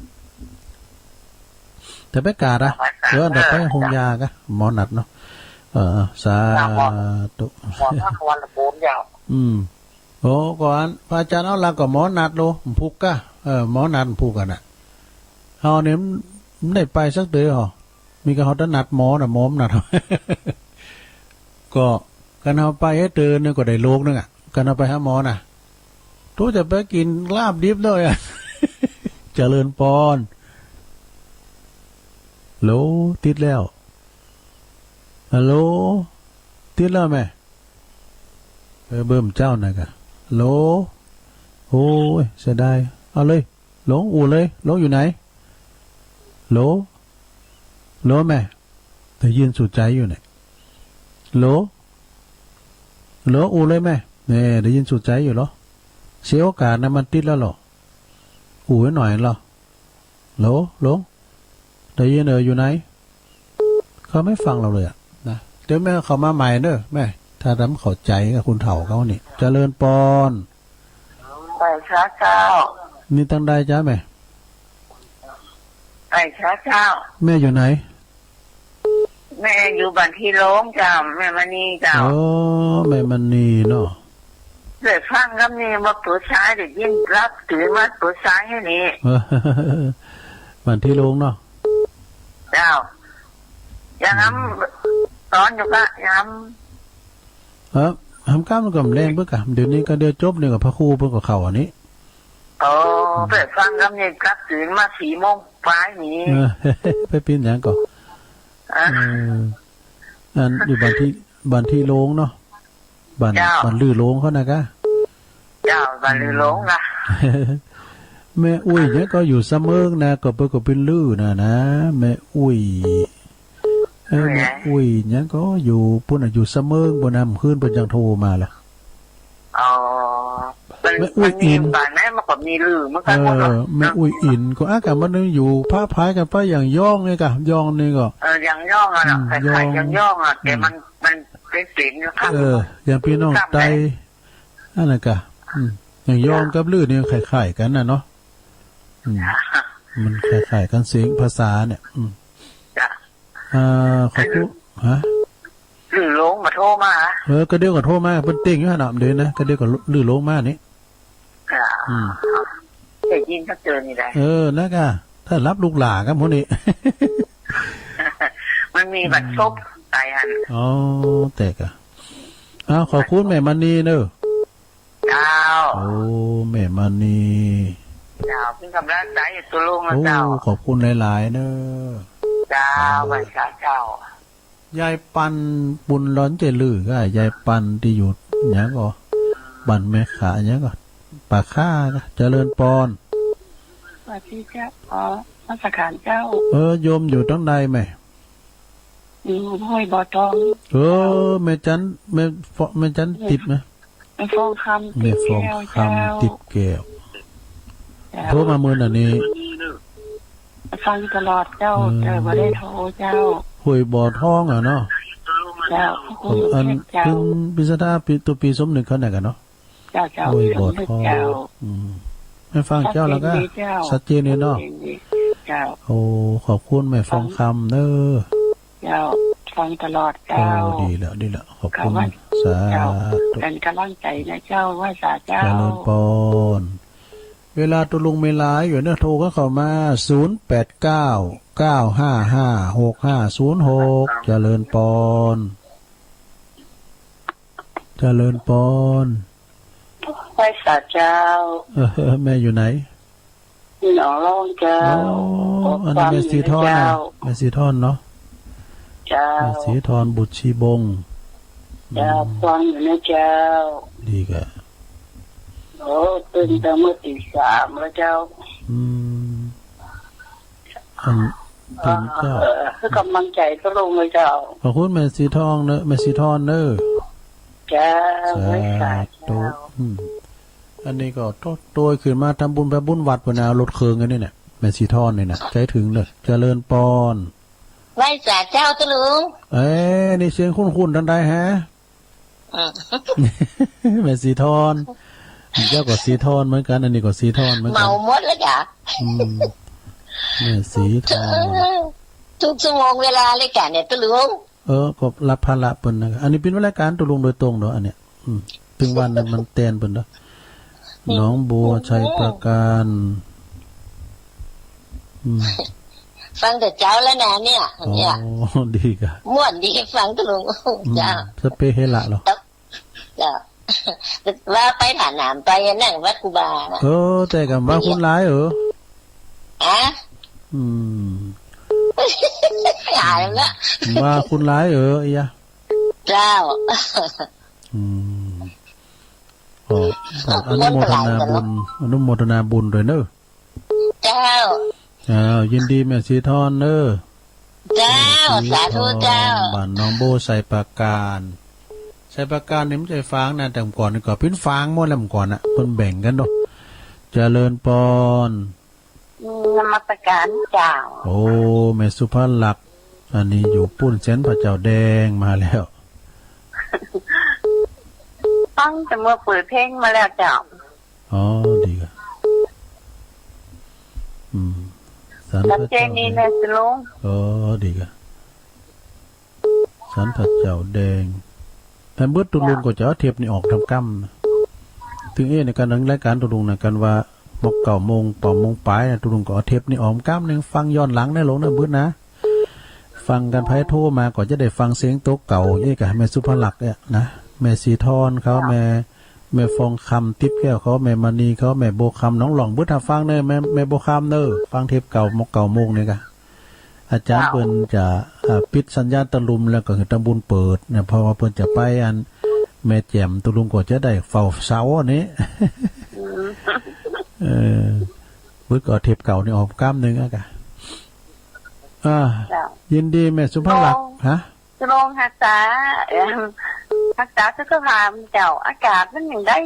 แต่ไปกาดอะเดี๋ยวไปหงยากะหมอหนัดเนาะสาธุหมอนัดวันละปูนยาวโอ้ก่อนพระอาจารย์เอาละก็หมอนัดโลพุกกะหมอนัดพุกกันน่ะเฮาเนี่ยมันได้ไปสักเดือนหรอมีก็เฮาจะนัดหมอน่ะหมอนัดก็กันเฮาไปให้เตือนนึงก็ได้โลกนึงอ่ะกันเฮาไปหาหมอน่ะตัวจะไปกินลาบดิบเลยอ่ะเจริญปอนโหลติดแล้วฮัลโหลติดแล้วแม่เบิ่มเจ้าน่ะกะ โหลโอ้ยเสียดายเอาเลยหลงอู่เลยหลงอยู่ไหนโหลโหลแม่แต่ยืนสุดใจอยู่เนี่ยโหลโหลอู่เลยแม่เนี่ยได้ยินสุดใจอยู่เหรอเสียโอกาสนะมันติดแล้วเหรออู่ไว้หน่อยเหรอโหลหลงได้ยินอยู่ไหนเขาไม่ฟังเราเลยอ่ะนะเดี๋ยวแม่เขามาใหม่เนอะแม่ถ้าทำเข้าใจกับคุณเฒ่าเขานี่เจริญปอน ไปช้าเจ้า นี่ตั้งได้จ้าแม่ ไปช้าเจ้า แม่อยู่ไหน แม่อยู่บ้านที่โล้งเจ้าแม่มานี่เจ้า โอ้แม่มันนี่เนาะ เดี๋ยวฟังคำนี้มาตัวซ้ายเดี๋ยวยิ่งรับถือมาตัวซ้ายให้นี่ มันที่ลงเนาะ เจ้าอย่างนั้นตอนอยู่ก็ย้ทำก้ามกับแรงเพื่อกะเดี๋ยวนี้ก็เดือจบเนี่ยกับพระครูเพื่อกับเขาอันนี้ ำโอ้เดี๋ยวฟังคำนี้รับถือมา4 โมงปลายนี้ ไปปีนอย่างก่อนอันอยู่บันที่โลงเนาะบันลือโลงเขานะกะ เจ้าบ้านลือโล้งนะ แม่อุ้ยเนี่ยก็อยู่เสมอนะก็เป็นลือนะแม่อุ้ยแม่อุ้ยเนี่ยก็อยู่ปุ่นอยู่เสมอบนน้ำขึ้นเป็นจังโทรมาล่ะ อ๋อมันมีบ้านไหนมันก็มีลือมันก็แม่อุ้ยอินก็อากาศมันอยู่ผ้าพายกันไปอย่างย่องเลยกะย่องนี่ก็อย่างย่องอ่ะคล้ายๆอย่างย่องอ่ะแต่มันเป็นเสียงนะครับ อย่างพี่น้องไตนั่นแหละกะอย่างย่องกับลือเนี่ยคล้ายๆกันนะเนาะมันคล้ายๆกันเสียงภาษาเนี่ยขอบคุณฮะลือโล้งมาโทรมาก็เดี๋ยวก็โทรมาเป็นเต็งอยู่ฮะหนำเดี๋ยวนะก็เดี๋ยวก็ลือโล้งมานี่ได้ยินถ้าเจอนี่ได้นะกะถ้ารับลูกหลาครับพวกนี้ มันมีบัตรซบตายหันอ๋อแต่กะขอบคุณแม่มณีเนอะเจ้าโอ้แม่มณีเจ้าเป็นกำลังใจตัวลุงนะเจ้าขอบคุณหลายๆเนอะเจ้าไปเจ้ายายปันบุญร้อนเจลือก็ยายปันที่อยู่เนี้ยก็บันแม่ขาเนี้ยก็ปากข้าเจริญปอนสวัสดีเจ้ามาสักการเจ้าโยมอยู่ตั้งใดไหมอยู่ห้วยบ่อทองแม่จันติดไหมแม่ฟองคำแม่ฟองคำติดแก้วโทรมาเมื่อนี้ฟังตลอดเจ้าแต่ว่าได้โทรเจ้าห้วยบ่อทองเนาะเจ้าอันขึ้นพิสดาตัวปีสมนึกเขาไหนกันเนาะเจ้าห้วยบ่อทองไม่ฟังเจ้าแล้วก็ชัดเจนเลยเนาะโอ้ขอบคุณแม่ฟองคำเนอะเจ้าฟังตลอดเจ้าดีแล้วขอบคุณสาธุเป็นกำลังใจนะเจ้าว่าสาเจ้าเจริญปอนเวลาตุลุงเมลายอยู่เนี่ยโทรก็เข้ามา0899556506เจริญปอนว่าสาเจ้าแม่อยู่ไหนหนองร่องเจ้าอันนี้แม่สีทอนนะแม่สีทอนเนาะเจ้าแม่สีทอนบุตรชีบงเจ้าฟังอยู่นะเจ้าดีกะโอ้ตื่นแต่เมื่อตี 3แล้วเจ้าตื่นเจ้าคือกำลังใจก็ลงเลยเจ้าขอบคุณแม่สีทองเนอะแม่สีทอนเนอะเจ้าไม่ขาดเจ้าอันนี้ก็ตัวขึ้นมาทำบุญไปบุญวัดปนารถเคืองกันนี่เนี่ยแม่สีทอนนี่นะใจถึงเลยเจริญปอนไหว้สาเจ้าตะลุงนี่เสียงคุ้นๆทันใดฮะแม่สีทอนเจ้าก็สีทอนเหมือนกันอันนี้ก็สีทอนเหมือนกันเมาหมดแล้วจ้ะแม่สีทอนทุกชั่วโมงเวลาเลยกันเนี่ยตะลุงก็รับภาระเปิ้นนะอันนี้เป็นรายการตะลุงโดยตรงเนาะอันเนี้ยถึงวันนั้นมันแตนเปิ้นเนาะน้องบัวชัยประการฟังแต่เจ้าแล้วนะเนี่ยดีกะม่วนดีฟังตะลุงจ้าสเปเฮละเหรอจ้าว่าไปฐานน้ำไปนั่งวัดกูบานะแต่กับว่าคุณร้ายหายแล้วว่าคุณร้ายอียะเจ้าข อนุโมทนาบุญอนุโมทนาบุญด้วยเนอะ เจ้า ยินดีแม่สีทอนเนอะ เจ้าสาธุเจ้า บ้านน้องโบใส่ปากการใส่ปากการนี่มันใจฟางนะแต่ก่อนนี่ก็พิ้นฟางหมดแล้วก่อนน่ะเพิ่นแบ่งกันเนาะเจริญปอนนมัสการเจ้าโอ้แม่สุภาลักษณ์อันนี้อยู่ปุ้นเซนพระเจ้าแดงมาแล้วฟังแต่เมื่อเปิดเพลงมาแล้วเจ้าอ๋อดีค่ะสันพระเจ้านี่นะสิลุงอ๋อดีค่ะสันพระเจ้าแดงแต่เมื่อตุลุงก็จะเอาเทปนี่ออกทำกรรมถึงในการรายการตุลุงนะกันว่าหมก9 โมงป่อโมงปลายนะตุลุงก็เอาเทปนี่ออกกรรมนึงฟังย้อนหลังได้ลงนะบื้อนะฟังกันไพ่โทรมาก็จะได้ฟังเสียงโต๊ะเก่ากับแม่สุภลักษณ์เนี่ยนะแม่สีทอนเขาแม่ฟองคำติ๊บแก้วเขาแม่มณีเขาแม่โบคำน้องหล่องบื้อถ้าฟังเนอะแม่โบคำเนอะฟังเทปเก่าหมก9 โมงเนี่ยกะอาจารย์เปิ้นจะปิดสัญญาณตะลุมแล้วก็ตะบุญเปิดเนี่ยเพราะว่าเปิ้นจะไปอันแม่แจ่มตะลุงก็จะได้เฝ้าเสาอันนี้บื้อก็เทปเก่านี่ออกกล้ามนึงอ่ะกะยินดีแม่สุภาลักษณ์ฮะจะลงรักษาสุขภาพเจ้าอากาศมันอย่างได้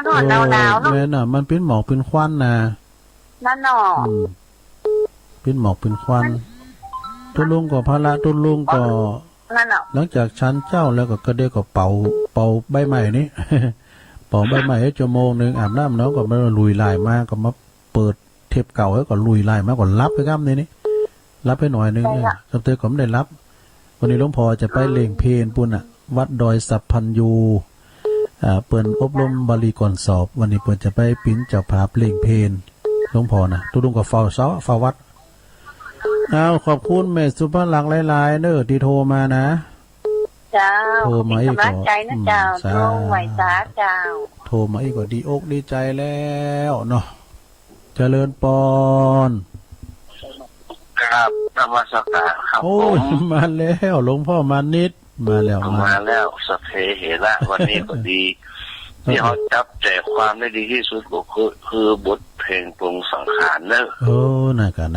ร้อนๆหนาวๆเนาะแม่น่ะมันเป็นหมอกเป็นควันนะนั่นเนาะเป็นหมอกเป็นควันตุลุงก็พระตุลุงก็นั่นเนาะหลังจากชั้นเจ้าแล้วก็เดี๋ยวก็เป่าใบใหม่นี่ เป่าใบใหม่ให้ชั่วโมงนึงอาบน้ำเนาะก็มาลุยลายมาก็มาเปิดเทปเก่าแล้วก็ลุยลายมาก็รับไปกั้มนี่รับไปหน่อยนึงสัปดาห์ก็ไม่ได้รับวันนี้หลวงพ่อจะไปเล่งเพลนปุ่นอ่ะวัดดอยสัพพัญญูเปิ่นอบรมบาลีก่อนสอบวันนี้เปิ่นจะไปปิ้นเจ้าภาพเล่งเพลนหลวงพ่อนะตุลุงก็เฝ้าวัดขอบคุณแม่สุภาลักษณ์หลายๆเด้อที่โทรมานะเจ้าโทรมาอีกก็ใจนะเจ้าโทรไหวสาเจ้าโทรมาอีกก็ดีอกดีใจแล้วเนาะเจริญปอนครับนมัสการครับโอ้ยมาแล้วหลวงพ่อมานิดมาแล้วสัพเพเหระวันนี้ก็ดีที่เขาจับใจความได้ดีที่สุดก็คือบทเพลงปรุงสังขารเนอะน่ากัน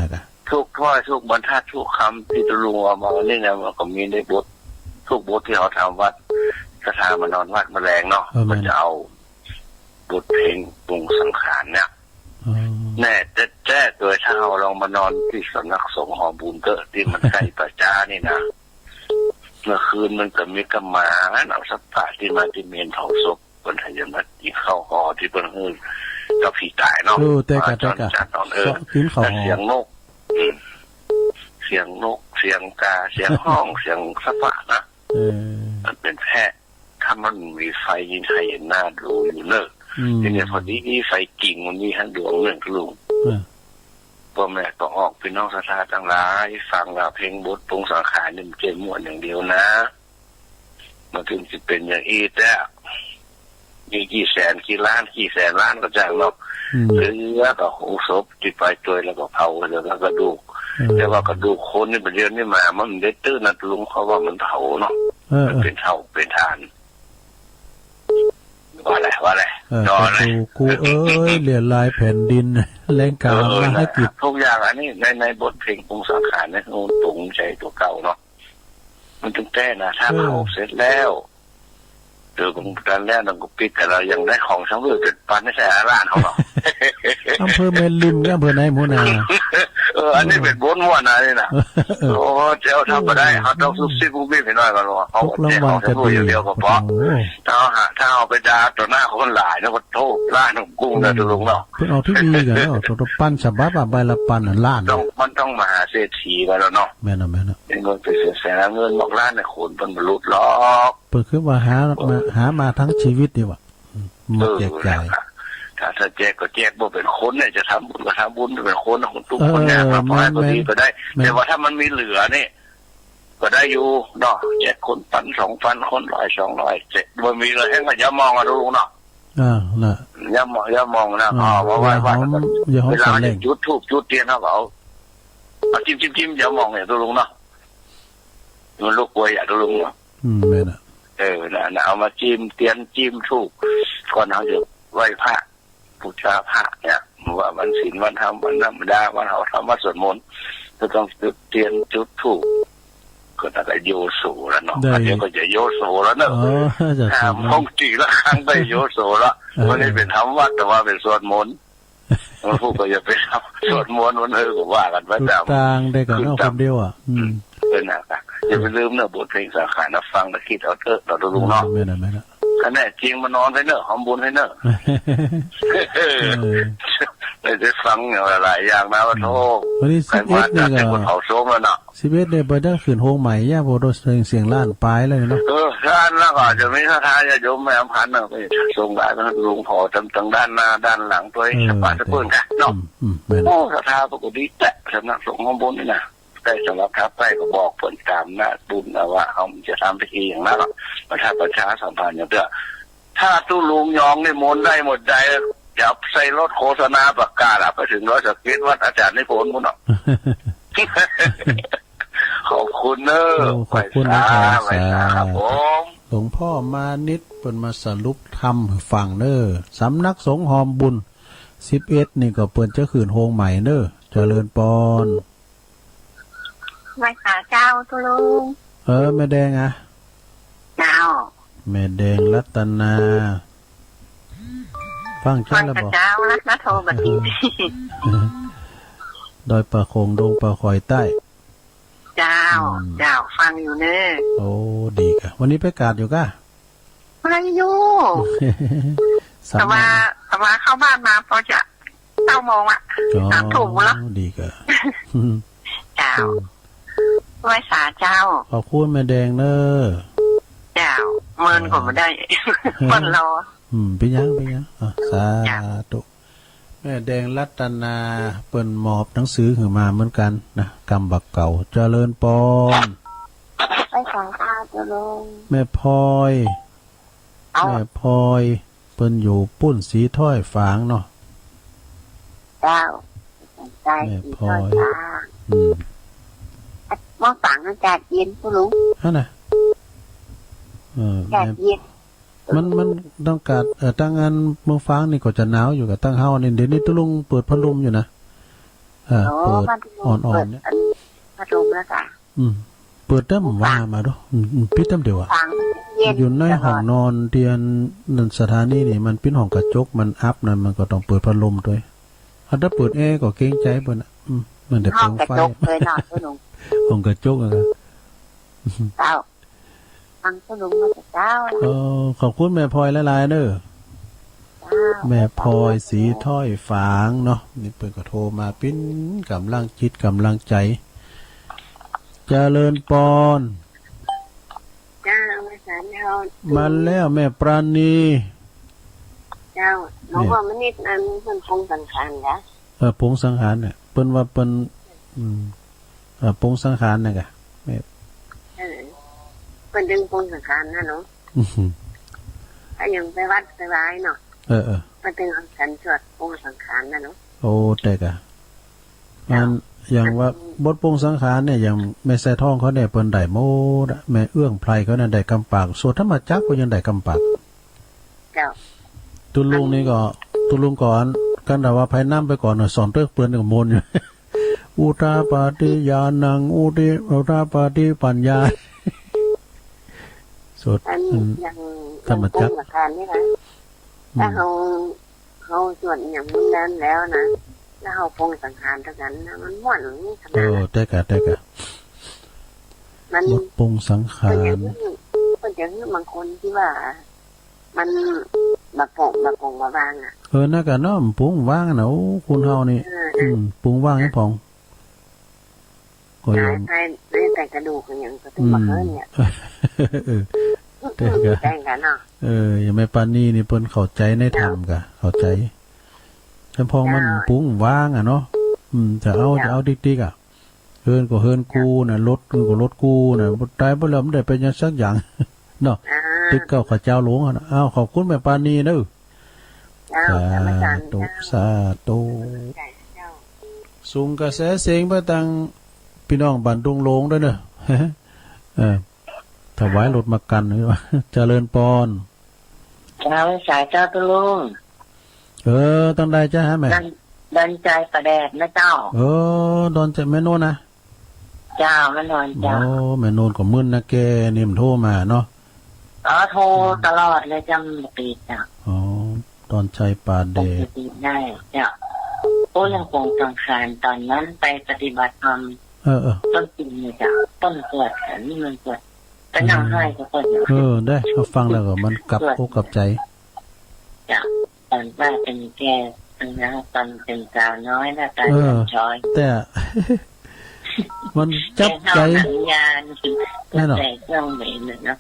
ทุกถ้อยทุกบรรทัดทุกคำที่ตะลุงเอามาเนี่ยนะมันก็มีในบททุกบทที่เขาทำวัดกระทามานอนวัดแมลงเนาะมันจะเอาบทเพลงปรุงสังขารเนี่ยแน่แจ้โดยถ้าเราลองมานอนที่สำนักสงฆ์หอบุญเตอที่มันใกล้ประจานี่นะเมื่อคืนมันก็มีกำมาเอาสัพพะที่มาที่เมนเผาศพคนไทยมาที่เข้าหอที่เป็นหื้อกับผีตายเนาะแต่กะเสียงนกเสียงกาเสียงห้องเสียงสัพพะนะมันเป็นแพะถ้ามันมีไฟยินไทยเห็นหน้าดูอยู่เนอะทีนี้พอดีไฟกิ่งมันมีทั้งดวงเรื่องลุงพ่อแม่ต้องออกพี่น้องศรัทธาทั้งหลายฟังเพลงบทปรุงสังขารนี่มันเจมม่วนอย่างเดียวนะมันถึงจะเป็นอย่างอีแต่มีกี่แสนกี่ล้านก็จ้างเนาะหรือก็โหศพจิตไปตัวแล้วก็เผาแล้วก็กระดูกแต่ว่ากระดูกคนนี่ประเดี๋ยวนี้มามันได้ตื้นนะลุงเขาว่ามันเผาเนาะเป็นเผาเป็นฐานว่าอะไรจอเลยกูเหรียญลายแผ่นดินแรงกามาให้กิจทุกอย่างอันนี้ในบทเพลงปรุงสังขารเนี่ยโน้ตรงใจตัวเก่าเนาะมันถึงแต้นะถ้าเผาเสร็จแล้วเจอกันแล้วเราก็ปิดแต่เรายังได้ของทั้งเรื่องเป็นปันไม่ใช่ร้านเขาเนาะอำเภอเมลิมเนี่ยอำเภอไหนมูนาอันนี้เป็นบนม้วนนะนี่นะโอ้เจ้าทำมาได้เขาต้องซุบซิบบุ้มไปหน่อยกันหรอเขาเจ้าของทั้งเดียวก็พอถ้าเอาไปด่าต่อหน้าคนหลายนะก็โทษล้านของกุ้งนะตัวลุงเนาะเพิ่งเอาที่ดีกันเนาะตัวปั้นฉบับใบละปั้นล้านมันต้องมหาเศรษฐีกันแล้วเนาะแม่นะเป็นเงินไปแสนเงินบอกล้านในคนเป็นบรรลุล็อก เปิดขึ้นว่าหามาทั้งชีวิตดีว่ะมาแจกจ่ายถ้าแจกก็แจกบ่เป็นคนเนี่ยจะทำบุญก็ทำบุญเป็นคนคนทุกคนเนี่ยมาพอให้พอดีก็ได้แต่ว่าถ้ามันมีเหลือนี่ก็ได้อยู่เนาะแจกคน1,000 2,000คน100 200เจ็ดมันมีเลยให้มันอย่ามองอ่ะลุงเนาะน่ะอย่ามองนะว่าเวลาจุดธูปจุดเทียนเขาเอาจิ้มอย่ามองเนี่ยลุงเนาะมันลูกกล้วยอ่ะลุงเนาะแม่น่ะน่ะเอามาจิ้มเทียนจิ้มธูปก่อนเอาจะ ไหว้พระบูชาพระเนี่ยว่าวันศีลวันธรรมวันธรรมดาวันเขาทำวัดสวดมนต์ก็ต้องจุดเทียนจุดธูปก็น่าจะโยโสแล้วเนาะอันนี้ก็จะโยโสแล้วเนอะห้องจีละครั้งไปโยโสแล้ววันนี้เป็นทำวัดแต่ว่าเป็นสวดมนต์มันพูดก็จะไปทำสวดมนต์วันก็ว่ากันประจำ กลางได้กับนอกคนเดียวอ่ะเป็นนะครับอย่าไปลืมเนอะบทเพลงสาขานะฟังแล้วคิดเอาเถอะเราดูลุงเนาะไม่นะคะแนนจริงมานอนให้เนอะหอมบุญให้เนอะได้ฟังหลายอย่างนะว่าโทษวันนี้11นี่ก็เขาโซมแล้วเนาะ11เนี่ยไปได้ขึ้นโฮงใหม่ย่าโบโดเสียงล้านปลายเลยเนาะด้านแล้วก็จะมีท่าทางจะโยมแม่พันเนอะไปทรงได้ก็ลุงพอตั้งด้านหน้าด้านหลังตัวสปาสะปืนกันเนาะโอ้ท่าทางปกติแต่สำนักสงฆ์หอมบุญนี่นะได้สำหรับทัพไปก็บอกผลตามหน้าบุญนะว่าเขาจะทำพิธีอย่างนั้นหรอกประชาสัมพันธ์อย่างเดียวถ้าตู้ลุงยองนี่มนได้หมดใจจับใส่รถโฆษณาประกาศไปถึงร้อยสกิดวัดอาจารย์ในผลมุนเนาะขอบคุณเนอะขอบคุณนะครับผมหลวงพ่อมานิดเป็นมาสรุปธรรมฟังเนอะสำนักสงฆ์หอมบุญ11นี่ก็เปิดจะขืนโฮงใหม่เนอะเจริญปอนไหว้ขาเจ้าตุลุงแม่แดงอ่ะเจ้าแม่แดงรัตนาฟังแล้วบอกเจ้ารัตนาโทบัดนี้ดอยป่าโคงดงป่าคอยใต้เจ้าฟังอยู่เนอะโอ้ดีค่ะวันนี้ไปกาดอยู่ก่ะอะไรอยู่แต่ว่าเข้าบ้านมาพอจะ9 โมงอ่ะ3 ทุ่มแล้วดีค่ะเจ้าไหว้สาเจ้าขอบคุณแม่แดงเนอะเจ้าเมินก็ไม่ได้คนรอเป็นยังสาธุแม่แดงรัตนาเปิ่นมอบหนังสือขึ้นมาเหมือนกันนะกำบักเก่าเจริญปอนไปฟังข้าวเจริญแม่พลอยเปิ่นอยู่ปุ้นสีถ้อยฝางเนาะเจ้าแม่พลอยว่าฝังอากาศเย็นผู้ลุงน่ะอากาศเย็นมันต้องการตั้งงานเมืองฟ้างนี่ก็จะหนาวอยู่กับตั้งเฮานี่เดี๋ยวนี้ตุลุงเปิดพัดลมอยู่นะเปิดอ่อนๆเนี่ยพัดลมแล้วจ้ะเปิดตั้มว่ามาดูปิดตั้มเดียวอ่ะอยู่ในห้องนอนเตียนสถานีนี่มันปิ้นห้องกระจกมันอัพนั่นมันก็ต้องเปิดพัดลมด้วยถ้าเปิดแอร์ก็เกรงใจเปิ้นมันได้เปลืองไฟห้องกระจกอ่ะเจ้าฟังตุลุงมาจากเจ้าขอบคุณแม่พลอยหลายๆเด้อแม่พลอยสีถ้อยฝางเนาะนี่เปิดก็โทรมาปิ้นกำลังจิตกำลังใจเจริญปอนเจ้ามาสานเฮามาแล้วแม่ปราณีเจ้าหนูว่ามันนิดอันเพิ่นพงสังขารนะพงสังขารเนี่ยเปิ้นว่าเปิ้นพงสังขารน่ะกะแม่เป็นดึงพงสังขารนะเนาะถ้ายังไปวัดไปไว้เนาะเป็นดึงสันสวดพงสังขารนะเนาะโอ้แต่กะมันอย่างว่าบทพงสังขารเนี่ยอย่างแม่ใส่ท้องเขาเนี่ยเปิ้นได้โมดแม่เอื้องไพรเขาเนี่ยได้กำปากสวดธรรมจักรก็ยังได้กำปากเจ้าตุลุงนี่ก็ตุลุงก่อนกันแต่ว่าไผนำไปก่อนสอนเตื้อเปิ้นกับมนต์อยู่อุตาปาติญาณังอุตาปาติปัญญาสดธรรมจักรนี่นะถ้าเขาสวดอย่างนั้นแล้วนะแล้วเขาพงสังขารเท่านั้นนะมันม่วนนี่ขนาดได้กะมันปงสังขารมันจะคือบางคนที่ว่ามันมาปงมาว่างอ่ะน่ากะน้อมปงว่างนะโอ้คุณเฮานี่ปงว่างให้พองก็ยังแต่กระดูกอย่างก็ต้องมาเฮิรเนี่ยแต่งกันเนาะยังไม่ปานนี้นี่เพิ่นเข้าใจในธรรมกะเข้าใจแต่พอมันปุ้งว่างอ่ะเนาะจะเอาดิกๆอ่ะเฮิรนก็เฮิรนกูน่ะรถก็รถกูน่ะตายบ่แล้วมันได้เป็นอย่างสักอย่างเนาะตึกเก่าข้าเจ้าหลวงอ่ะอ้าวขอบคุณแม่ปานนี้เด้อสาธุสูงกระแสเสียงไปทางพี่น้องบ้านดงโลงด้วยเนอะถวายรถมากันหรือว่าเจริญปอนเจ้าสายเจ้าตุลุง ต้องได้จ้าฮะแม่ดันใจประแดดนะเจ้าดอนใจแม่โน่นนะเจ้าแม่นอนเจ้าแม่โน่นก็มึนนะแกนิ่มโทรมาเนาะโทรตลอดเลยจำปีจ้ะตอนใจป่าเดชได้จ้ะโอ้ยังคงสังขารตอนนั้นไปปฏิบัติธรรมต้นปีนี่จ้ะต้นเกิดอันนี้มันเกิดก็นั่งให้ก็เกิดได้เขาฟังแล้วก็มันกลับอกกลับใจจ้ะตอนว่าเป็นแกนะตอนเป็นสาวน้อยนะตอนช้อยแต่มันจับใจงานแน่นอนเรื่องไหนเนี่ยนะ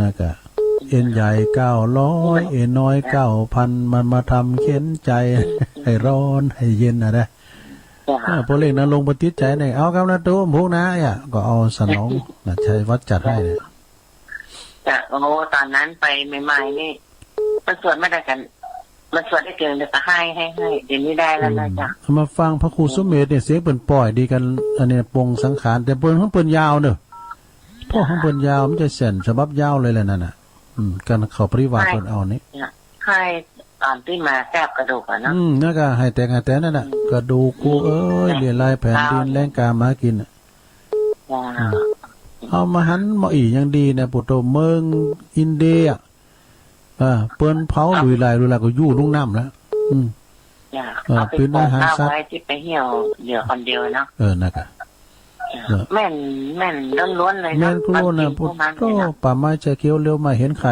น่ะกะเอ็นใหญ่900เอ็นน้อย9,000มันมาทำเข็นใจให้ร้อนให้เย็นนะพอเล่นนะลงปฏิใจในเอาครับนะตู้พวกนะก็เอาสนองนะใช้วัดจัดให้เลยแต่ตอนนั้นไปใหม่ๆนี่มันสวดไม่ได้กันมันสวดได้เกินเลยแต่ให้เดี๋ยวนี้ได้แล้วนะจ๊ะมาฟังพระครูสุเมธเนี่ยเสียงเปิ่นปล่อยดีกันอันนี้ปงสังขารแต่เปิ่นของเปิ่นยาวเนอะพ่อของเปิ่นยาวมันจะเส้นฉบับยาวเลยแหละนั่นน่ะการเขาปริวาสเปิ่นเอานี่ให้ตอนที่มาแทบกระดูกอ่ะเนาะนั่นก็ให้แต่นั่นน่ะกระดูกกูเรียนลายแผ่นดินแรงกามากินเอามาหันมาอีอย่างดีเนี่ยปุตโตเมืองอินเดียเปิ้นเผาลุยลายก็ยู่ลุ่งน้ำแล้วเป็นอาหารสัตว์ที่ไปเหี่ยวเหลือคนเดียวเนาะนะกะแม่นล้วนๆเลยนะแม่นล้วนนะพุทธก็ป่าไม้ใจเขียวเลี้ยวมาเห็นใคร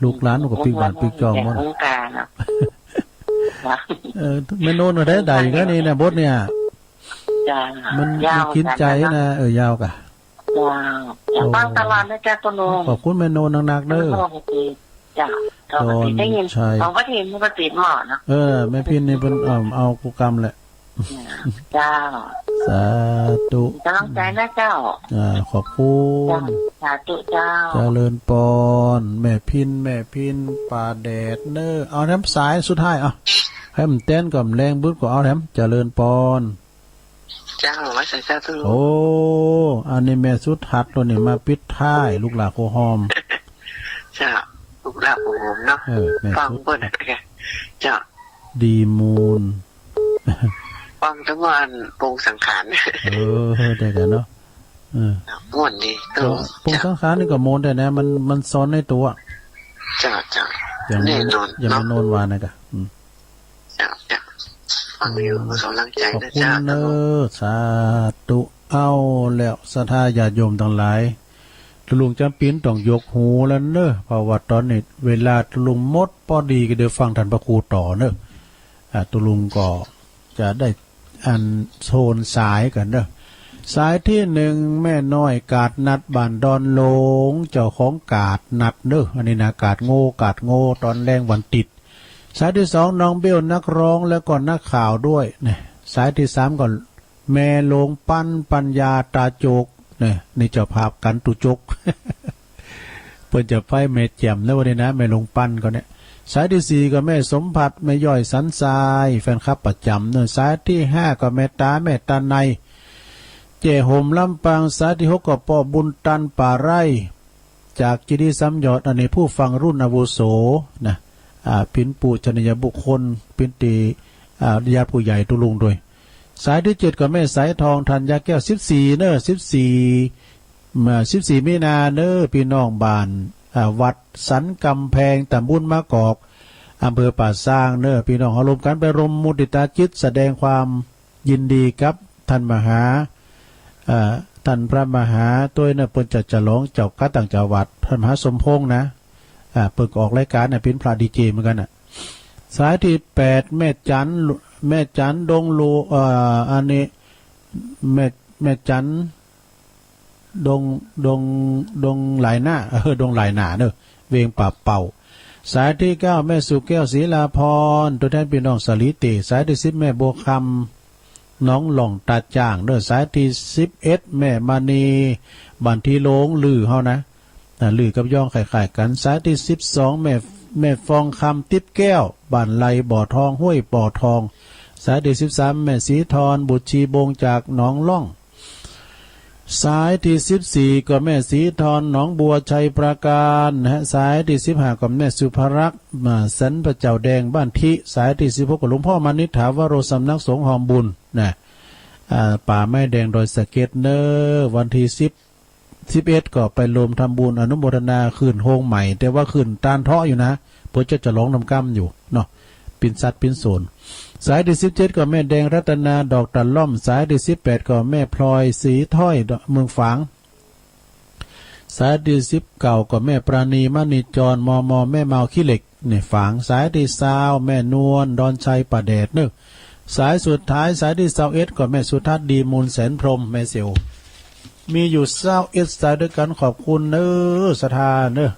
ลูกหลานก็ปีกบานปีกจองหมดแม่โน่นได้ใดก็นี่นะบดเนี่ยมันกินใจนะยาวกะฟังตลอดนะจ๊ะตัวโนขอบคุณแม่โนนนักๆเด้อจ้ะตอนได้ยินของพระทีมมันก็ติดหม้อเนาะแม่พินนี่เป็นเอากุกรรมแหละเจ้าสาธุกำลังใจนะเจ้าขอบคุณสาธุเจ้าเจริญปอนแม่พินป่าแดดเน้อเอาแถมสายสุดท้ายให้มันเต้นกับแรงบึ้ดก็เอาแถมเจริญปอนเจ้าว่าใส่เจ้าทุกอันนี้แม่สุดทัดตัวนี้มาปิดท้ายลูกหลาโคหอมจ้าลูกหลาโคหอมเนาะฟังเปิ้ลจ้าดีมูลฟังทั้งวันปงสังขารได้กันเนาะม่วนดีปงสังขารนี่ก็โมนแต่นะมันซ้อนในตัวจ้าอย่างแน่นอนอย่างโนนวานนะกะจ้าฟังอยู่กำลังใจนะจ๊ะเนอสาธุเอาแล้วศรัทธาญาติโยมทั้งหลายลุงจำปีนต้องยกหูแล้วเนอะเพราะว่าตอนนี้เวลาลุงมดพอดีก็เดี๋ยวฟังท่านพระครูต่อเนอะตุลุงก็จะได้อันโซนสายกันเนอะสายที่1แม่น้อยกาดนัดบ้านดอนโลงเจ้าของกาดนัดเนอะอันนี้นะกาดโง่ตอนแรงวันติดสายที่2น้องเบี้ยวนักร้องแล้วก็นักข่าวด้วยเนี่ยสายที่3ก่อนแม่ลงปั้นปัญญาตาโจกเนี่ยนี่เจ้าภาพกันตุจก เพิ่นจะไฟแม่แจ่มแล้ววันนี้นะแม่ลงปั้นก็เนี่ยสายที่4ก็แม่สมผัสแม่ย่อยสันทรายแฟนคลับประจำเนี่ยสายที่5ก็แม่ตาในเจห่มลำปางสายที่6ก็ป่อบุญตันป่าไร่จากจีดีซ้ำยอดอันนี้ผู้ฟังรุ่นอาวุโสนะปินปู่ชนยบุคคลปินตีญาติผู้ใหญ่ตุลุงด้วยสายที่7ก็แม่สายทองธัญญาแก้ว14เนอะ14มีนาเนอะพี่น้องบ้านวัดสันกำแพงตำบลมะกอกอำเภอป่าซางเนอะพี่น้องอารมณ์กันไปรมมุติตาจิตแสดงความยินดีกับท่านมหาท่านพระมหาตัวเนอะเปิ้นจะฉลองเจ้าคณะต่างจังหวัดท่านมหาสมพงษ์นะเปิดออกรายการเป็นพระดีเจเหมือนกันสายที่8แม่จันดงโลอันนี้แม่จันดงหลายหน้าดงหลายหน้าเนอะเวียงป่าเป่าสายที่9แม่สุแก้วศรีลาพรตัวแทนพี่น้องสลีติสายที่10แม่บัวคำน้องหล่องตาจ่างเนอะสายที่11แม่มณีบันทีโลงลือเฮานะลือกับย่องไข่ๆกันสายที่12แม่ฟองคำติ๊บแก้วบ้านไลบ่อทองห้วยบ่อทองสายที่13แม่สีทรบุตรชีบงจากหนองล่อง สายที่14ก็แม่สีทรหนองบัวชัยปราการนะฮะสายที่15ก็แม่สุภรักษ์สันพระเจ้าแดงบ้านทิสายที่16ก็หลวงพ่อมานิษฐาวโรสำนักสงฆ์หอมบุญนะป่าไม้แดงดอยสะเก็ดเนอวันที่11ก็ไปรวมทำบุญอนุโมทนาคืนโฮงใหม่แต่ว่าคืนตานเทาะอยู่นะเพื่อจะร้องนำกั้มอยู่เนาะปินสัตว์ปินโซนสายที่17ก็แม่แดงรัตนาดอกตันล่อมสายที่18ก็แม่พลอยสีถ้อยเมืองฝางสายที่19ก็แม่ปราณีมณีจรมแม่เมาขี้เหล็กเนี่ยฝางสายที่20แม่นวลดอนชัยป่าแดดเนอะสายสุดท้ายสายที่21ก็แม่สุทัศน์ดีมูลแสนพรหมแม่เสียวมีอยู่21สายด้วยกันขอบคุณเนอะศรัทธาเนอะ